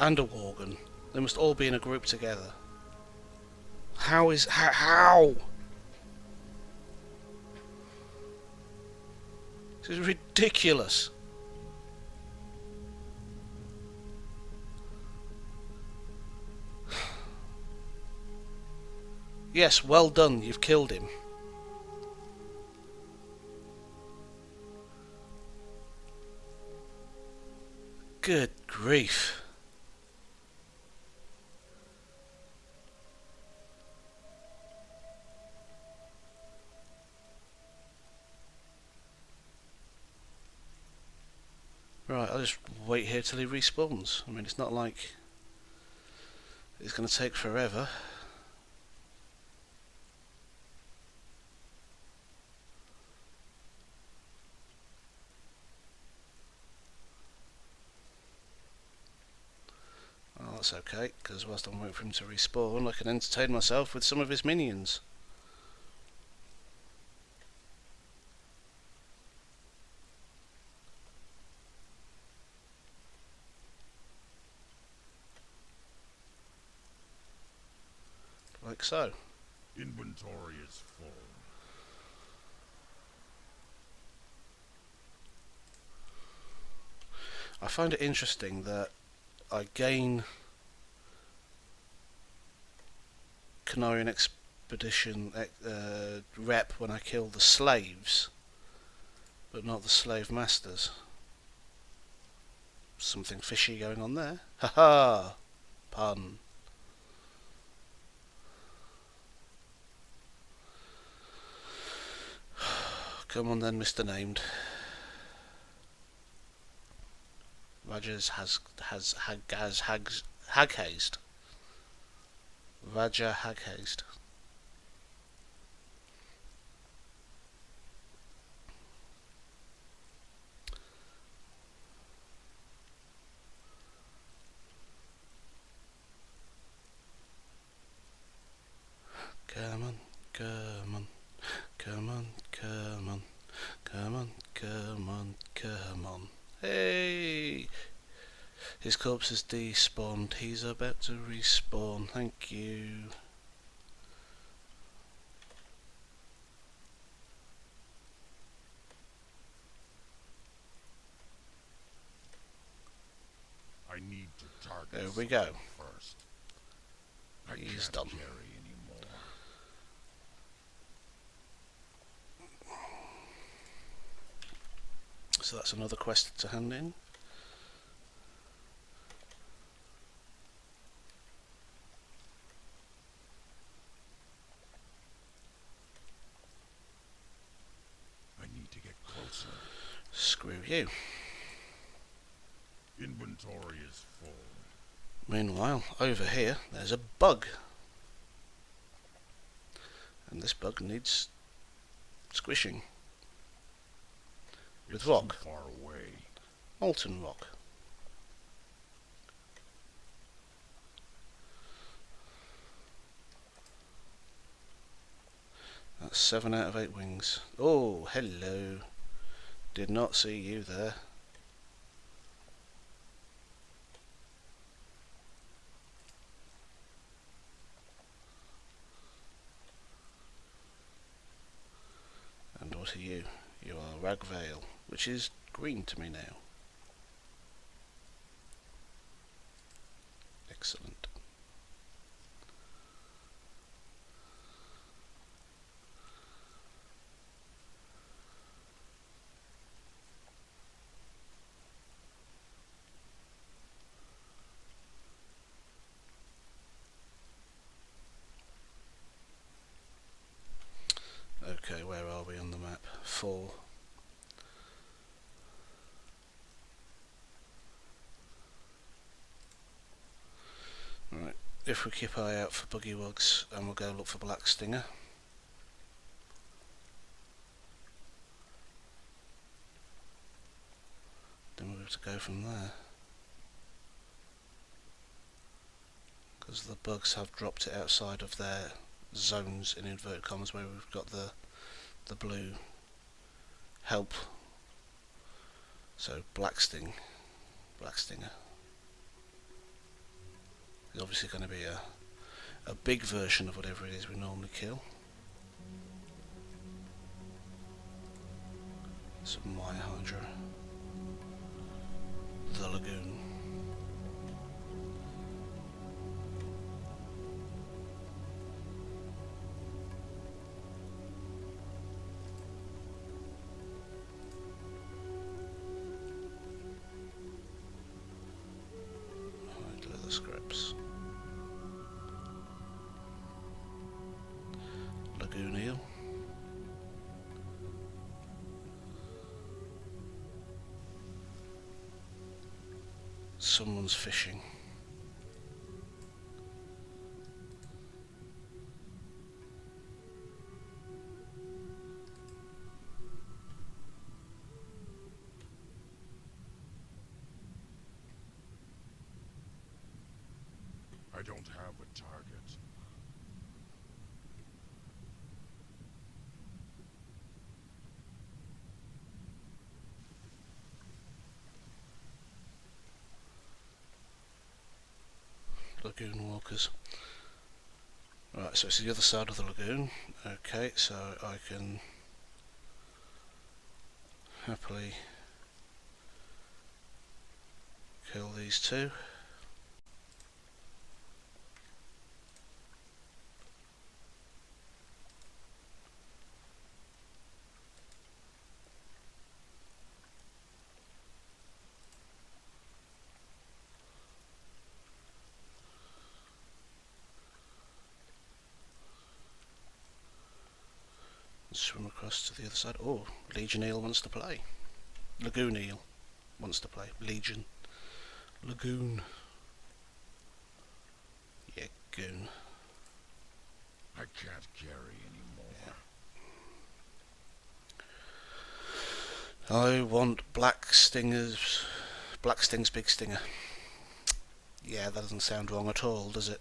And a Worgen. They must all be in a group together. How? This is ridiculous. Yes, well done, you've killed him. Good grief. Right, I'll just wait here till he respawns. I mean, it's not like it's going to take forever. Well, that's okay, because whilst I'm waiting for him to respawn, I can entertain myself with some of his minions. Like so. Inventory is full. I find it interesting that I gain Canarian Expedition rep when I kill the slaves, but not the slave masters. Something fishy going on there. Haha! Pun. Come on then, Mr. Named. Rogers Haghazed. Raja Haghazed. Come on, come on, come on, come on, come on, come on, come on. Hey! His corpse has despawned. He's about to respawn. Thank you. I need to target There we go. something first. I He's can't done. carry anymore. So that's another quest to hand in. I need to get closer. Screw you. Inventory is full. Meanwhile, over here, there's a bug. And this bug needs squishing. With It's rock. too far away. Molten rock. That's 7 out of 8 wings. Oh, hello. Did not see you there. And what are you? You are Ragvale, which is green to me now. Excellent. Okay, where are we on the map? 4. Right, if we keep an eye out for buggywugs, and we'll go look for black stinger. Then we'll have to go from there. Because the bugs have dropped it outside of their zones, in inverted commas, where we've got the blue help. So black stinger is obviously going to be a big version of whatever it is we normally kill. Some White Hydra, the Lagoon. someone's fishing. I don't have a target. Lagoon walkers. Right, so it's the other side of the lagoon. Okay, so I can happily kill these two. Swim across to the other side. Oh, Legion Eel wants to play. Lagoon Eel wants to play. Legion. Lagoon. Yeah, goon. I can't carry anymore. Yeah. I want Black Sting's Big Stinger. Yeah, that doesn't sound wrong at all, does it?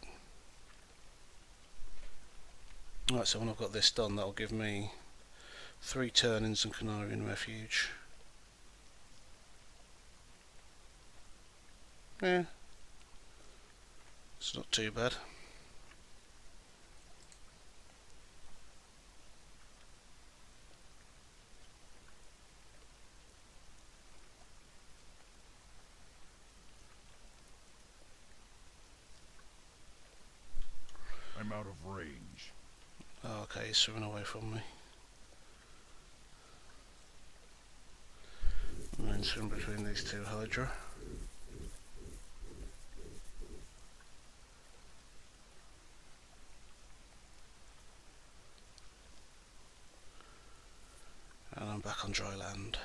Right, so when I've got this done, that'll give me 3 turn-ins and Canarian Refuge. Yeah, it's not too bad. I'm out of range. Oh, okay, he's swimming away from me. And then swim between these two Hydra. And I'm back on dry land.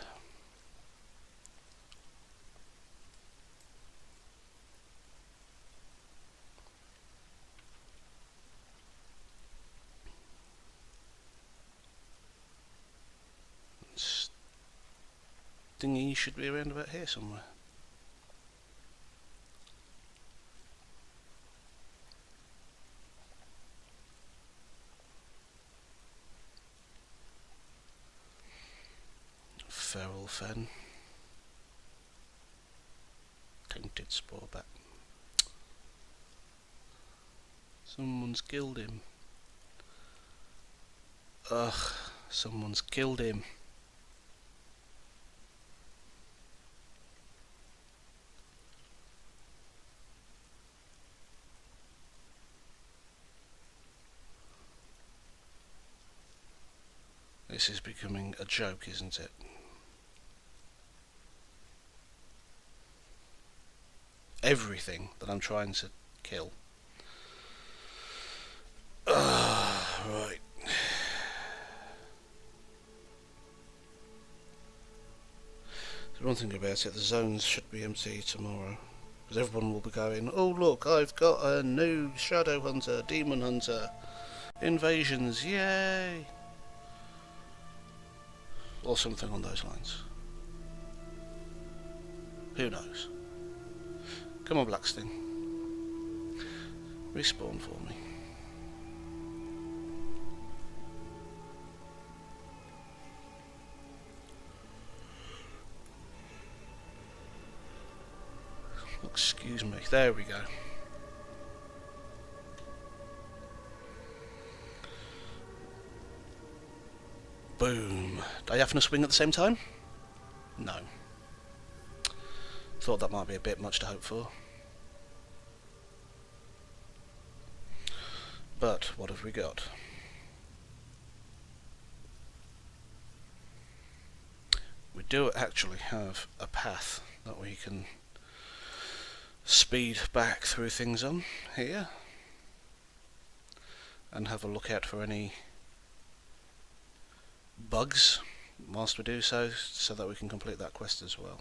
Stingy should be around about here somewhere. Feral Fen. Tainted Sporebat. Someone's killed him. Ugh, someone's killed him. This is becoming a joke, isn't it? Everything that I'm trying to kill. Right. The one thing about it, the zones should be empty tomorrow. Because everyone will be going, oh look, I've got a new Shadow Hunter, Demon Hunter, invasions, yay! Or something on those lines. Who knows? Come on, Blacksting. Respawn for me. Excuse me. There we go. Boom. Diaphanous swing at the same time? No. Thought that might be a bit much to hope for. But what have we got? We do actually have a path that we can speed back through things on here and have a look out for any bugs whilst we do so, so that we can complete that quest as well.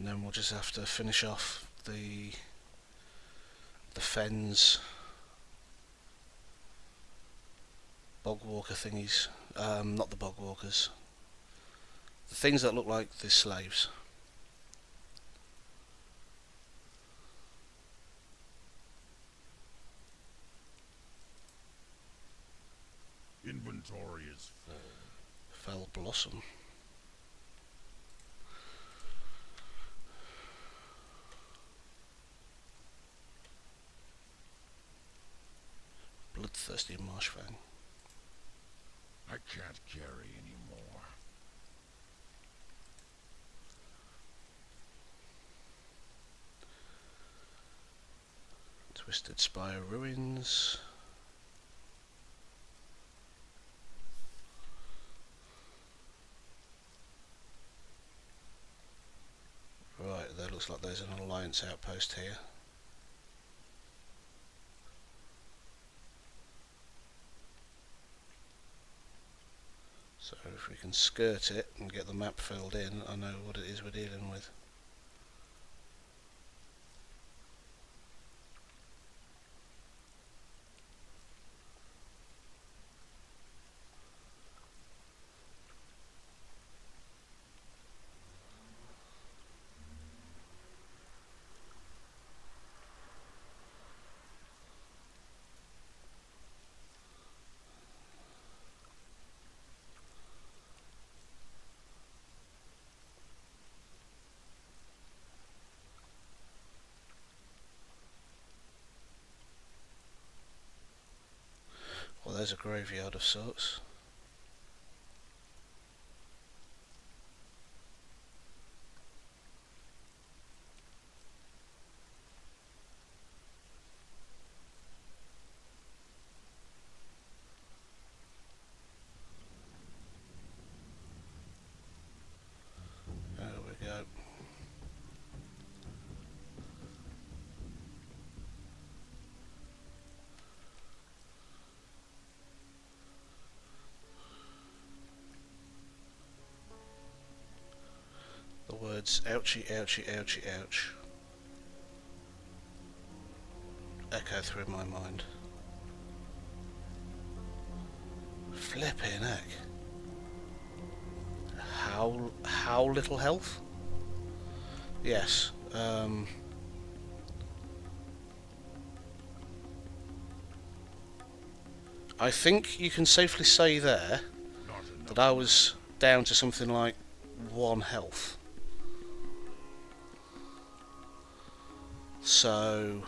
And then we'll just have to finish off the fens bogwalker thingies. Not the bogwalkers. The things that look like the slaves. Inventory is full. Fell blossom. Bloodthirsty marsh fang. I can't carry anymore. Twisted Spire ruins. Right, there looks like there's an alliance outpost here. So if we can skirt it and get the map filled in, I know what it is we're dealing with. Well, there's a graveyard of sorts. There we go. The words ouchie, ouchie, ouchie, ouch echo through my mind. Flipping heck. How little health? Yes. I think you can safely say there Not enough. that I was down to something like 1 health. So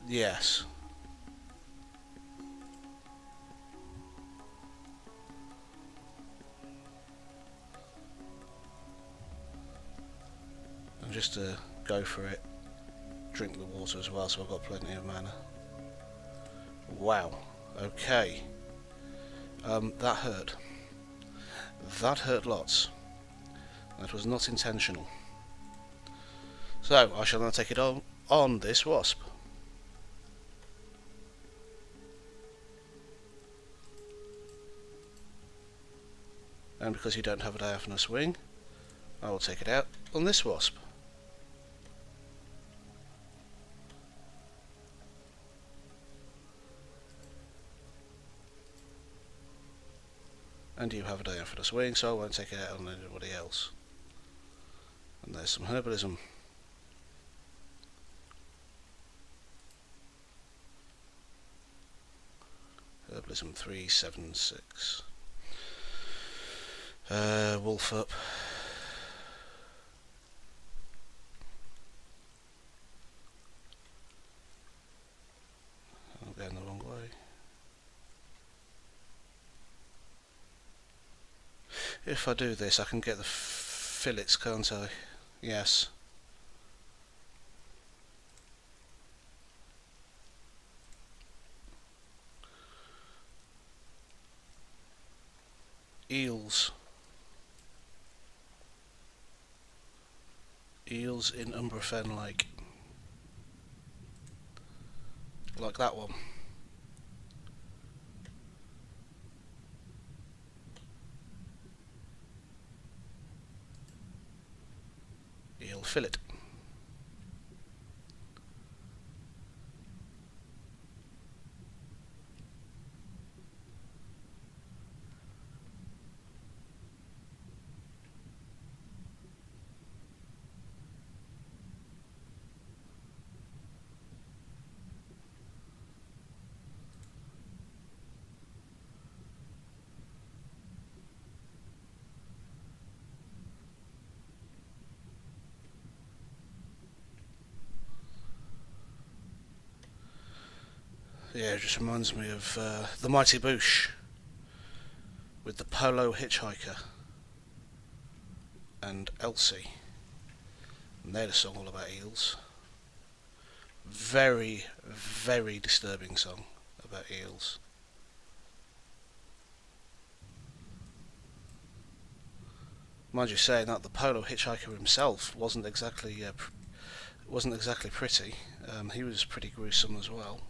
yes. And just to go for it, drink the water as well, so I've got plenty of mana. Wow. Okay. That hurt. That hurt lots. That was not intentional. So I shall now take it on this wasp. And because you don't have a diaphanous wing, I will take it out on this wasp. And you have a diaphanous wing, so I won't take it out on anybody else. And there's some herbalism. Herbalism 376. Wolf up. I'm going the wrong way. If I do this, I can get the fillets, can't I? Yes. Eels. Eels in Umbrafen Lake. Like that one. eel fillet. Yeah, it just reminds me of the Mighty Boosh with the Polo Hitchhiker and Elsie. And they had a song all about eels. Very, very disturbing song about eels. Mind you saying that, the Polo Hitchhiker himself wasn't exactly pretty. He was pretty gruesome as well.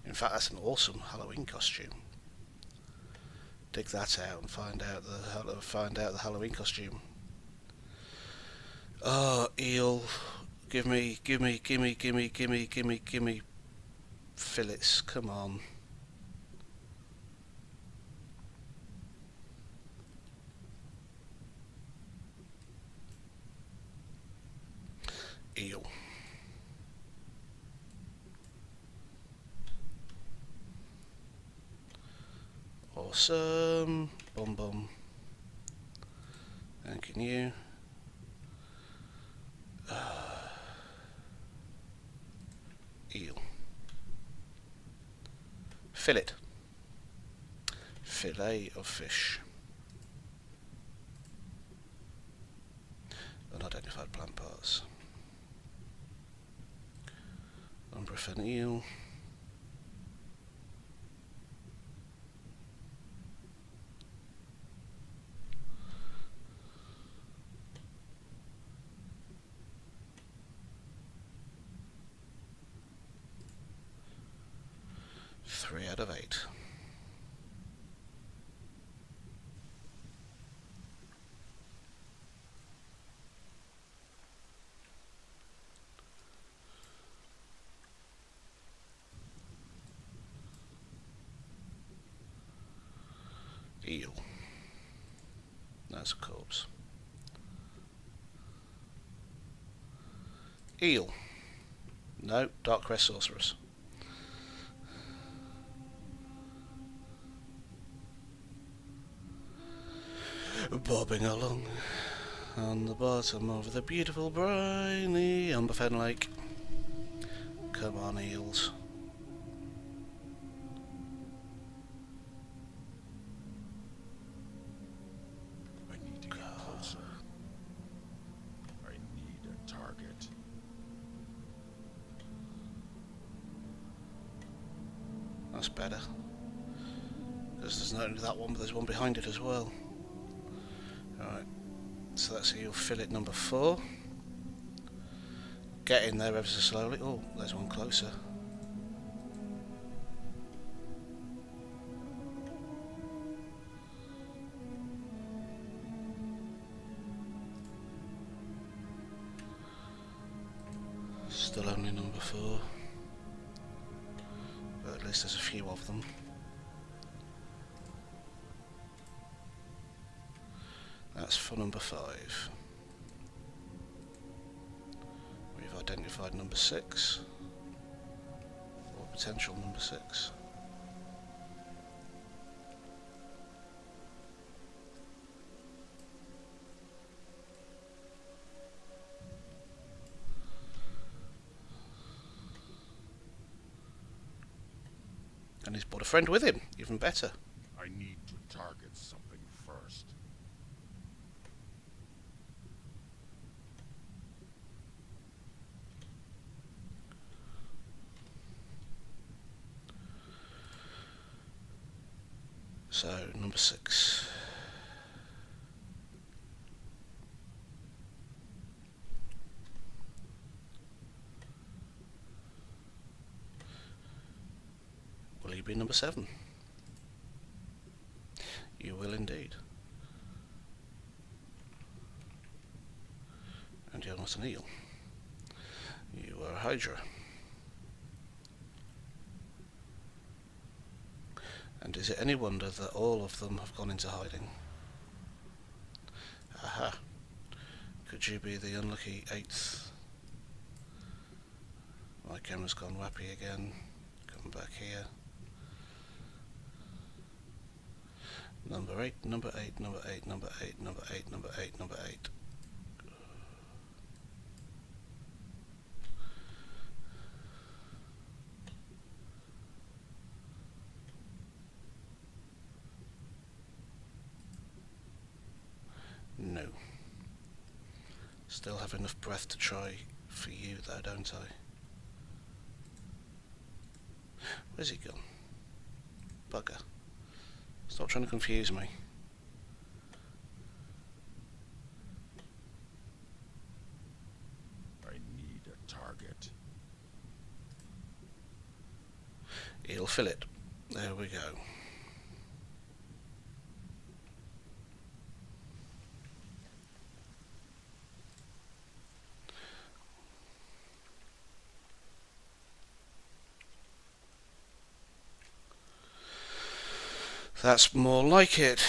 In fact, that's an awesome Halloween costume. Dig that out and find out the Halloween costume. Oh, eel! Give me fillets. Come on. Eel. Awesome. Bum bum. And can you? Eel. Fillet. Fillet of fish. Unidentified plant parts. Umbrifan eel. Three out of 8. Eel. That's a corpse. Eel. No, Dark Crest Sorceress. Bobbing along on the bottom of the beautiful briny Umberfen Lake. Come on, eels. I need to get closer. I need a target. That's better. Because there's not only that one, but there's one behind it as well. Alright, so that's eel fillet number 4. Get in there ever so slowly. Oh, there's one closer. Still only number 4. But at least there's a few of them. That's for number 5. We've identified number 6, or potential number 6. And he's brought a friend with him, even better. I need to target something first. So, number 6. Will you be number 7? You will indeed. And you're not an eel. You are a hydra. And is it any wonder that all of them have gone into hiding? Aha. Could you be the unlucky 8th? My camera's gone wappy again. Come back here. Number 8, number 8, number 8, number 8, number 8, number 8, number 8. No. Still have enough breath to try for you though, don't I? Where's he gone? Bugger. Stop trying to confuse me. I need a target. Eel fillet. There we go. That's more like it.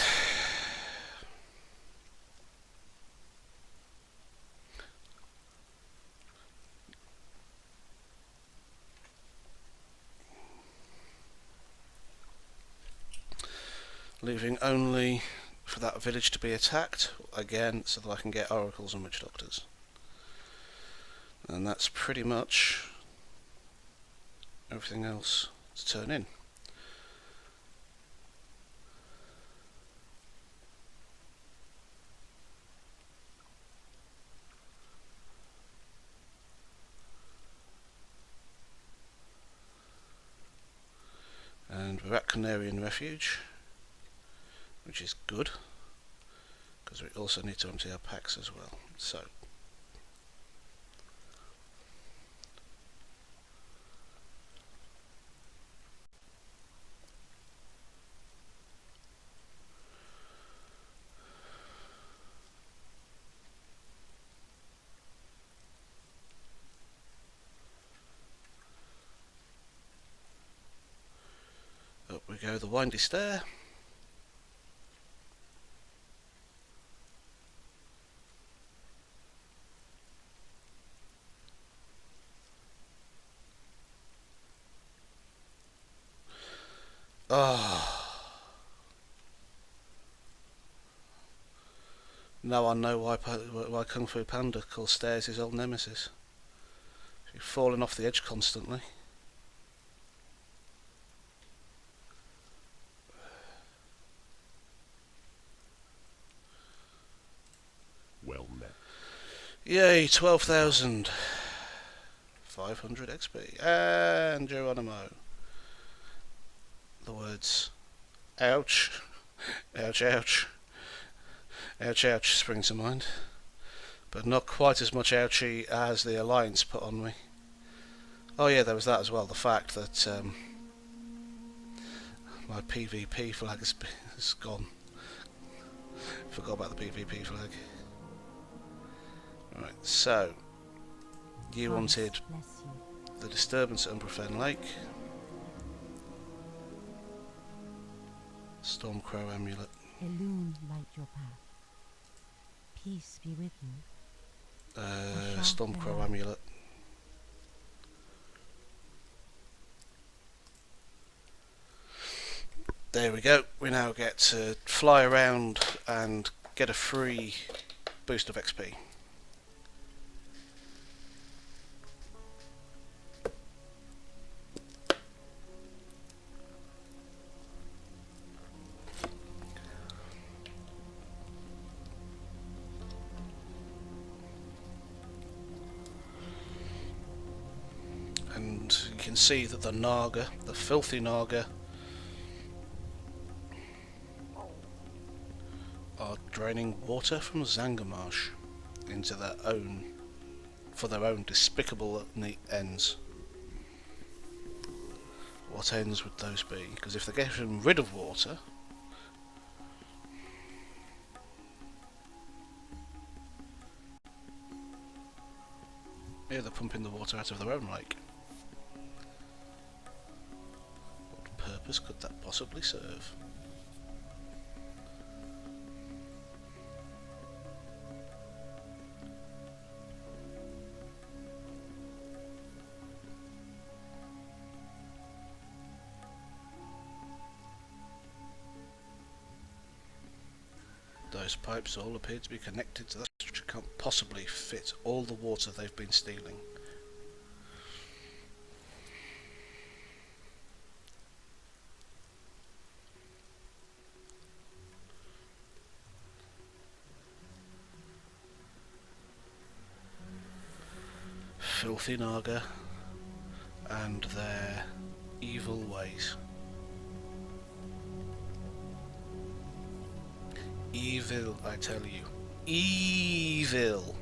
Leaving only for that village to be attacked, again, so that I can get oracles and witch doctors. And that's pretty much everything else to turn in. And we're at Canarian Refuge, which is good, because we also need to empty our packs as well. So, up we go the windy stair. Now I know why Kung Fu Panda calls stairs his old nemesis. He's falling off the edge constantly. Well met. Yay, 12,500 XP. And Geronimo. The words ouch, ouch, ouch, ouch, ouch spring to mind. But not quite as much ouchy as the Alliance put on me. Oh yeah, there was that as well, the fact that my PvP flag has gone. Forgot about the PvP flag. Right, so you wanted Bless you. the disturbance at Umbrafen Lake, Stormcrow amulet, Elune light your path. Peace be with you. Stormcrow amulet. There we go. We now get to fly around and get a free boost of XP. And you can see that the Naga, the filthy Naga, are draining water from Zangarmarsh into their own, for their own despicable ends. What ends would those be? Because if they're getting rid of water, Yeah, they're pumping the water out of their own lake. What purpose could that possibly serve? Those pipes all appear to be connected to that which can't possibly fit all the water they've been stealing. Filthy Naga and their evil ways. Evil, I tell you. Evil.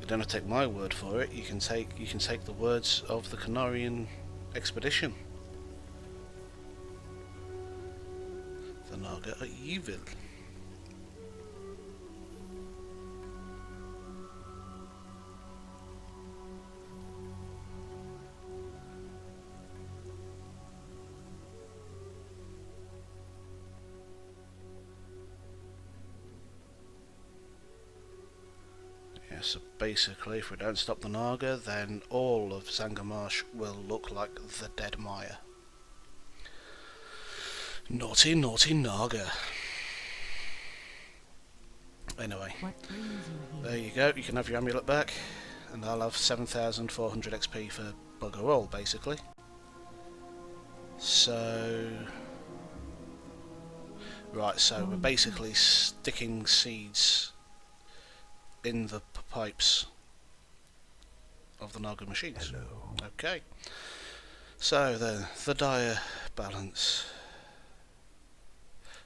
You don't have to take my word for it. You can take the words of the Canarian expedition. The Naga are evil. So basically, if we don't stop the Naga, then all of Zangarmarsh will look like the dead mire. Naughty, naughty Naga. Anyway, What brings you here? there you go. You can have your amulet back, and I'll have 7,400 XP for bugger all, basically. So, right. So we're basically sticking seeds in the pipes of the Naga machines. Hello. Okay. So then, the dire balance.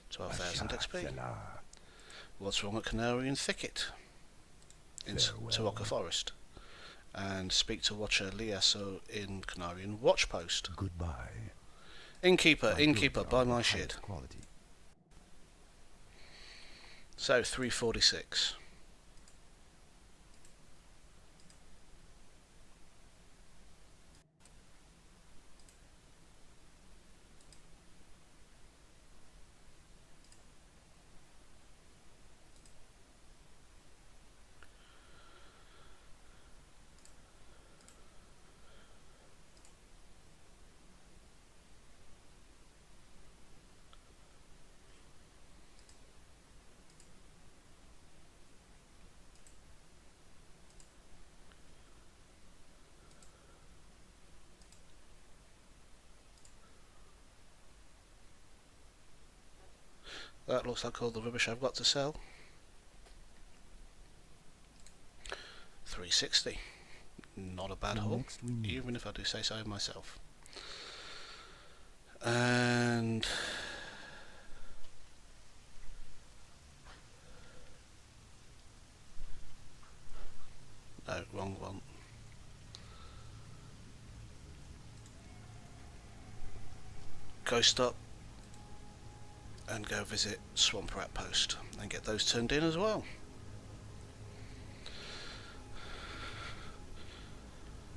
12,000 XP. Mashallah. What's wrong at Canarian Thicket? In Farewell. Tawaka Forest. And speak to Watcher Liasso in Canarian Watchpost. Goodbye. Innkeeper, My innkeeper, goods buy are my of shit. highest quality. So, 346. That looks like all the rubbish I've got to sell. 360. Not a bad The haul, next we meet. even if I do say so myself. And no, wrong one. Go stop and go visit Swamp Rat Post and get those turned in as well.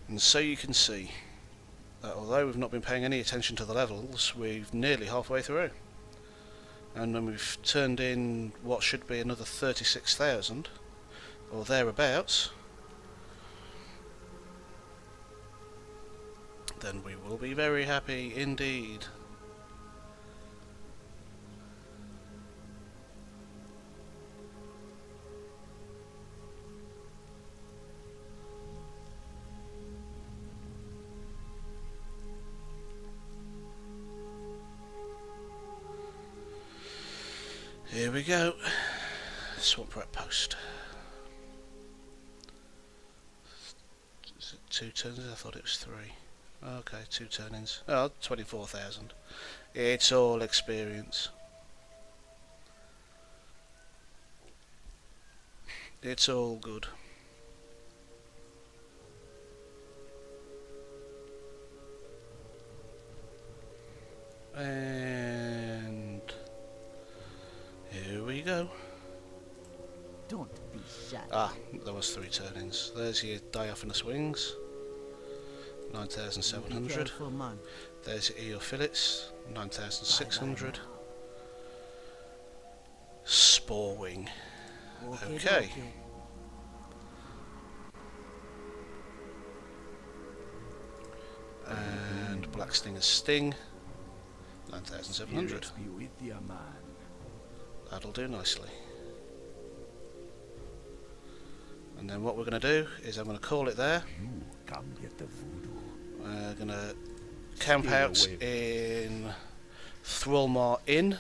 And so you can see that although we've not been paying any attention to the levels, we've nearly halfway through. And when we've turned in what should be another 36,000 or thereabouts, then we will be very happy indeed. Here we go. Swamp Rat Post. Is it 2 turns? I thought it was 3. Okay, 2 turn-ins. Oh, 24,000. It's all experience. It's all good. And here we go. Don't be shy. Ah, there was 3 turn-ins. There's your diaphanous wings, Be 9,700. careful, man. There's your eofillets, 9,600. Spore wing. Okay. And Black Stinger's Sting, 9,700. Spirits be with ya, man. That'll do nicely. And then what we're going to do is I'm going to call it there. You come get the voodoo. We're going to camp Stay out away. in Thrallmar Inn.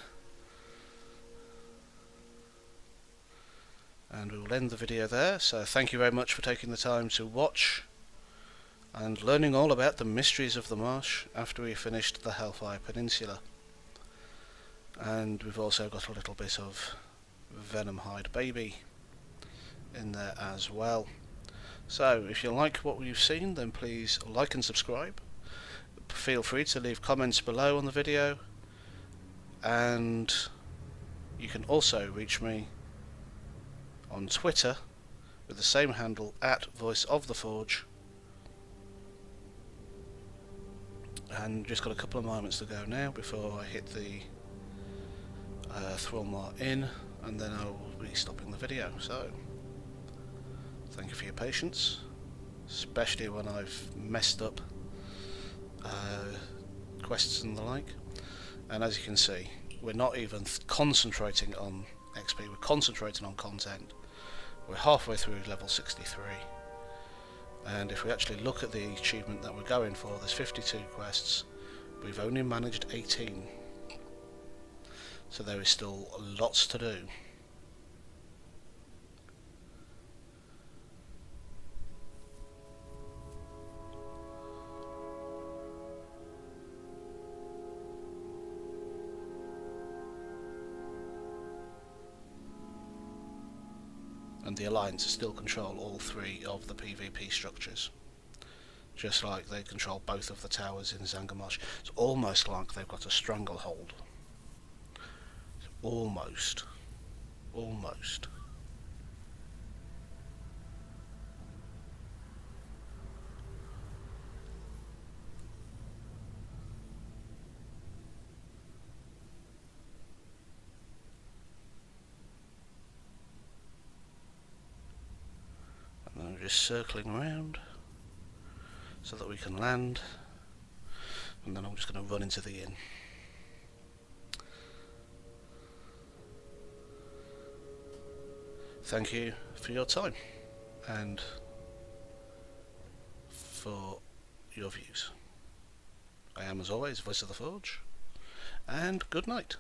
And we will end the video there. So thank you very much for taking the time to watch and learning all about the mysteries of the marsh after we finished the Hellfire Peninsula. And we've also got a little bit of Venomhide Baby in there as well. So if you like what you've seen, then please like and subscribe. Feel free to leave comments below on the video, and you can also reach me on Twitter with the same handle @VoiceOfTheForge. And just got a couple of moments to go now before I hit the Thrallmar Inn, and then I will be stopping the video. So thank you for your patience, especially when I've messed up quests and the like. And as you can see, we're not even concentrating on XP, we're concentrating on content. We're halfway through level 63, and if we actually look at the achievement that we're going for, there's 52 quests, we've only managed 18, so there is still lots to do. And the Alliance still control all 3 of the PvP structures, just like they control both of the towers in Zangarmarsh. It's almost like they've got a stranglehold. Almost. Almost. And then we're just circling around so that we can land, and then I'm just going to run into the inn. Thank you for your time and for your views. I am, as always, Voice of the Forge, and good night.